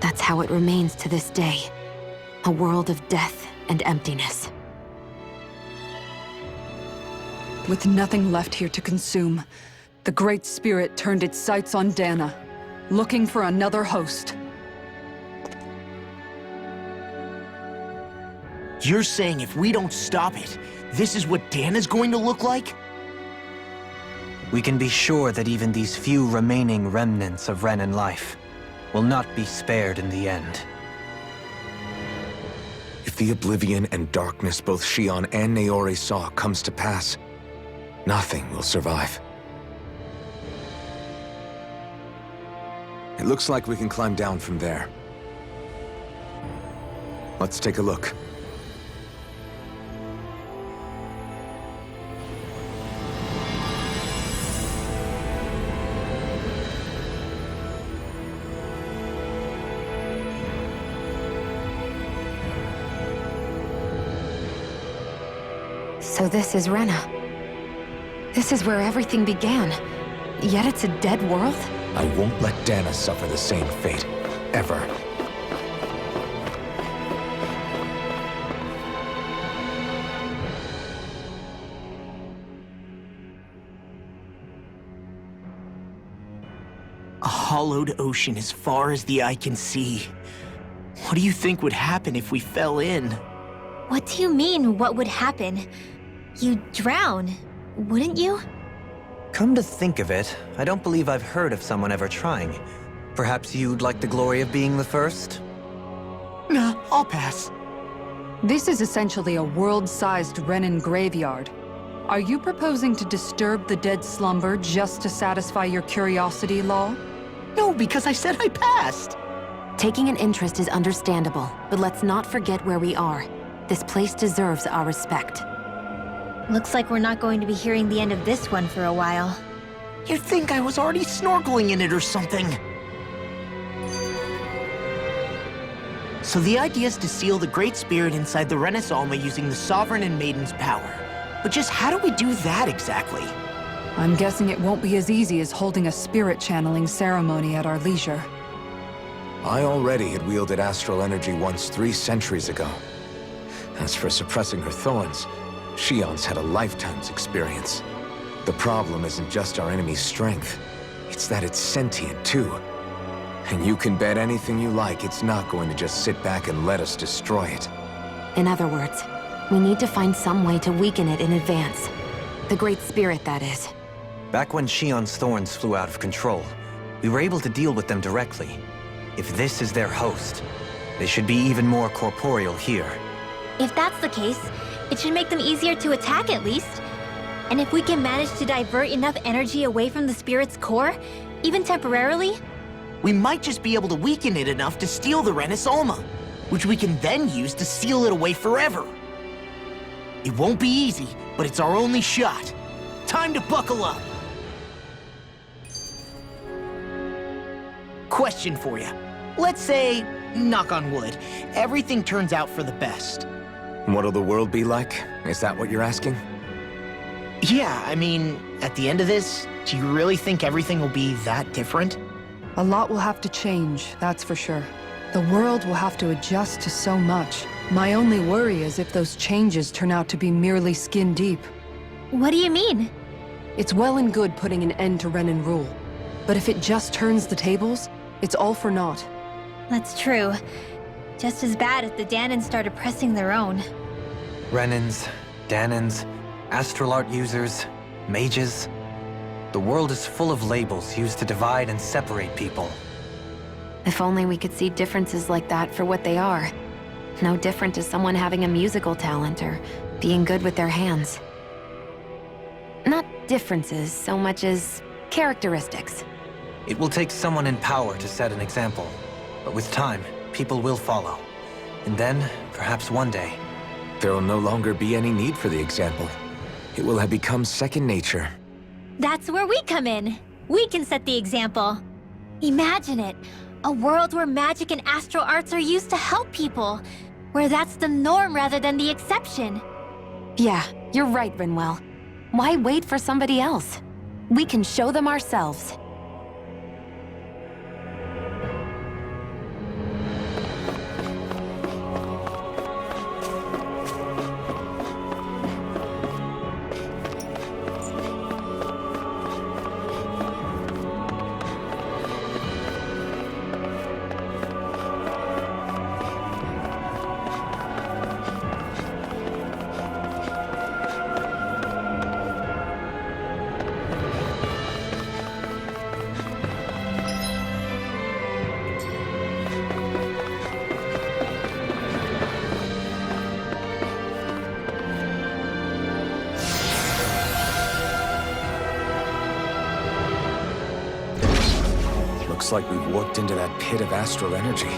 that's how it remains to this day. A world of death and emptiness. With nothing left here to consume, the Great Spirit turned its sights on Dana, looking for another host. You're saying if we don't stop it, this is what Dana's going to look like? We can be sure that even these few remaining remnants of Renan life will not be spared in the end. If the oblivion and darkness both Shion and Naori saw comes to pass, nothing will survive. It looks like we can climb down from there. Let's take a look. So this is Rena. This is where everything began. Yet it's a dead world? I won't let Dana suffer the same fate. Ever. A hollowed ocean as far as the eye can see. What do you think would happen if we fell in? What do you mean, what would happen? You'd drown, wouldn't you? Come to think of it, I don't believe I've heard of someone ever trying. Perhaps you'd like the glory of being the first? Nah, I'll pass. This is essentially a world-sized Renin graveyard. Are you proposing to disturb the dead slumber just to satisfy your curiosity, Law? No, because I said I passed. Taking an interest is understandable, but let's not forget where we are. This place deserves our respect. Looks like we're not going to be hearing the end of this one for a while. You'd think I was already snorkeling in it or something. So the idea is to seal the Great Spirit inside the Renis Alma using the Sovereign and Maiden's power. But just how do we do that exactly? I'm guessing it won't be as easy as holding a spirit channeling ceremony at our leisure. I already had wielded astral energy once 3 centuries ago. As for suppressing her thorns, Shion's had a lifetime's experience. The problem isn't just our enemy's strength, it's that it's sentient too. And you can bet anything you like it's not going to just sit back and let us destroy it. In other words, we need to find some way to weaken it in advance. The Great Spirit, that is. Back when Shion's thorns flew out of control, we were able to deal with them directly. If this is their host, they should be even more corporeal here. If that's the case, it should make them easier to attack at least. And if we can manage to divert enough energy away from the spirit's core, even temporarily, we might just be able to weaken it enough to steal the Renis Alma, which we can then use to seal it away forever. It won't be easy, but it's our only shot. Time to buckle up. Question for you. Let's say, knock on wood, everything turns out for the best. What'll the world be like? Is that what you're asking? Yeah, I mean, at the end of this, do you really think everything will be that different? A lot will have to change, that's for sure. The world will have to adjust to so much. My only worry is if those changes turn out to be merely skin deep. What do you mean? It's well and good putting an end to Renin rule. But if it just turns the tables, it's all for naught. That's true. Just as bad if the Danans started pressing their own. Renins, Danans, astral art users, mages. The world is full of labels used to divide and separate people. If only we could see differences like that for what they are. No different to someone having a musical talent or being good with their hands. Not differences so much as characteristics. It will take someone in power to set an example. But with time, people will follow. And then, perhaps one day... there will no longer be any need for the example. It will have become second nature. That's where we come in. We can set the example. Imagine it. A world where magic and astral arts are used to help people. Where that's the norm rather than the exception. Yeah, you're right, Rinwell. Why wait for somebody else? We can show them ourselves. Looks like we've warped into that pit of astral energy.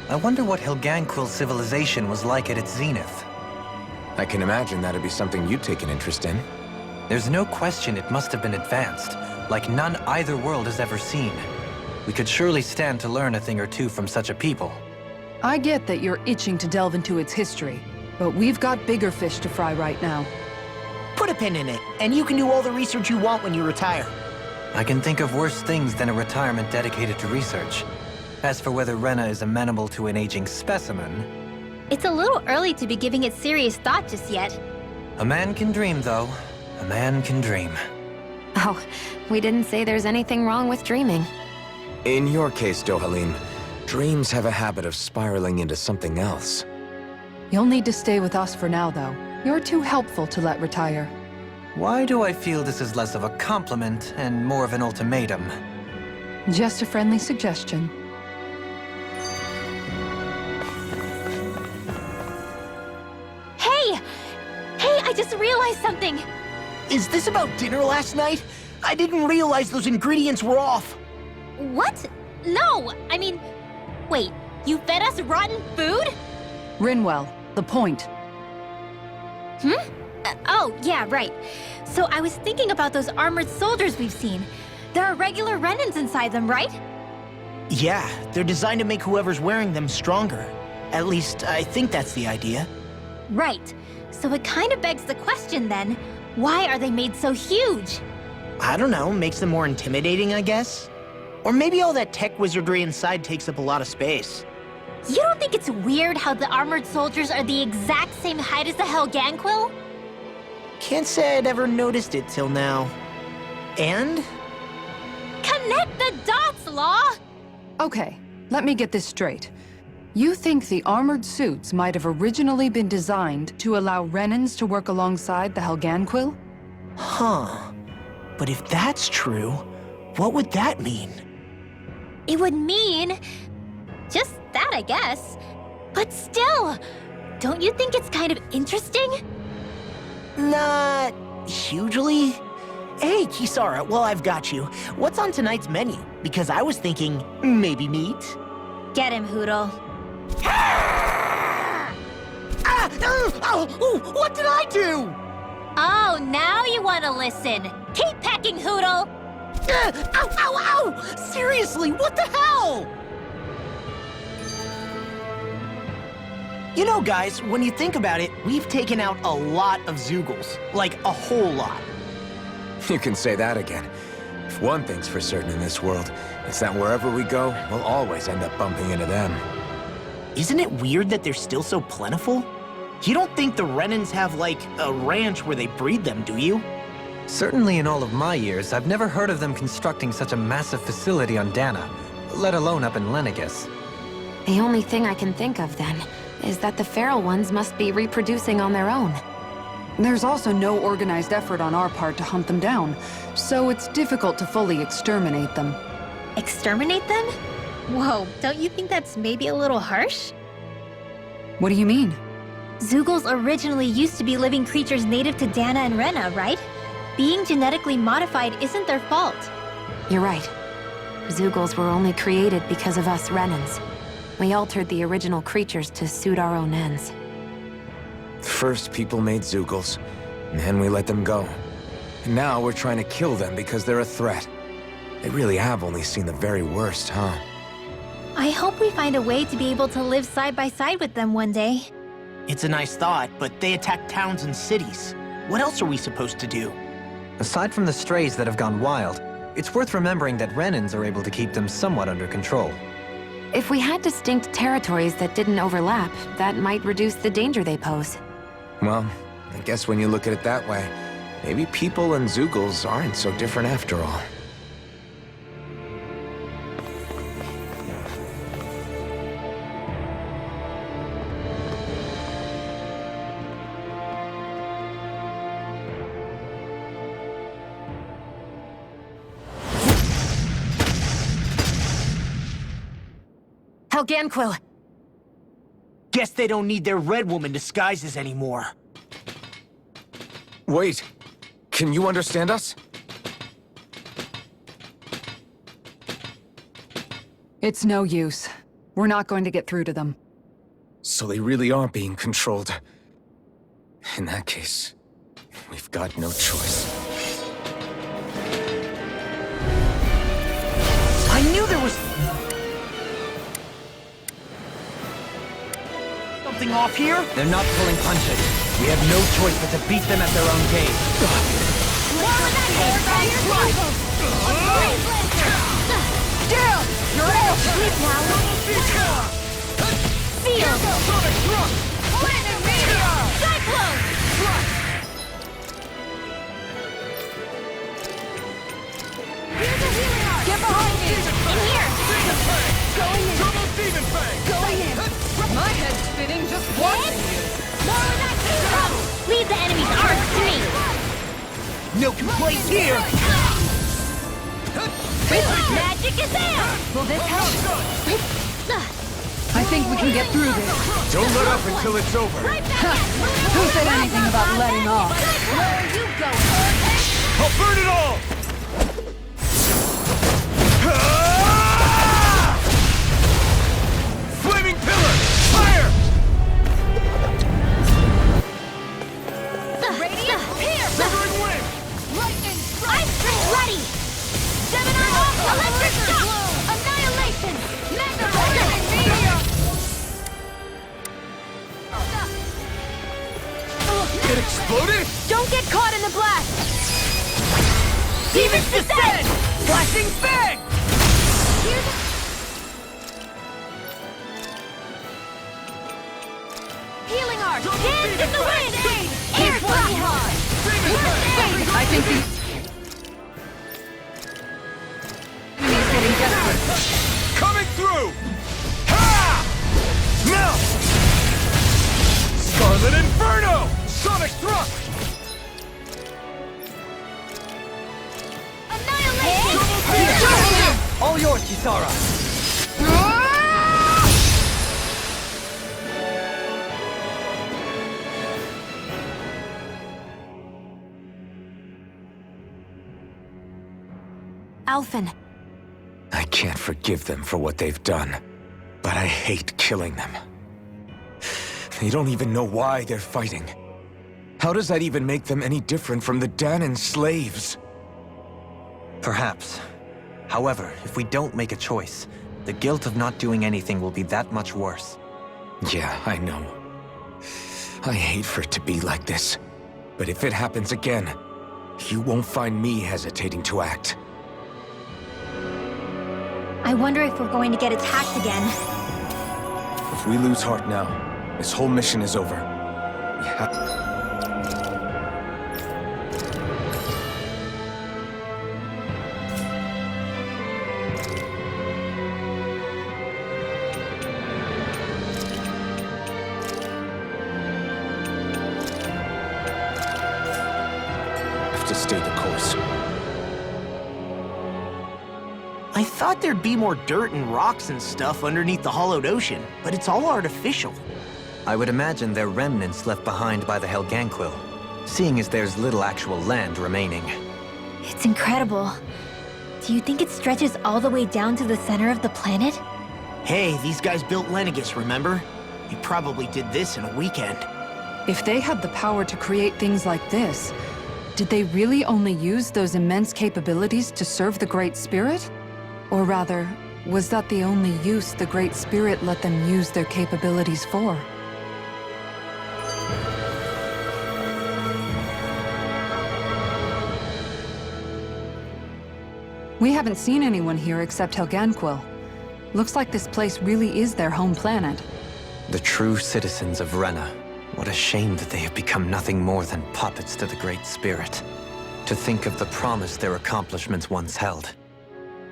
I wonder what Helganquil's civilization was like at its zenith. I can imagine that'd be something you'd take an interest in. There's no question it must have been advanced, like none either world has ever seen. We could surely stand to learn a thing or two from such a people. I get that you're itching to delve into its history, but we've got bigger fish to fry right now. Put a pin in it, and you can do all the research you want when you retire. I can think of worse things than a retirement dedicated to research. As for whether Rena is amenable to an aging specimen... It's a little early to be giving it serious thought just yet. A man can dream, though. A man can dream. Oh, we didn't say there's anything wrong with dreaming. In your case, Dohalim, dreams have a habit of spiraling into something else. You'll need to stay with us for now, though. You're too helpful to let retire. Why do I feel this is less of a compliment and more of an ultimatum? Just a friendly suggestion. Hey! Hey, I just realized something! Is this about dinner last night? I didn't realize those ingredients were off. What? No! I mean, wait, you fed us rotten food? Rinwell, the point. Oh, yeah, right. So I was thinking about those armored soldiers we've seen. There are regular Renans inside them, right? Yeah, they're designed to make whoever's wearing them stronger. At least, I think that's the idea. Right. So it kind of begs the question then, why are they made so huge? I don't know, makes them more intimidating, I guess? Or maybe all that tech wizardry inside takes up a lot of space. You don't think it's weird how the armored soldiers are the exact same height as the Helganquil? Can't say I'd ever noticed it till now. And? Connect the dots, Law! Okay, let me get this straight. You think the armored suits might have originally been designed to allow Renans to work alongside the Helganquil? Huh. But if that's true, what would that mean? It would mean... just that, I guess. But still, don't you think it's kind of interesting? Not hugely. Hey, Kisara, well, I've got you. What's on tonight's menu? Because I was thinking, maybe meat? Get him, Hootle. What did I do? Oh, now you want to listen. Keep pecking, Hootle! Ow! Seriously, what the hell? You know, guys, when you think about it, we've taken out a lot of Zeugles. Like, a whole lot. You can say that again. If one thing's for certain in this world, it's that wherever we go, we'll always end up bumping into them. Isn't it weird that they're still so plentiful? You don't think the Renans have, like, a ranch where they breed them, do you? Certainly in all of my years, I've never heard of them constructing such a massive facility on Dana, let alone up in Lenegis. The only thing I can think of, then, is that the feral ones must be reproducing on their own. There's also no organized effort on our part to hunt them down, so it's difficult to fully exterminate them. Exterminate them? Whoa, don't you think that's maybe a little harsh? What do you mean? Zeugles originally used to be living creatures native to Dana and Rena, right? Being genetically modified isn't their fault. You're right. Zeugles were only created because of us Renans. We altered the original creatures to suit our own ends. First, people made Zeugles, and then we let them go. And now we're trying to kill them because they're a threat. They really have only seen the very worst, huh? I hope we find a way to be able to live side by side with them one day. It's a nice thought, but they attack towns and cities. What else are we supposed to do? Aside from the strays that have gone wild, it's worth remembering that Renans are able to keep them somewhat under control. If we had distinct territories that didn't overlap, that might reduce the danger they pose. Well, I guess when you look at it that way, maybe people and Zeugles aren't so different after all. Helganquil! Guess they don't need their Red Woman disguises anymore. Wait, can you understand us? It's no use. We're not going to get through to them. So they really are being controlled. In that case, we've got no choice. I knew there was... something off here? They're not pulling punches. We have no choice but to beat them at their own game. Down! You're out! Sleep now! Seal! Lightning Meteor! Cyclone! Here's a healing arm! Get behind me! In here! no complaints here! Magic is there! Will this help? I think we can get through this. Don't let up until it's over. Who said anything about letting off? Where are you going? I'll burn it all! Flaming pillar! Fire! Radiant here! Severing wing! Lightning strike! Ice stream ready! Seminar off! Electric shock! Annihilation! Mega meteor! It exploded? Don't get caught in the blast! Demon's Descent! Flashing fang! Healing art! Hands in the wind! Air blast! I think the enemy's getting desperate. Coming through! Ha! Melt! Scarlet Inferno! Sonic Thrust! Annihilation! All yours, Kisara! Alphen. I can't forgive them for what they've done, but I hate killing them. They don't even know why they're fighting. How does that even make them any different from the Danon slaves? Perhaps. However, if we don't make a choice, the guilt of not doing anything will be that much worse. Yeah, I know. I hate for it to be like this. But if it happens again, you won't find me hesitating to act. I wonder if we're going to get attacked again. If we lose heart now, this whole mission is over. We have... to stay the course. I thought there'd be more dirt and rocks and stuff underneath the hollowed ocean, but it's all artificial. I would imagine they're remnants left behind by the Helganquil, seeing as there's little actual land remaining. It's incredible. Do you think it stretches all the way down to the center of the planet? Hey, these guys built Lenegis, remember? He probably did this in a weekend. If they had the power to create things like this, did they really only use those immense capabilities to serve the Great Spirit? Or rather, was that the only use the Great Spirit let them use their capabilities for? We haven't seen anyone here except Helganquil. Looks like this place really is their home planet. The true citizens of Rena. What a shame that they have become nothing more than puppets to the Great Spirit. To think of the promise their accomplishments once held.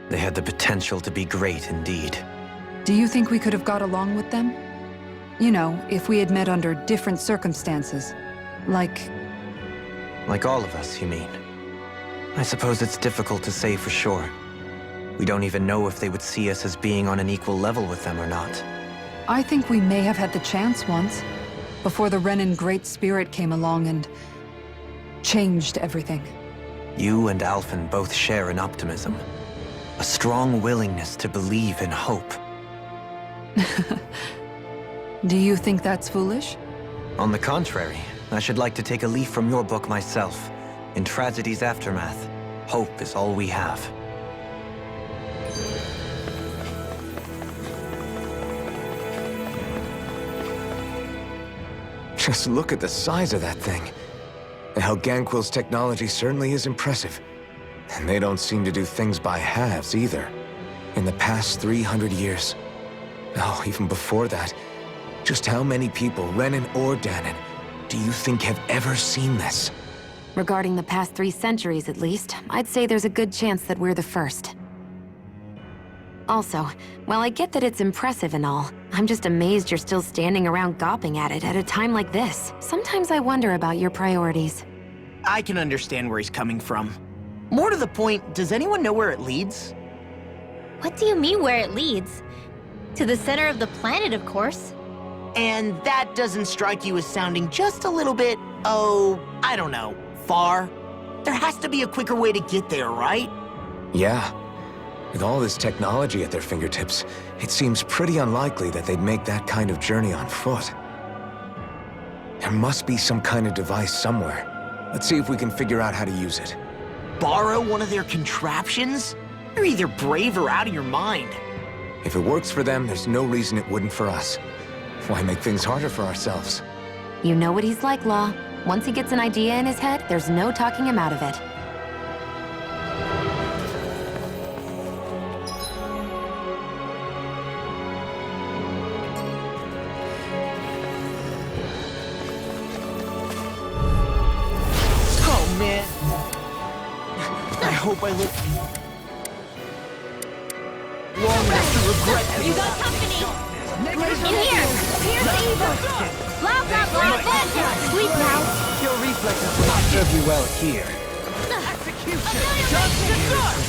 They had the potential to be great indeed. Do you think we could have got along with them? You know, if we had met under different circumstances. Like all of us, you mean? I suppose it's difficult to say for sure. We don't even know if they would see us as being on an equal level with them or not. I think we may have had the chance once, before the Renan Great Spirit came along and changed everything. You and Alphen both share an optimism. A strong willingness to believe in hope. Do you think that's foolish? On the contrary, I should like to take a leaf from your book myself. In tragedy's aftermath, hope is all we have. Just look at the size of that thing. The Helganquil's technology certainly is impressive. And they don't seem to do things by halves either. In the past 300 years. Oh, even before that. Just how many people, Renan or Danon, do you think have ever seen this? Regarding the past 3 centuries, at least, I'd say there's a good chance that we're the first. Also, while I get that it's impressive and all, I'm just amazed you're still standing around gawping at it at a time like this. Sometimes I wonder about your priorities. I can understand where he's coming from. More to the point, does anyone know where it leads? What do you mean where it leads? To the center of the planet, of course. And that doesn't strike you as sounding just a little bit, oh, I don't know, far? There has to be a quicker way to get there, right? Yeah. With all this technology at their fingertips, it seems pretty unlikely that they'd make that kind of journey on foot. There must be some kind of device somewhere. Let's see if we can figure out how to use it. Borrow one of their contraptions? You're either brave or out of your mind. If it works for them, there's no reason it wouldn't for us. Why make things harder for ourselves? You know what he's like, Law. Once he gets an idea in his head, there's no talking him out of it. Oh, man. I hope I look long enough to regret this. You got company! In here! Here's the evil! Blah, blah, blah, blah! Sleep now! Your reflexes will not serve you well here. Execution!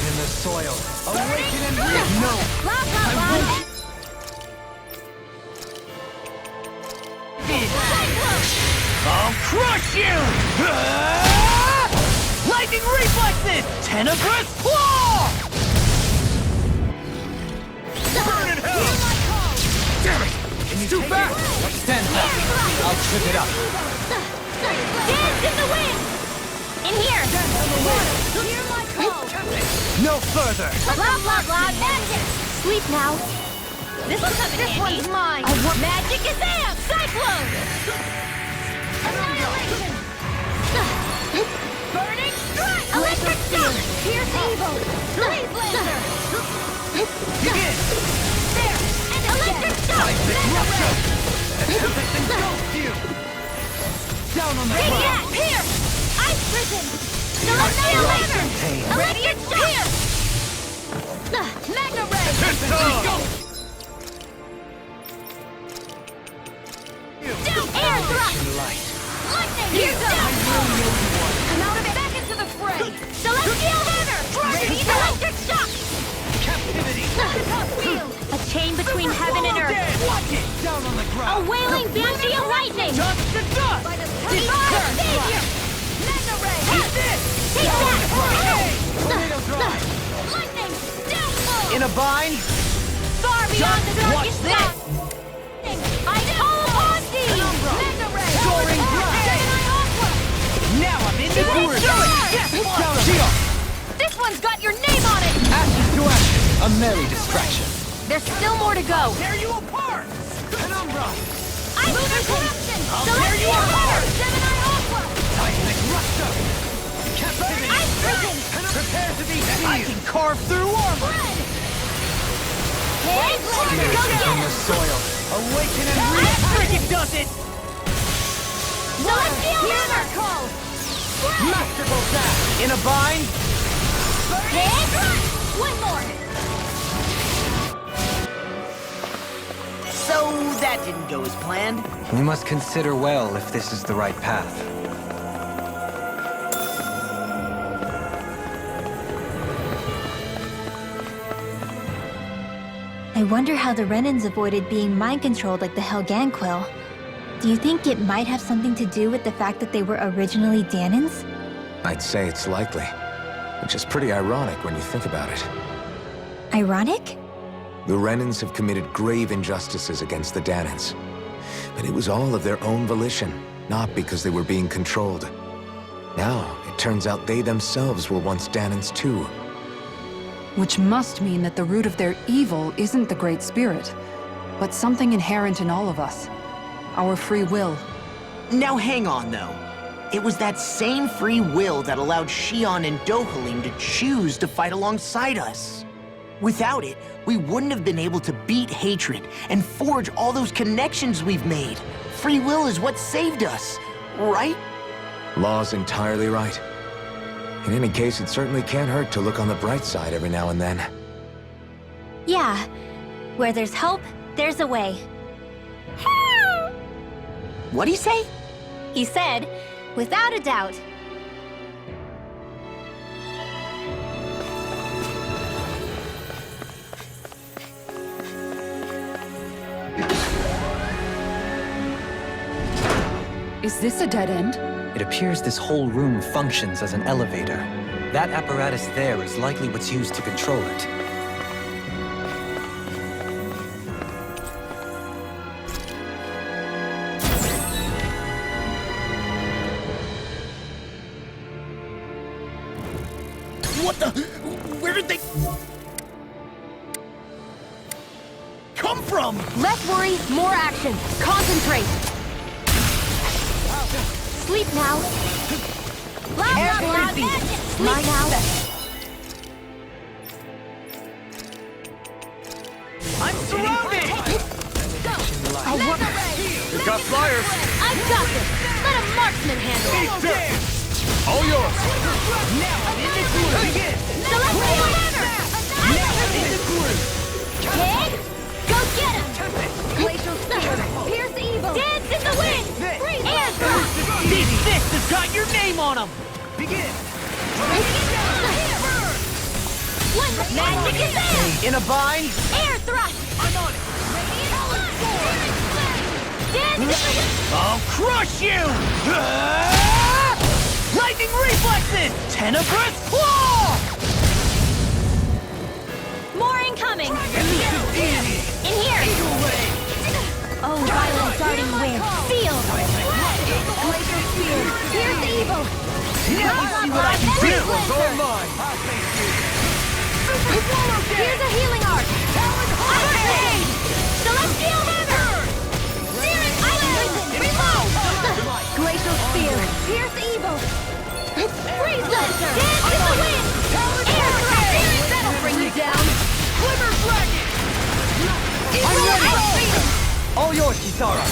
In the soil. Awaken and reap. No. Blah, blah, blah! I'll crush you! Lightning reflexes! Tenebrous claw! Burn in hell! Damn it! It's too fast! Stand back. I'll trip it up. Dance in the wind! In here! Hear my call! No further! Blah, blah, blah, magic! Sleep now. This will come in handy. One's mine! Magic is amp! Cyclone! Annihilation! Burning strike! Electric shock! Pierce evil! Blaze laser! Begin! There! And electric shock! Mega ray! Tempest engulfs you! Down on the Take ground! that! Here! Ice prison! Celestial laser! Electric shock! Mega ray! Air thrust! Lightning! Here goes! Come out of it! Back into the fray! Celestial hammer! Electric shock! Captivity! A chain between heaven and earth! Watch it! Down on the A ground! wailing banshee of lightning! Dust to dust! Divine savior! Mega ray! Take that! Tornado drive! Lightning! Downfall! In a bind? Far beyond the Watch darkest this! night! I call upon thee! Mega ray! Soaring Gemini Aqua! Now I'm in the Direct groove! charge! This one's got your name on it! Ashes to ashes! A merry distraction! There's still more to go! Tear you apart! Penumbra! Lunar corruption! tear you apart! Gemini Aqua! Seismic rupture! Captivity! Ice prison! Prepare to be I seized! can carve through armor! Head laser! Go In get the it! soil! Awaken and Ice reap! cricket does it! Celestial hammer! Call! Masterful dash! In a bind? Head thrust! One more! So that didn't go as planned. We must consider well if this is the right path. I wonder how the Renans avoided being mind-controlled like the Helganquil. Do you think it might have something to do with the fact that they were originally Danans? I'd say it's likely. Which is pretty ironic when you think about it. Ironic? The Renans have committed grave injustices against the Danans. But it was all of their own volition, not because they were being controlled. Now, it turns out they themselves were once Danans too. Which must mean that the root of their evil isn't the Great Spirit, but something inherent in all of us. Our free will. Now hang on, though. It was that same free will that allowed Xion and Dohalim to choose to fight alongside us. Without it, we wouldn't have been able to beat hatred and forge all those connections we've made. Free will is what saved us, right? Law's entirely right. In any case, it certainly can't hurt to look on the bright side every now and then. Yeah. Where there's hope, there's a way. What'd he say? He said, without a doubt. Is this a dead end? It appears this whole room functions as an elevator. That apparatus there is likely what's used to control it. What the? Where did they come from? Less worry, more action. Concentrate. Sleep now. Loud, loud, loud. Sleep now. I'm surrounded! Go. I'll work. We've got flyers! I've got this. Let a marksman handle it. All yours! Now I'm in the cooler! Begin! Celestial hammer! Kid, go get him! Glacial spear, pierce evil! Dance in the wind! Air thrust! These fists have got your name on them! Begin! What magic is this? In a bind? Air thrust! I'm on it! Dance in the wind! I'll crush you! Lightning reflexes! Tenebrous claw! More incoming! In here! Oh, violent darting wind! Field! Glacial spear! Pierce evil! Now you see what I can do! All mine! Here's a healing arc! Upgrade! Celestial hammer! Reload! Glacial spear! Pierce evil! Freeze lancer! Dance in the wind! Air thrust! That'll bring you down! Glimmer flagon! I'm ready! All yours, Kisara!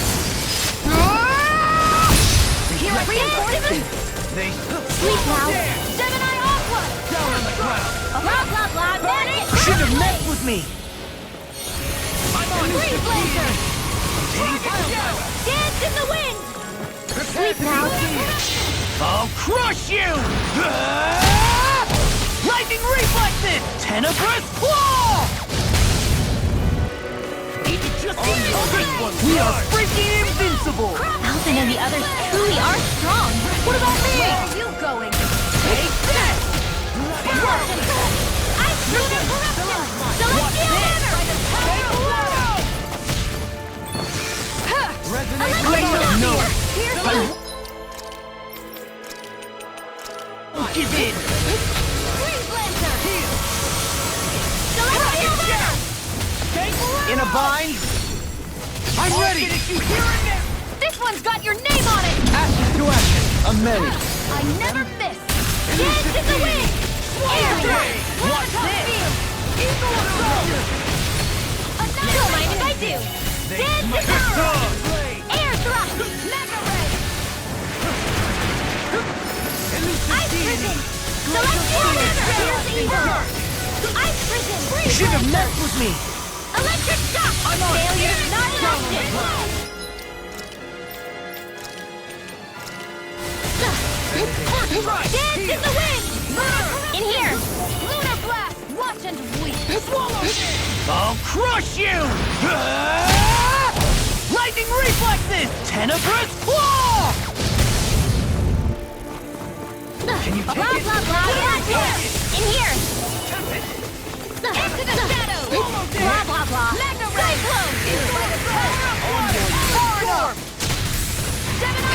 Here are reinforcements! Sleep now! Gemini Aqua! Down on the ground! Blah, blah, blah, magic! Should have messed with me! Freeze lancer! Dance in the wind! Sleep now! I'll crush you! Lightning reflexes! Tenebrous claw! We are freaking invincible! Alvin and the others truly are strong! What about me? Where are you going? Take this! I shoot a corruption! Celestial hammer! No! Here's Give in! Freeze lancer! Celestial hammer! In a bind? I'm ready! This one's got your name on it! Ashes to ashes! I'm ready! I never miss! Dance in the wind! Air thrust! What's this? Eagle assault! Don't mind if I do! Dance in the wind! Air thrust! Mega ray! Ice prison! Celestial hammer! Evil! Ice prison! Should have messed with me! Electric shock! Failure not an option! Dance in the wind! In here! Lunar blast! Watch and weep! Swallow it! I'll crush you! Lightning reflexes! Tenebrous claw! Can you take blah, it? blah, blah, blah! In here! Into the shadows! Blah, blah, blah! Cyclone! Storm! Gemini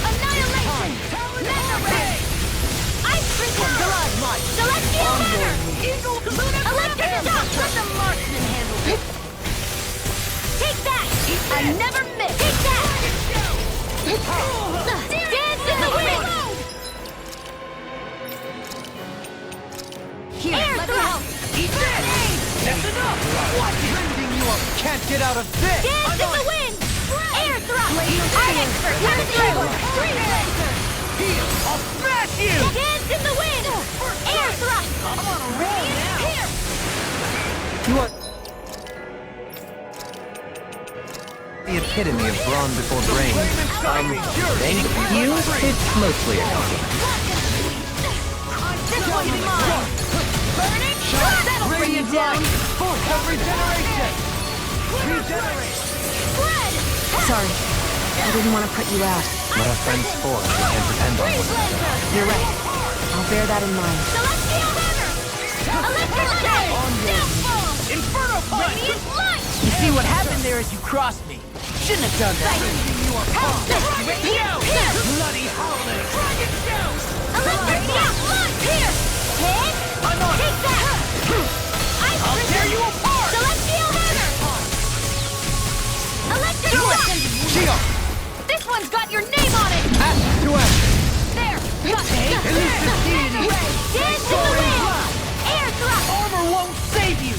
Annihilation! Mega ray! Ice prison! Celestial hammer! Electric shock! Let the marksman handle it! Take that! I never miss! Take that! Dance in the wind! Here, let me help! Eat this! That's enough! What? Rending you up! Can't get out of this! Dance in the wind! Air thrust! Our expert comes through! Freeze lancer! I'll smash you! Dance in the wind! Air thrust! I'm on a roll now! Here! You are the epitome of brawn before brain. Thank you. It's mostly a compliment. This one's mine! Burning shot! That'll bring you down! Force of regeneration! Regenerate! Spread! Sorry. I didn't want to put you out. What are friends for? We can't depend on one another. You're right. I'll bear that in mind. Celestial Hammer! Electric Downfall! Inferno Punch! Radiant Light! You see what happened there as you crossed me. Shouldn't have done that. Radiant Pierce! Bloody holiday! Dragon Shout! Electric Light! Pierce! Hit! I'm on it. Take that! I'll tear you apart! Celestial Hammer! Electric Shock! Shield! This one's got your name on it! To action! There! Got Take elusive deity! Dance in the wind! Air thrust! Armor won't save you!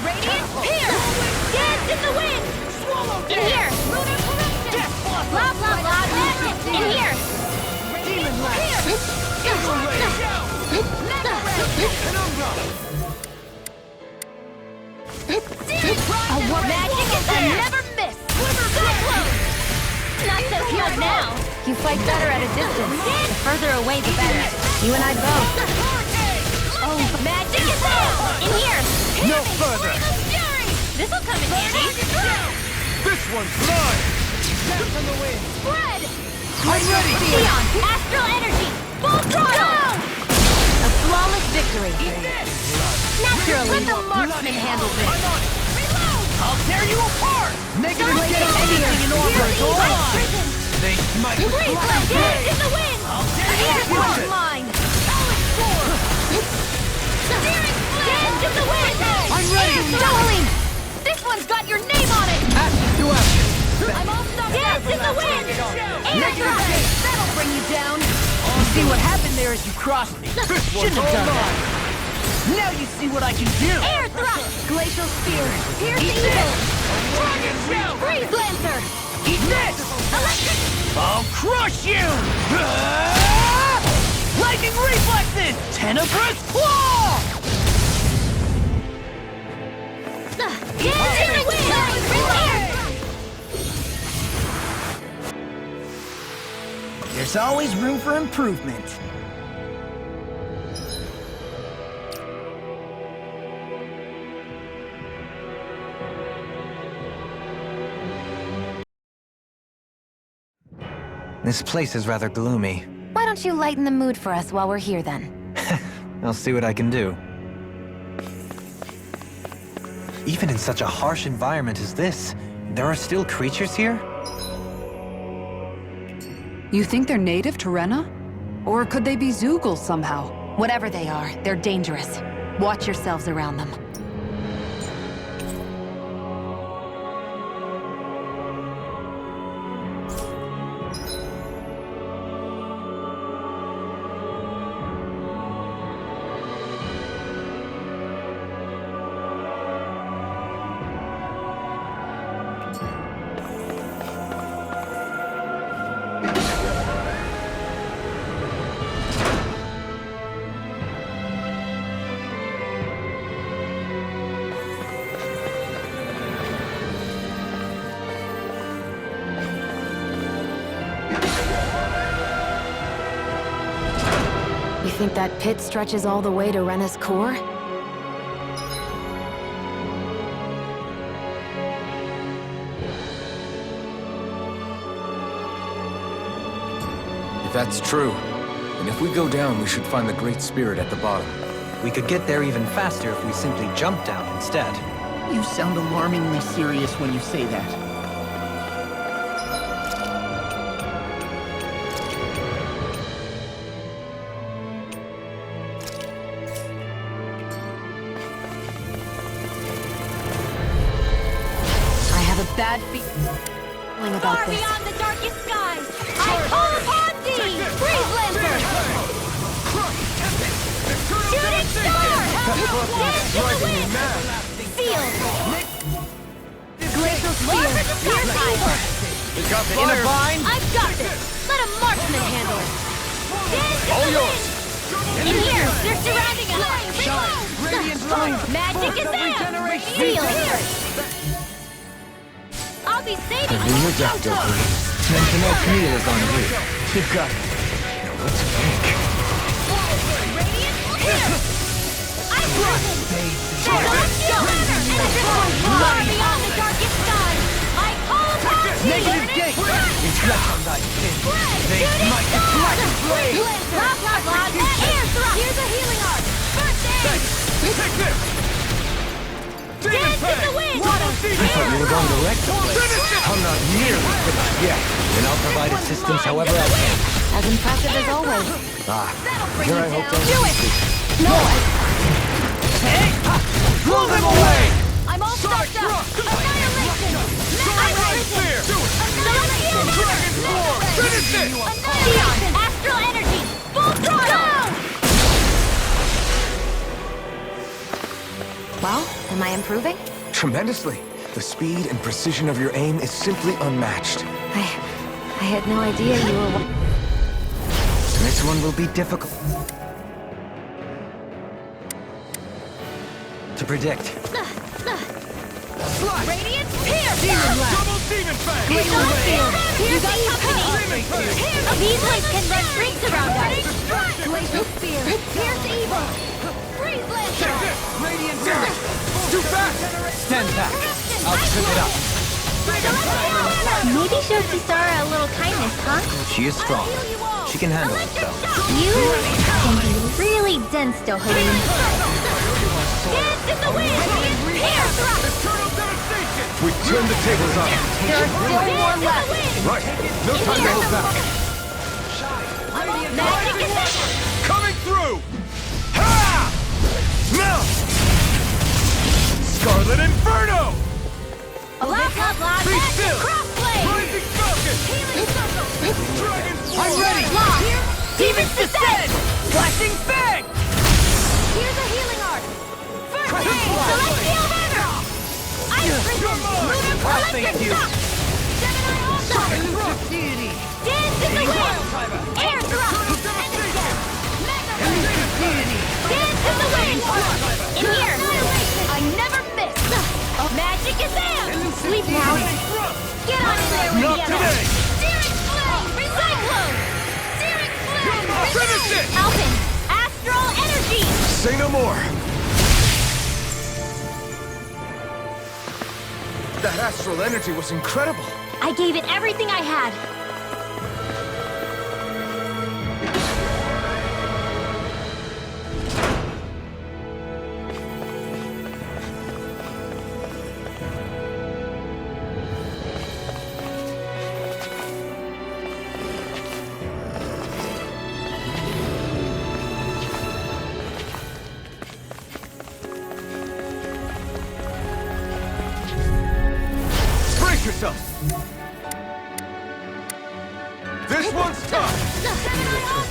Radiant Pierce! Dance in the wind! Swallow In here! Lunar Corruption! Blah, blah, blah, blah! In here! Demon Lash! Evil Ray! Mega Ray! Penumbra! Magic is a never miss! Cyclone! Not so cute now! You fight better at a distance. The further away, the better. You and I both. Oh, magic is out! In here! No further! This'll come in handy! This one's mine! Dance on the wind! Spread! I'm ready! Neon! Astral energy! Full throttle! A flawless victory. Naturally! Let the marksman handle this! I'll tear you apart! Negative get anything in order! Go on! They might Breeze left hand in the wind! I'll tear you Air apart! force mine! Solid sword! Steering dance in the wind! I'm ready! Darling! This one's got your name on it! Action to action! I'm all stuck dance in the wind! Air thrust! That'll bring you down! You see what happened there as you crossed me? Shouldn't have done that! Now you see what I can do! Air thrust! Glacial spear! Pierce evil! Dragon Shout! Freeze lancer! Eat this! Electric! I'll crush you! Lightning reflexes! Tenebrous claw! Dance in the wind! There's always room for improvement. This place is rather gloomy. Why don't you lighten the mood for us while we're here then? I'll see what I can do. Even in such a harsh environment as this, there are still creatures here? You think they're native to Rena? Or could they be Zeugles somehow? Whatever they are, they're dangerous. Watch yourselves around them. You think that pit stretches all the way to Rena's core? If that's true, then if we go down, we should find the Great Spirit at the bottom. We could get there even faster if we simply jump down instead. You sound alarmingly serious when you say that. Bad feeling about Far this. beyond the darkest skies, I call upon thee! Freeze Lancer! Shooting star! Dance in the wind! Sealed! Glacial spear! Pierce evil! In a bind? I've got this! Let a marksman handle it! Dance in the wind! In here! They're surrounding us! Radiant light! Magic is out! Sealed! I'll be saving The new doctor, please. Sentinel Camille is on you. You've got it. Now let's think. Radiant Pierce! I'm risen! Celestial Hammer! Far beyond the darkest skies, I call upon thee! Negative gate! Reflect on thy sin. They might be black and blade. Blah, blah, blah. Air thrust. Here's a healing arc. First aid. Take this! Dance in the wind. I thought you were going direct to place. I'm not nearly finished yet, and I'll provide assistance however I can. As impressive as always. Here I hope they'll Do it. No. Blow them away! I'm all stuffed up. Annihilation. I'm risen. Celestial hammer. Finish it! Annihilation. Astral energy. Full throttle. Well, am I improving? Tremendously. The speed and precision of your aim is simply unmatched. I had no idea you were... This one will be difficult to predict. Radiant pierce. Double demon fang! Celestial. Here's the company. These lights can run rings around us. Glacial spear. Pierce evil. Freeze lance. Radiant damage! Too fast! Stand back. I'll trip it up. Maybe show Kisara a little kindness, huh? She is strong. She can handle herself. You can be really dense, Dohalim. Dance in the wind. Pierce thrust. Eternal devastation! We turn the tables on. There are still more left. Right. No time to hold back. Magic is there. Coming through! Ha! Melt! Scarlet Inferno! Blah, blah, blah. Be Magic still! crossblade. Rising Falcon! Healing circle. Dragon I'm Sword! ready! Demons descend. Flashing fang! Here's a healing arc. First aid. Celestial hammer. Ice prison. Lunar Thank you. shock. Gemini all-star. Deity! Dance in the wind. Air thrust. Mega Deity! Dance in the wind. In here. I never miss. Magic is there. Sleep now. Get on in there, Not Riviera. today! Searing flame. Recyclone. Searing flame. Finish it! Alpin. Astral energy. Say no more. That astral energy was incredible. I gave it everything I had. Brace yourself! This one's tough!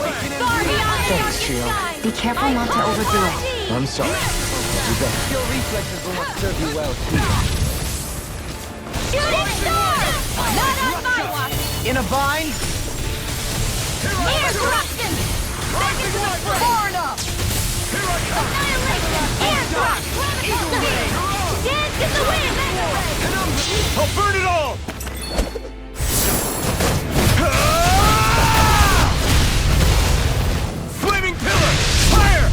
Thanks, Trio. Be careful not to overdo it. I'm sorry. You bet. Your reflexes will not serve you well here. Shooting star! Not on my watch! In a bind? Air thrusting! Back into the fray! Far enough! Annihilation! Air thrust! Dance in the wind! I'll burn it all! Flaming pillar! Fire!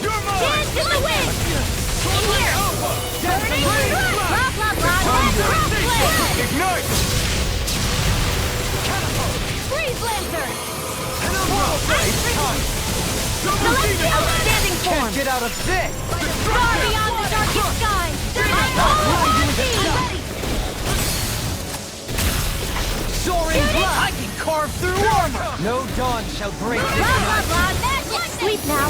You're mine! Dance in the wind! In here! Burning thrust! Blah, blah, blah! Crossblade! Ignite! Freeze lancer! Ice freeze! Select outstanding form! Can't get out of this! Far beyond the darkest skies! I'm ready! Soaring blood! I can carve through armor! No dawn shall break this Blah, blah, night! blah! Magic! Sleep now!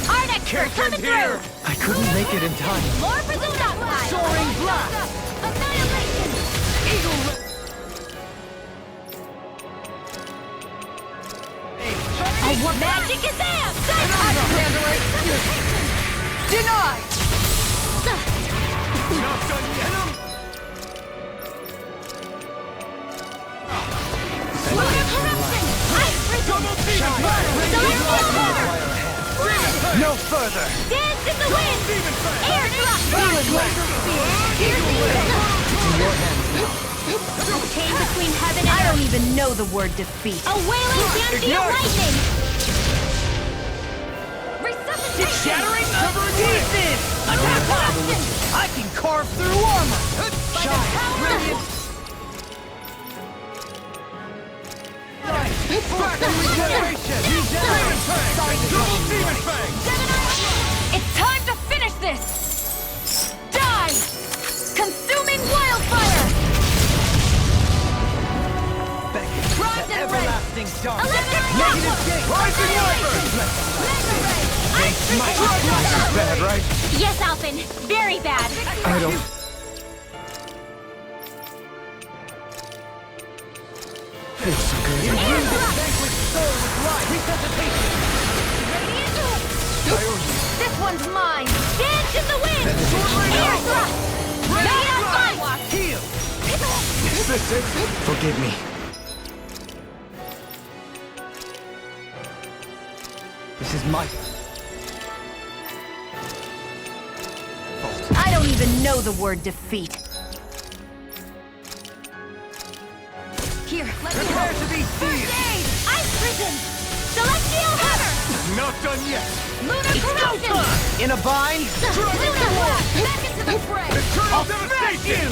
Art expert coming through! I couldn't make it in time. More for the stockpile! Soaring blast! Annihilation! What magic is that? Denied! Not done yet! Lunar corruption! Ice prison! Celestial hammer! No further! Dance in the wind! Air thrust! Healing laser spear! Here's the In your hands now. A chain between heaven and earth. I don't even know the word defeat. A wailing banshee of lightning! Resuscitation! Shattering of pieces! Attack! I can carve through armor! Shine! Brilliant! It's time to finish this! Die! Consuming wildfire! Rise and Everlasting dark! Electric Bad, right? Yes, Alphen. Very bad. I don't... Feels so good. This one's mine. Dance in the wind. Air thrust. Mega fight. Heal! Is this it? Forgive me. This is my fault. I don't even know the word defeat. Here, let me help. to be seized! Ice prison. Celestial hammer. Not done yet! Lunar corruption. In a bind? Lunar blast. Back into the fray. I'll smash you!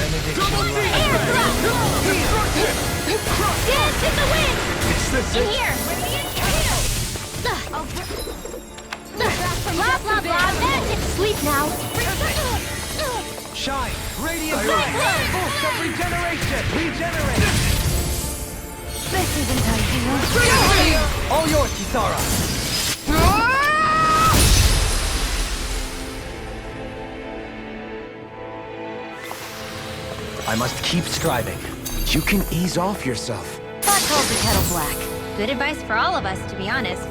Air thrust. Dance in the wind. Is this In it? here. Blah, blah, blah. Magic. Sleep now. Shine! Radiant light! Boost of regeneration! Regenerate! This isn't ideal. All yours, Kisara! I must keep striving. You can ease off yourself. Pot calls the kettle black. Good advice for all of us, to be honest.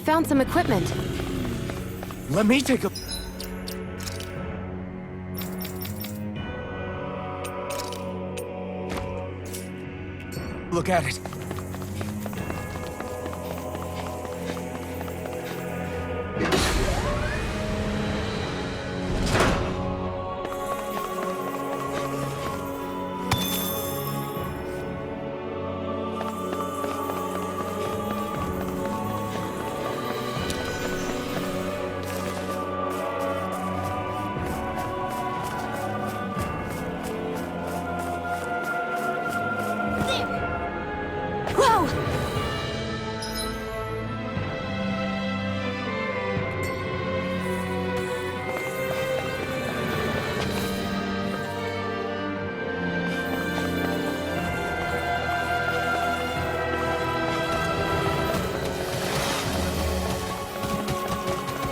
Found some equipment. Let me take a... look at it.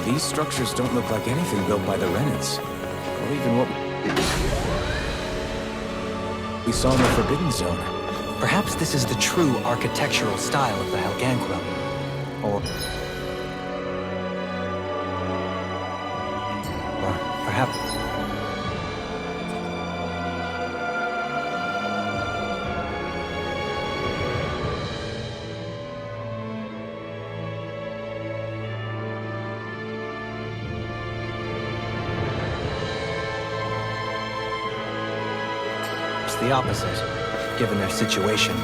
These structures don't look like anything built by the Renans. Or even what we saw in the Forbidden Zone. Perhaps this is the true architectural style of the Helganquil. Or perhaps... the opposite, given their situation.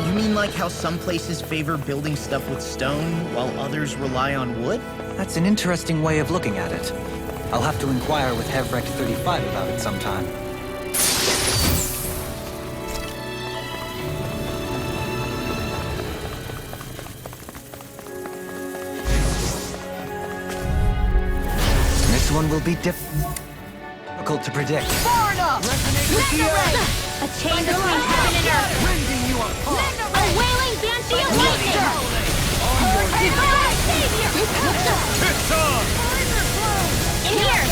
You mean like how some places favor building stuff with stone, while others rely on wood? That's an interesting way of looking at it. I'll have to inquire with Hevrek 35 about it sometime. This one will be difficult to predict. Far enough! A chain between heaven and earth! A wailing banshee of lightning! Savior! In here!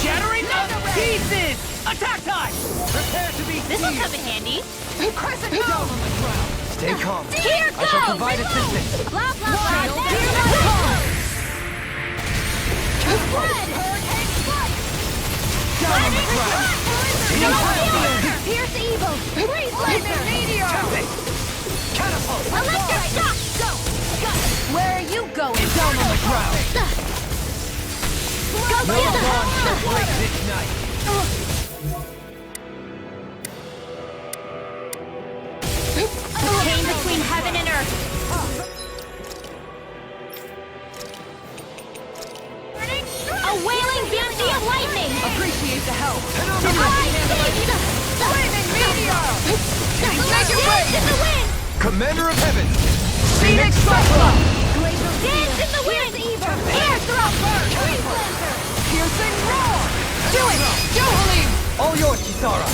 Shattering of pieces! Attack time! Prepare to be This will come in handy! Crescent down on the ground! Stay calm. Here I shall provide assistance. Blah, blah, blah. Here I come. Spread. Down on the ground. Pierce evil. Freeze laser. Meteor. Catapult. Electric shock. Go. Where are you going? Down on the ground. Go No get dawn shall break this night. Chain between heaven and earth. A wailing banshee of lightning. Appreciate the help. Flaming meteor. Make it rain. Dance in the wind. Commander of Heaven. Phoenix Cyclone. Dance in the wind. Air throw. Freeze laser. Piercing roar. Do it. Jubilee. All yours, Kisara.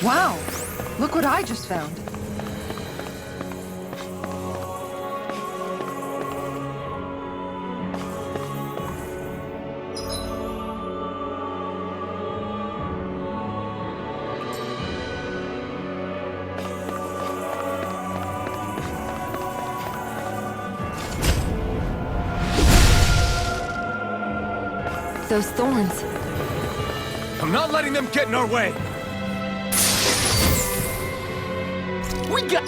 Wow! Look what I just found. Those thorns. I'm not letting them get in our way! We got...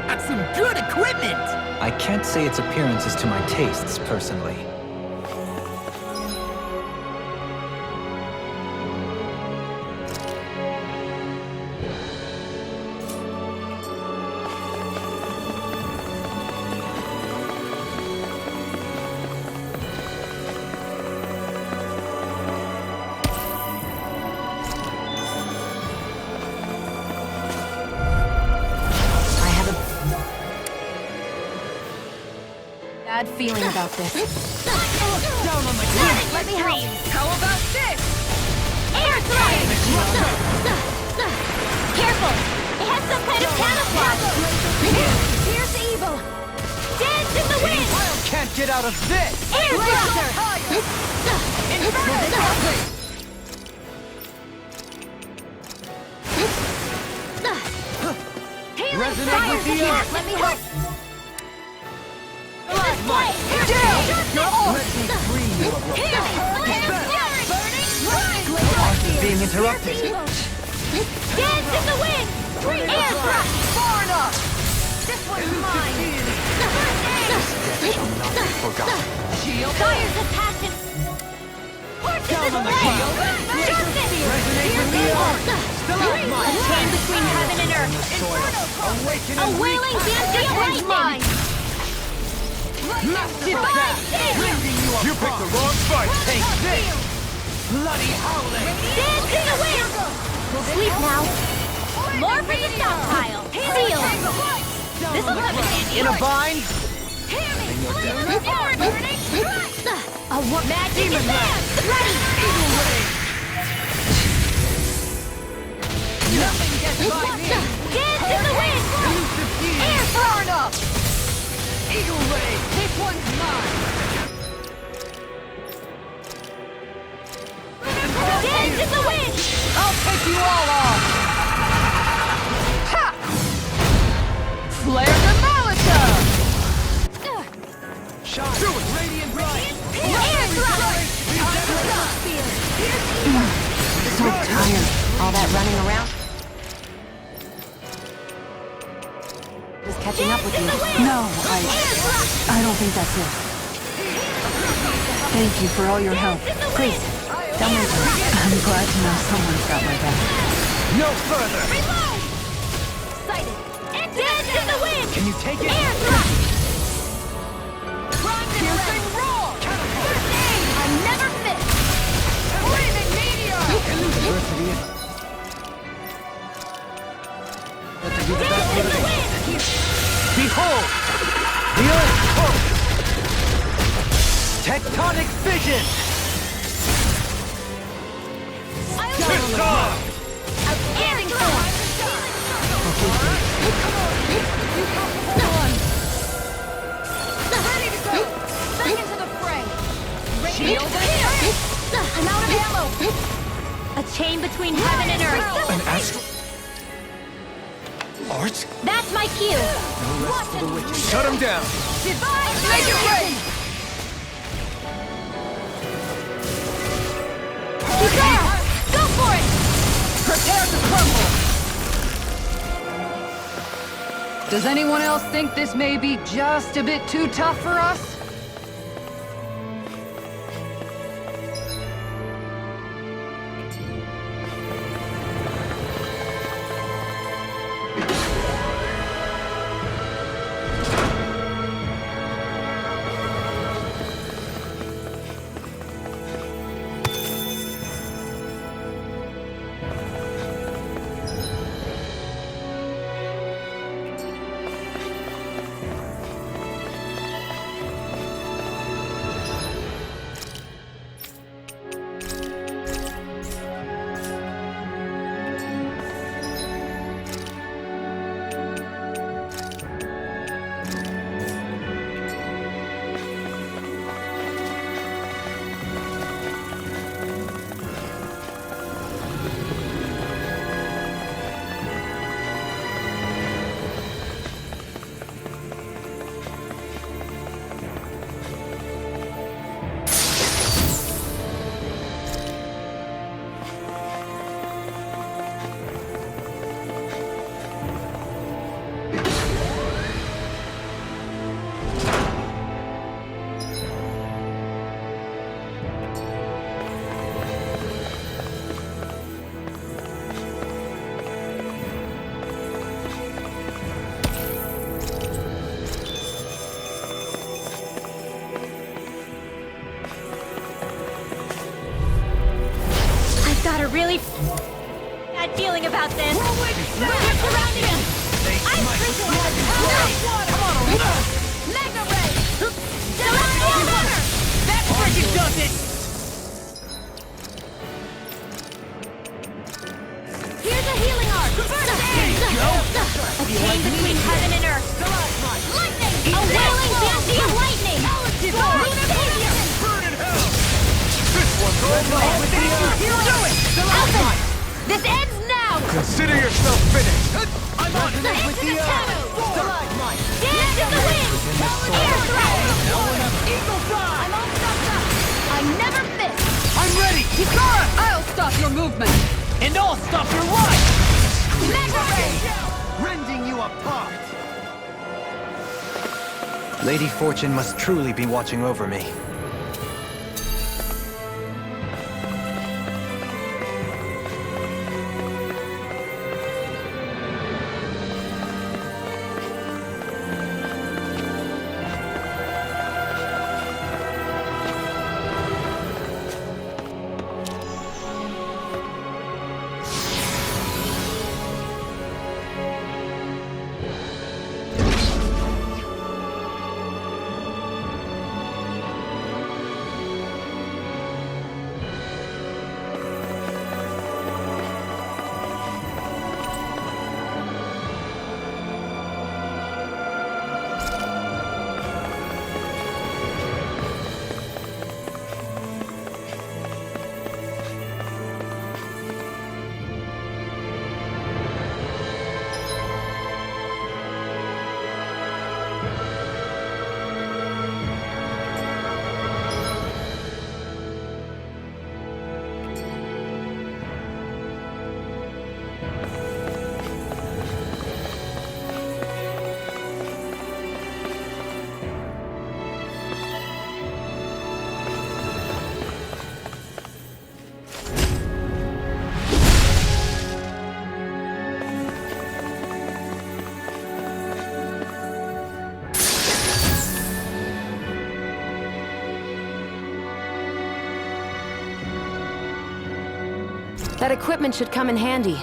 That's some good equipment! I can't say its appearance is to my tastes, personally. Bad feeling about this. Down on the ground. Let me help. How about this? Air thrust. Careful. It has some kind of camouflage. Pierce evil. Dance in the wind. Can't get out of this. Air thruster. Resonate with the earth. Let me help. Being interrupted. Dance in the wind! Air thrust! Far enough! This one's mine! Shall not be forgotten. Fires of passion! Horses Down in on the flame! ground. Justice! Resonate with the earth. A chain between heaven and earth! Awaken A wailing banshee of lightning! You picked the wrong fight! Take this! Bloody howling! Dance in the wind! Sleep now! More for the stockpile! Seal! This'll come in handy! In a bind? A what? Magic advance! Ready! Nothing gets by me! Dance in the wind! Air Far enough! Eagle Ray! This one's mine! Dance in the wind! I'll take you all off! Ha! Flare the Malika! Shot! Do it! Radiant Rise! Air thrust! So tired. All that running around. Just catching up with you. No, I don't think that's it. Thank you for all your help. Please, don't mention it. I'm glad to know someone's got my back. No further! Reload! Sighted! And dance in the wind! Can you take it? Air thrust! Piercing roar! First aid! I never miss! Flaming meteor! Dance in the wind! Behold! The Earth Coast! Tectonic Vision! Outstanding form! I'm out of ammo! A chain between heaven and earth! An astral... Art? That's my cue! No rest for the wicked. Shut him down! Divine Make it rain! Keep there! Go for it! Prepare to crumble! Does anyone else think this may be just a bit too tough for us? Got a really bad feeling about this. We're surrounding him. Ice crystal has water. Mega ray. Celestial hammer. That freaking does it. Here's a healing arc. A chain between heaven and earth. Lightning. A wailing fancy of lightning. Lunar savior. Burn in hell! This one's all mine! Do it! Alpha! This ends now! Consider yourself finished! I'm on Into the shadows! Dance in the wind! Air thrust! Eagle fly! I'm all stopped up! I never miss! I'm ready! Hikara! I'll stop your movement! And I'll stop your life! Mega ray! Rending you apart! Lady Fortune must truly be watching over me. That equipment should come in handy.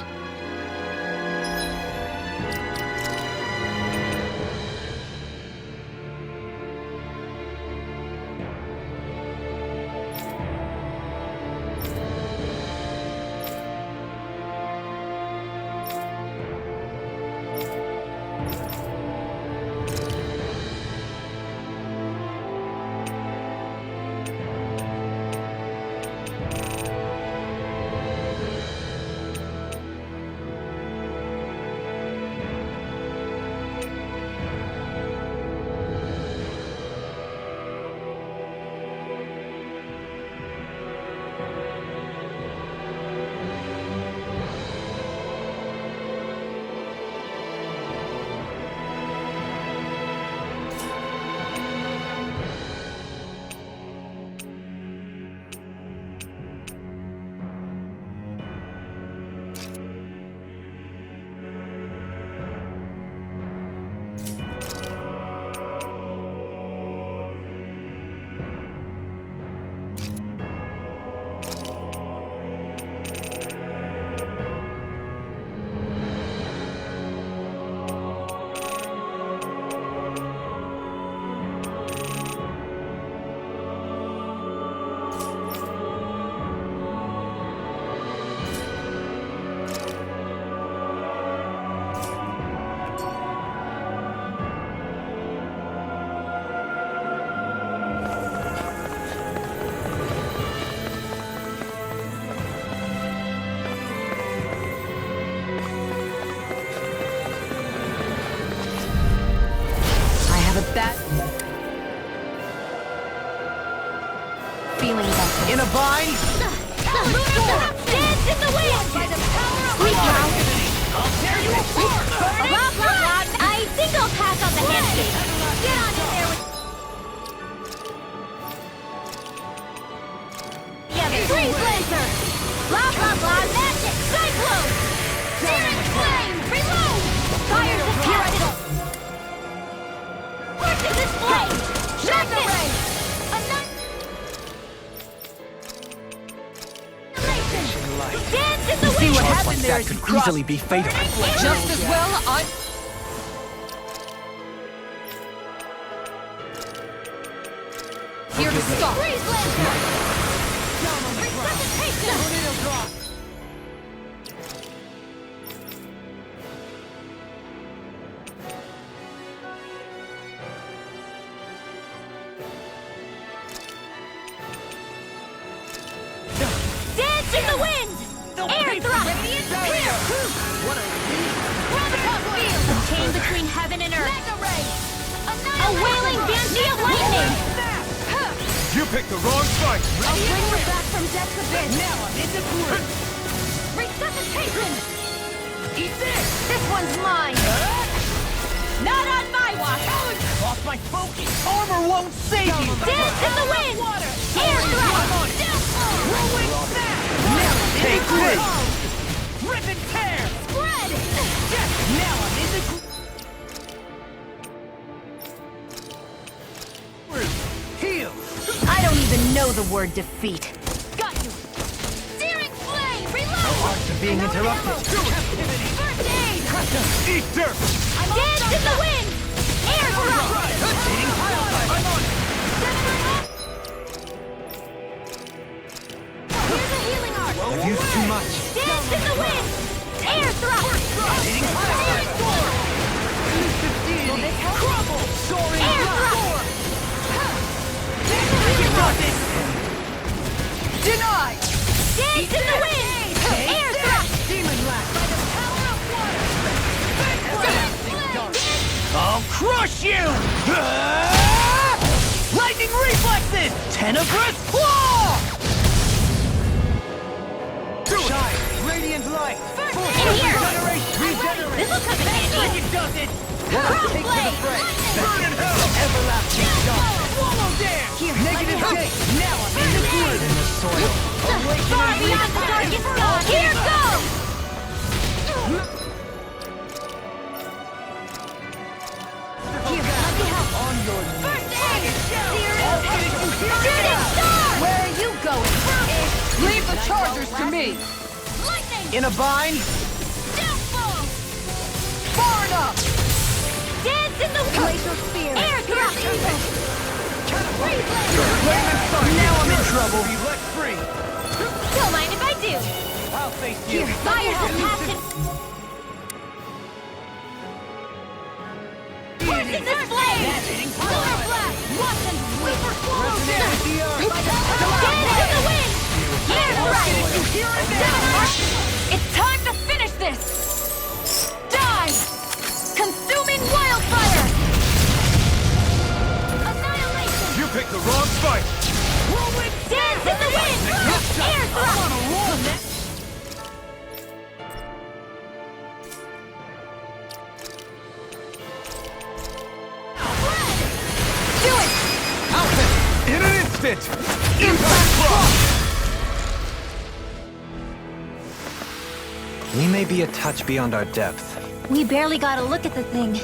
bind? Dance in the wind! By the power of Sweet water! I'll tear you apart! Blah, blah, blah. I think I'll pass on the handshake. Get on in there with... Freeze laser! Blah, blah, blah. Magic! Cyclone! Searing flame! Reload! Fires of capital! Forces this flame! Mega ray! Dance in the wind! See what Charge happened like there that as you could crossed... easily be fatal. Just as well, here to stop. Freeze laser! Resuscitation! Dance in the wind! Air thrust! Radiant spear! Gravitas field! Chain between heaven and earth! Mega ray! A wailing banshee of lightning! You picked the wrong fight! I'll bring you back from death's abyss! Now I'm in the groove! Resuscitation! Eat this! This one's mine! Not on my watch! Lost my focus! Armor won't save you! Dance in the wind! Air thrust! Ruin snap! Now take this! Rip and tear! Spread! Now I'm in the groove! Heal! I don't even know the word defeat. Got you! Searing flame! Reload! To being interrupted. First aid! Eat dirt! Dance in the wind! Air thrust! Here's a healing art! I've used too much. Dance in the wind! Air thrust! Searing sword! Will this help? Crumble! Soaring Air blast! Healing art! Denied! Dance in the wind! Air thrust! Demon blast! By the power of water! I'll crush you! Lightning reflexes! Tenebrous claw! Shine! Radiant light! In here! Regenerate! This'll come in handy! Like it does it! Cross Take to the blade! fray! Burn in hell! Everlasting shot! Swallow dance! Here, Negative let me take! Now I'm in the groove! In the soil. Far beyond the darkest sky! Here goes! Here, let me help! On your First aid! Shooting Shooting star! Where are you going? Leave the chargers to me. Lightning! In a bind? Downfall! Far enough! Dance in the glacial spear! Air thrust! Freeze Now I'm in trouble! Be let free! Don't mind if I do! I'll face you! Here, fires of passion! Forces this flame! Solar blast! Watch and sweep! Dance in the wind! Air thrust! It's time to finish this. Die! Consuming wildfire! Annihilation! You picked the wrong fight! Dance in the wind! Air thrust! Do it! In an instant! Impact block! We may be a touch beyond our depth. We barely got a look at the thing.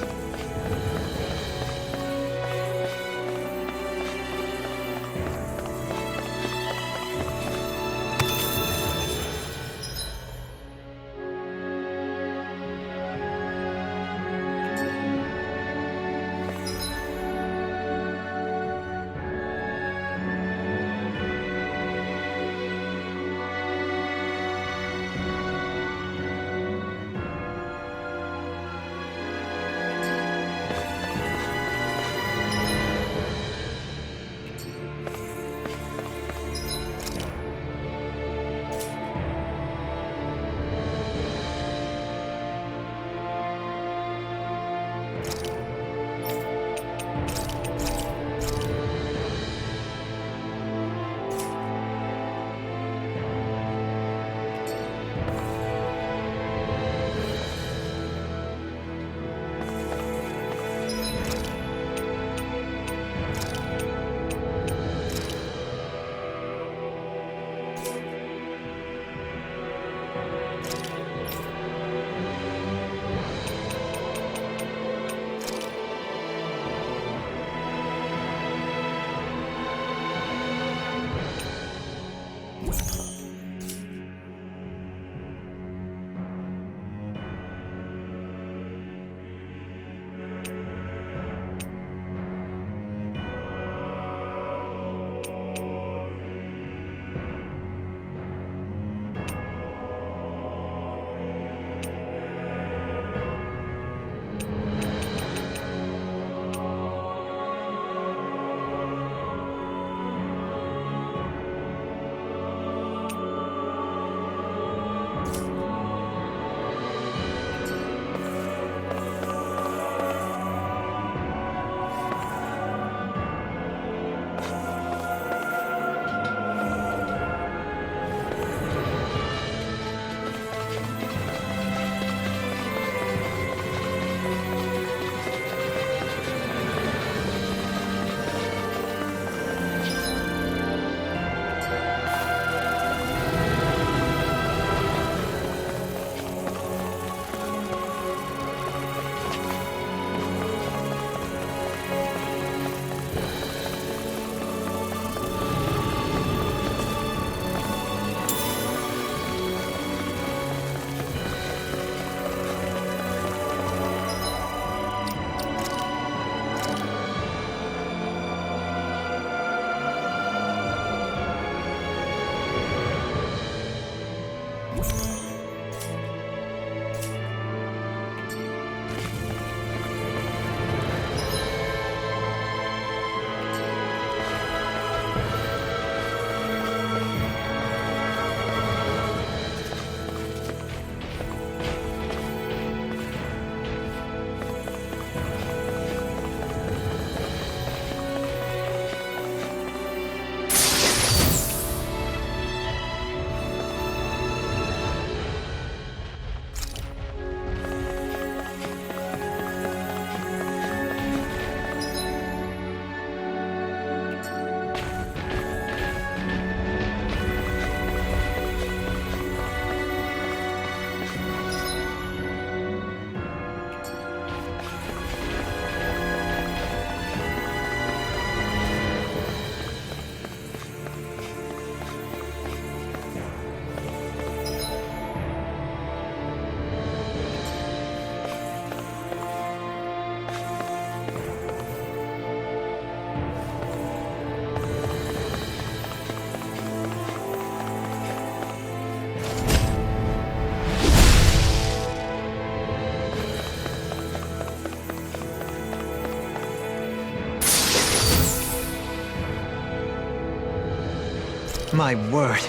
My word,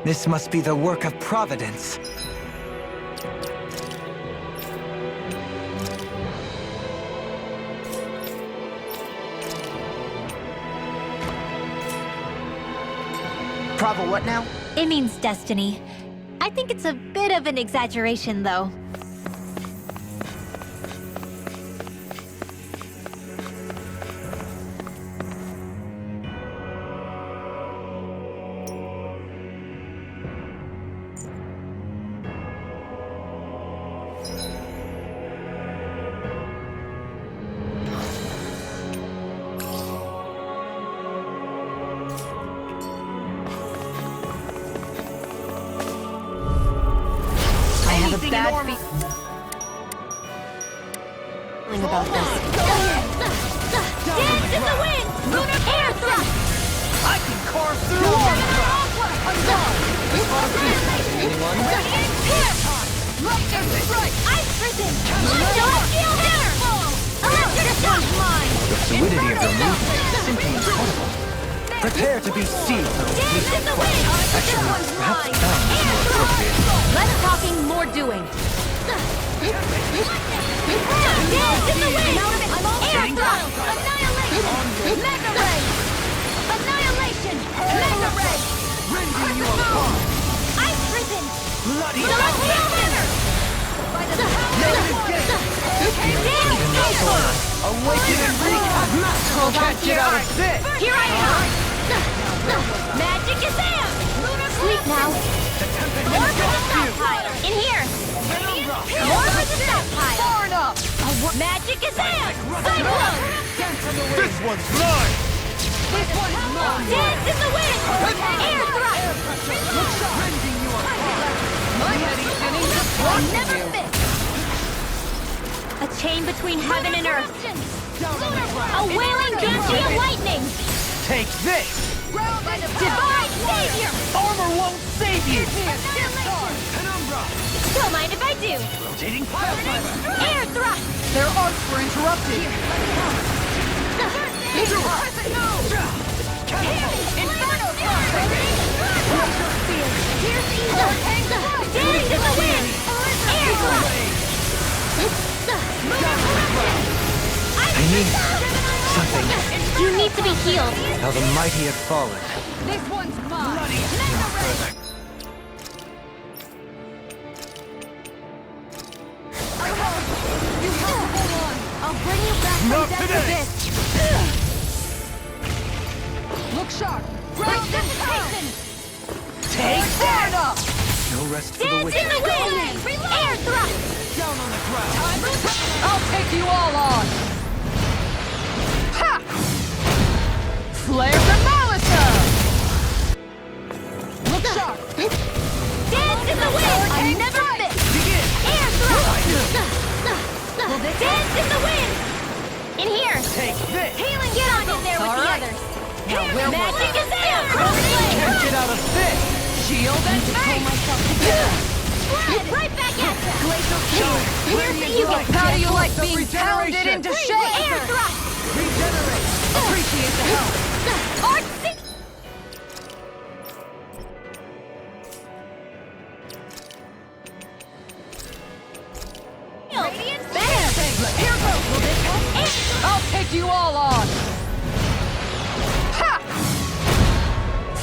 this must be the work of Providence. Bravo, what now? It means destiny. I think it's a bit of an exaggeration, though. About this. Dance in the wind! Lunar air thrust! I can carve through Anyone? Lightning strike! Ice prison! Celestial hammer! Electric shock! The fluidity of your movement is simply incredible. Prepare to be seized. Dance in the wind! Actually, perhaps down is more appropriate. Less talking, more doing. Dance in the wind! Air thrust! Annihilation! Mega ray! Annihilation! Mega ray! Rending you apart! Ice prison! Bloody Celestial hammer! By the Awaken and recap! Hold on Can't to get your out art! of this! Here I am! Magic is out! Sleep now! More for the stockpile! In here! More for the stockpile! Far enough! Magic is out! Cyclone! This one's mine! This one's mine! Dance in the wind! Air thrust! Rending you apart! My medicine will never miss! A chain between heaven and earth! A wailing Genji of lightning! Take this! Divine savior! Armor won't save you! Penumbra! Don't mind if I do! Rotating pile driver! Air thrust! Their arts were interrupted! Inferno thrust! Dance in the wind! Air thrust! I need something. You need to be healed. How the mighty have fallen. This one's mine. I'll bring you back from Not death today. abyss. Look sharp. Precipitation. Take that! No rest for the Dance wicked. in the wind. Air thrust. Down on the ground! I'll take you all on. Ha! Flare the Malisa. Look sharp. Dance in the wind. I never miss. Air thrust. Dance in the wind. In here. Take this! Healing, get on in there with the others. Magic is out. Can't get out of this! Shield and face. Sled! Right back at you! Glacial Charge! Here's the evil! How do you like being pounded into shape? Air thrust! Regenerate! Appreciate the help! Artsy! Radiant Bam! Here goes! Will this help? I'll take you all on! Ha!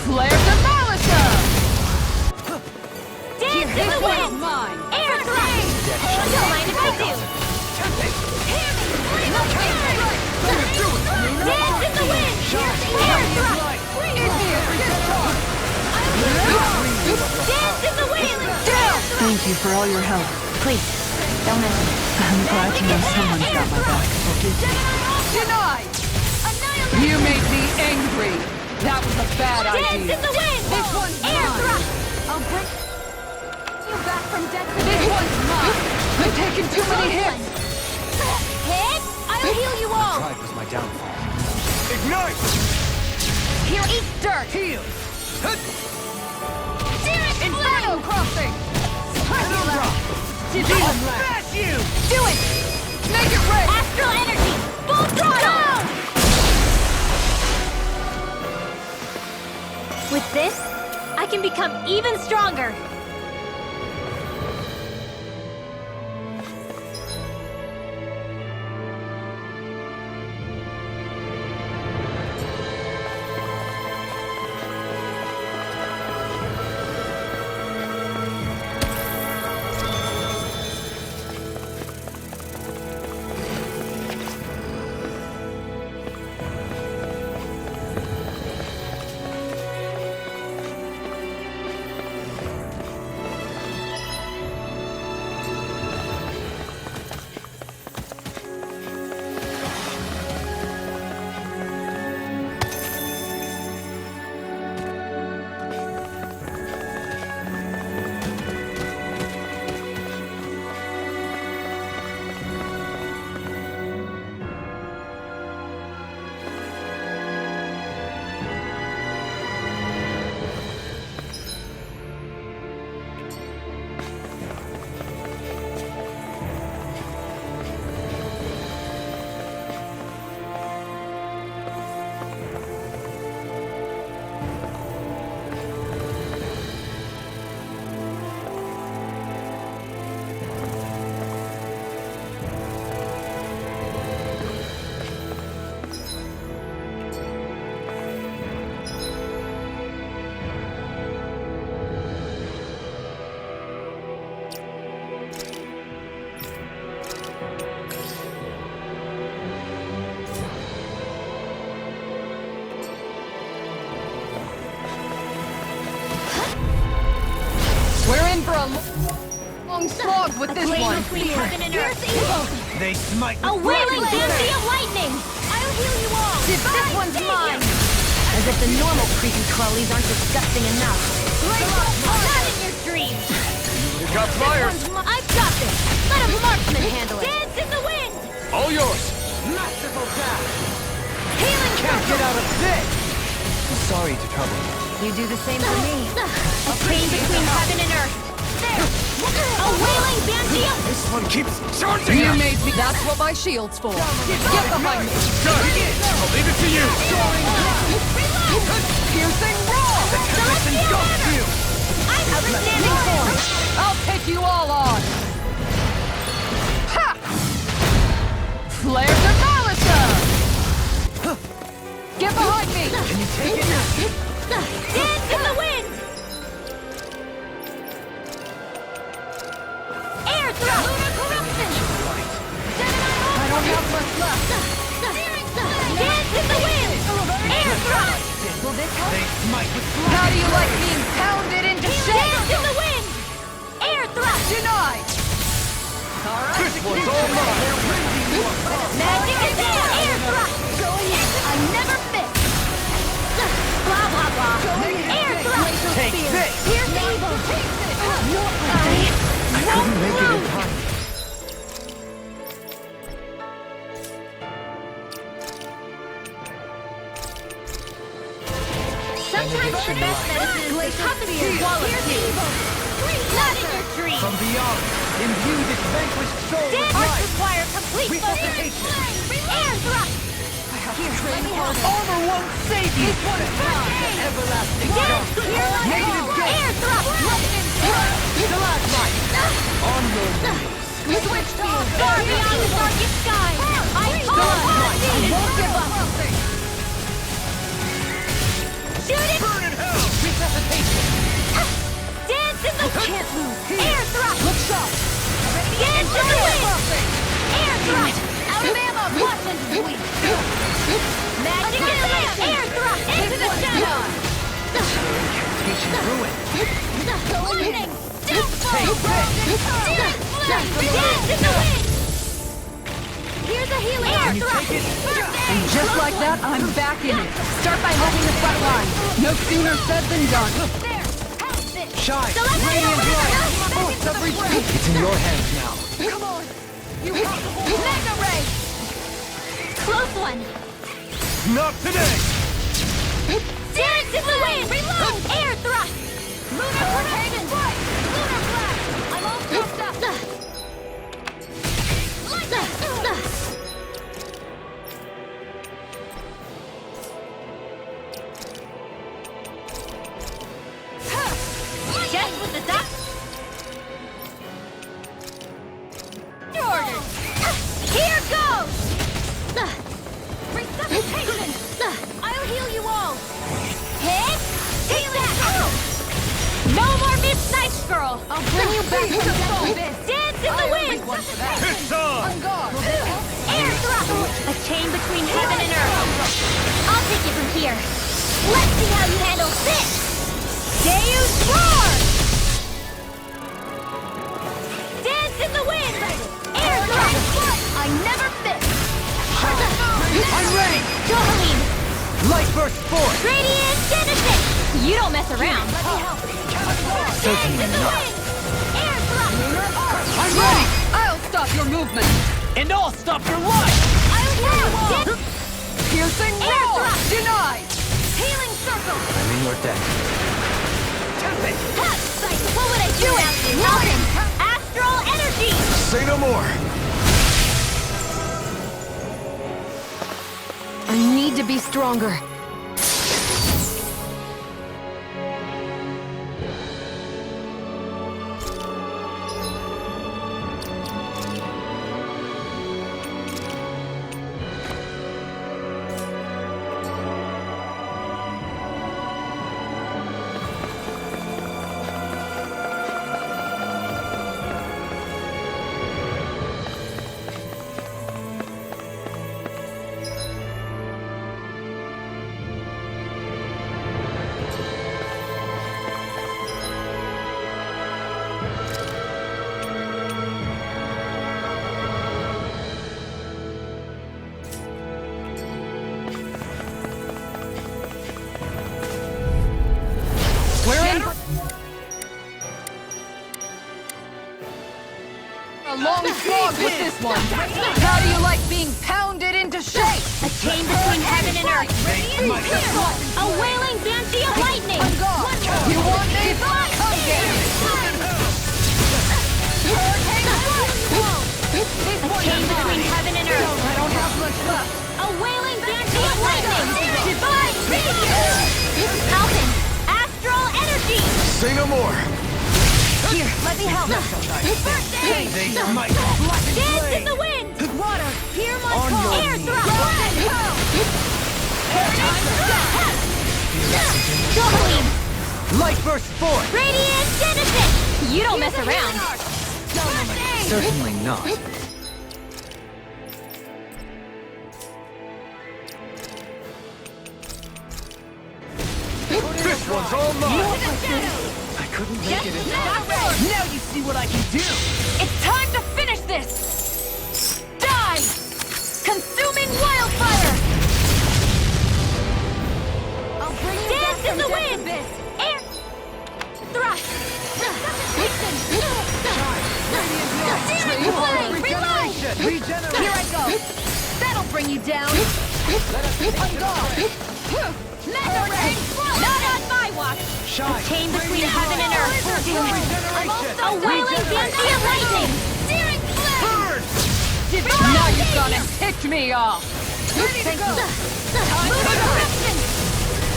Flare to Malisa! Dance in the wind! Mine! Air thrust! Don't mind if I do! Dance in the wind! Air thrust! Dance in the wind! Thank you for all your help. Please, don't mention it. I'm glad to know someone's got my back. Denied! You made me angry! That was a bad Dance idea! in the wind! This one's Air mine! thrust! I'll bring you back from death to This one's mine! I've taken too many hits! Hit! I'll heal you all! Pride was my downfall. Ignite! Here, eat dirt! Heal! Inferno crossing! Smash you! Do it! Make it red! Astral energy! Full throttle! With this, I can become even stronger! For a long slog with this one. They smite A wailing fancy of lightning! I'll heal you all! This one's mine! As if the normal creepy crawlies aren't disgusting enough. Not in your dreams! You got flyers! I've got this! Let a marksman handle it! Dance in the wind! All yours! Masterful dash! Healing Can't get out of this! I'm sorry to trouble you. You do the same for me. A chain between heaven and earth! There! A wailing banshee of... This one keeps charging You us! made me. That's what my shield's for. Get behind me. Done! I'll leave it to you! Piercing roar. The tempest engulfs you! Outstanding form! I'll take you all on. Ha! Flare to Malisa. Get behind me. Can you take it? Dance in the wind! Air thrust! Lunar corruption! I don't have much left. Dance in the wind! Air thrust! Will this help? They smite with How do you like being pounded into shape? Dance in the wind! Air thrust! Denied. This one's all mine! Magic is there! Air thrust! I never miss! Blah blah blah! Air thrust! Take this! Here's the evil! I couldn't make it in time. Sometimes the best medicine is the toughest to swallow. Here's the evil! Not in your dreams! from beyond. Imbue this vanquished soul with Arts life. require complete focus. Air thrust. Armor won't save you. This one is mine. Everlasting Dance jump. here. Negative gate. Air thrust. Stalagmite. On your knees. Switch field. Far beyond the darkest sky. I won't give up. Shoot it. Burn in hell. Resuscitation. Dance in the wind. Can't lose. Air thrust. Look sharp. Dance in the wind. Air thrust. Out of ammo. Watch into the weak. Magic in the wind. Air thrust. Into the shadow. Incantation ruined. Lightning. Downfall. Take this. Searing flame. Dance in the wind. Here's a healing air thrust. And just like that, I'm back in it. Start by holding the front line. No sooner said than done. There. House it. Shine. Select Radiant the light. Back Force into of the retreat. fray. It's in your hands now. Come on. You have to hold on. Mega ray. Close one. Not today. Dance in the wind. Reload. Air thrust. Lunar Hurricane. Lunar blast. I'm all pumped up. Just with the duck. Ordered. Here goes. Resuscitation. I'll heal you all. Hit. Take that. No more Miss Nice Girl. I'll bring you back to the soul. Dance in the wind. It's on. Air thrust. A chain between heaven and earth. I'll take you from here. Let's see how you handle this. Deus Roar. Dance in the wind. Air thrust. I never miss. I'm ready. Jolene. Light burst forth. Radiant Genesis. You don't mess around. Certainly not. Air thrust. I'm ready. I'll stop your movement. And I'll stop your life. I'll heal you all. Piercing Air roar. thrust. Denied. Healing circle. I'm in your debt. What would I do without you? Nothing. Astral energy. Say no more. I need to be stronger. A long slog with this one. How do you like being pounded into shape? A chain between heaven and earth. A wailing banshee of lightning. I'm gone. You want me? Come get it. A chain between heaven and earth. I don't have much left. A wailing banshee of lightning. Divine radiance. Alpin. Astral energy. Say no more. Here, let me help. First aid. Dance in the wind. Water. Hear my call. Air thrust. Jolene. Light burst forth. Radiant Genesis. You don't mess around. Certainly not. This one's all mine. I couldn't make it in time. Now you see what I can do. It's time to finish this! Die! Consuming wildfire! I'll bring you Dance in the wind. Air thrust. Searing flame. Reload. Here I go. That'll bring you down. I'm gone. Mega ray. Not on my watch. Shine. A chain between heaven and earth. Damn it. I'm also a wailing Steel lightning! Searing flame! Now you've gone and ticked me off! Ready to go! Moving direction!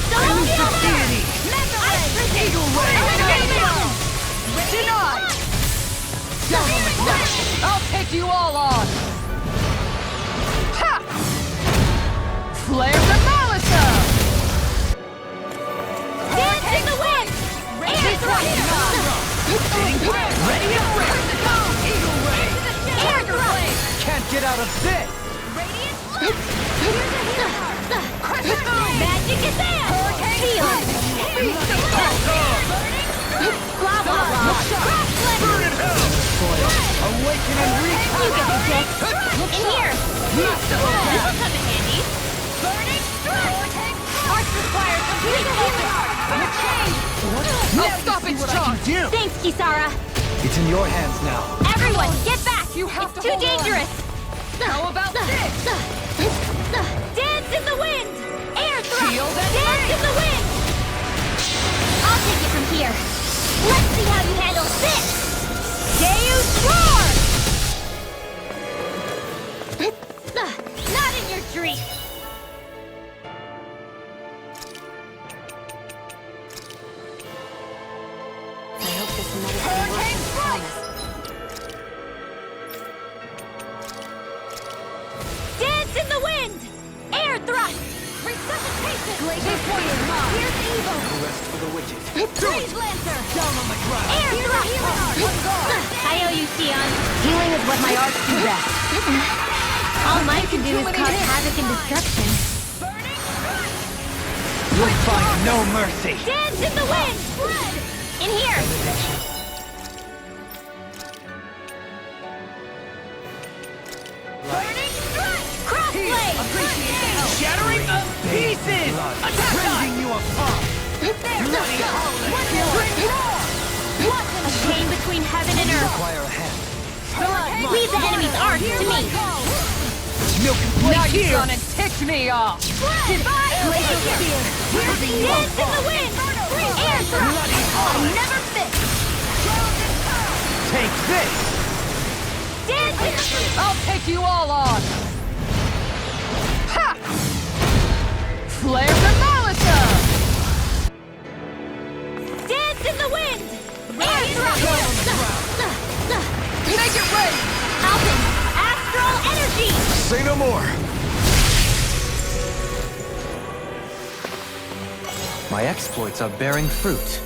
Celestial hammer! Mega ray! Eagle ray! Denied! I'll take you all on! Ha! Flare the Malisa! Dance in the wind! Air thrust! Ready to rip! Eagle ray! Air thrust! Can't get out of this! Radiant Magic is there! Field! Lava! Cross Burn in hell! Awaken and You get the dick! In here! This'll come in handy! Burning strike! Arts requires complete focus! I'll stop its charge! Thanks, Kisara! It's in your hands now. Everyone, get back! You have it's to too hold on. dangerous! How about this? Dance in the wind! Air thrust! Shield and Dance in the wind! I'll take it from here. Let's see how you handle this! Deus Roar! Not in your dream! I hope this medicine works as promised. Dance in the wind! Air thrust! Resuscitation! This one is mine! Here's evil! Rest for the wicked. Freeze Lancer! Down on the ground! Air thrust! I owe you, Sion. Healing is what my arts do best. All mine can do is cause havoc and destruction. You'll find no mercy! Dance in the wind! In here! Burning strike! Crossblade! Shattering the pieces! Attack! Rending you apart! Bloody A chain between heaven and earth. Require a hand. Leave the enemy's arts to me. Milk and Now plate you've here! gone and ticked me off! Glacial spear. Dance in the wind. Air thrust. I never fit. Take this! Dance in the I'll take you all on! Ha! Flare the Malisa! Dance in the wind. Air thrust. Make it rain! Alpin. Astral energy. Say no more! My exploits are bearing fruit.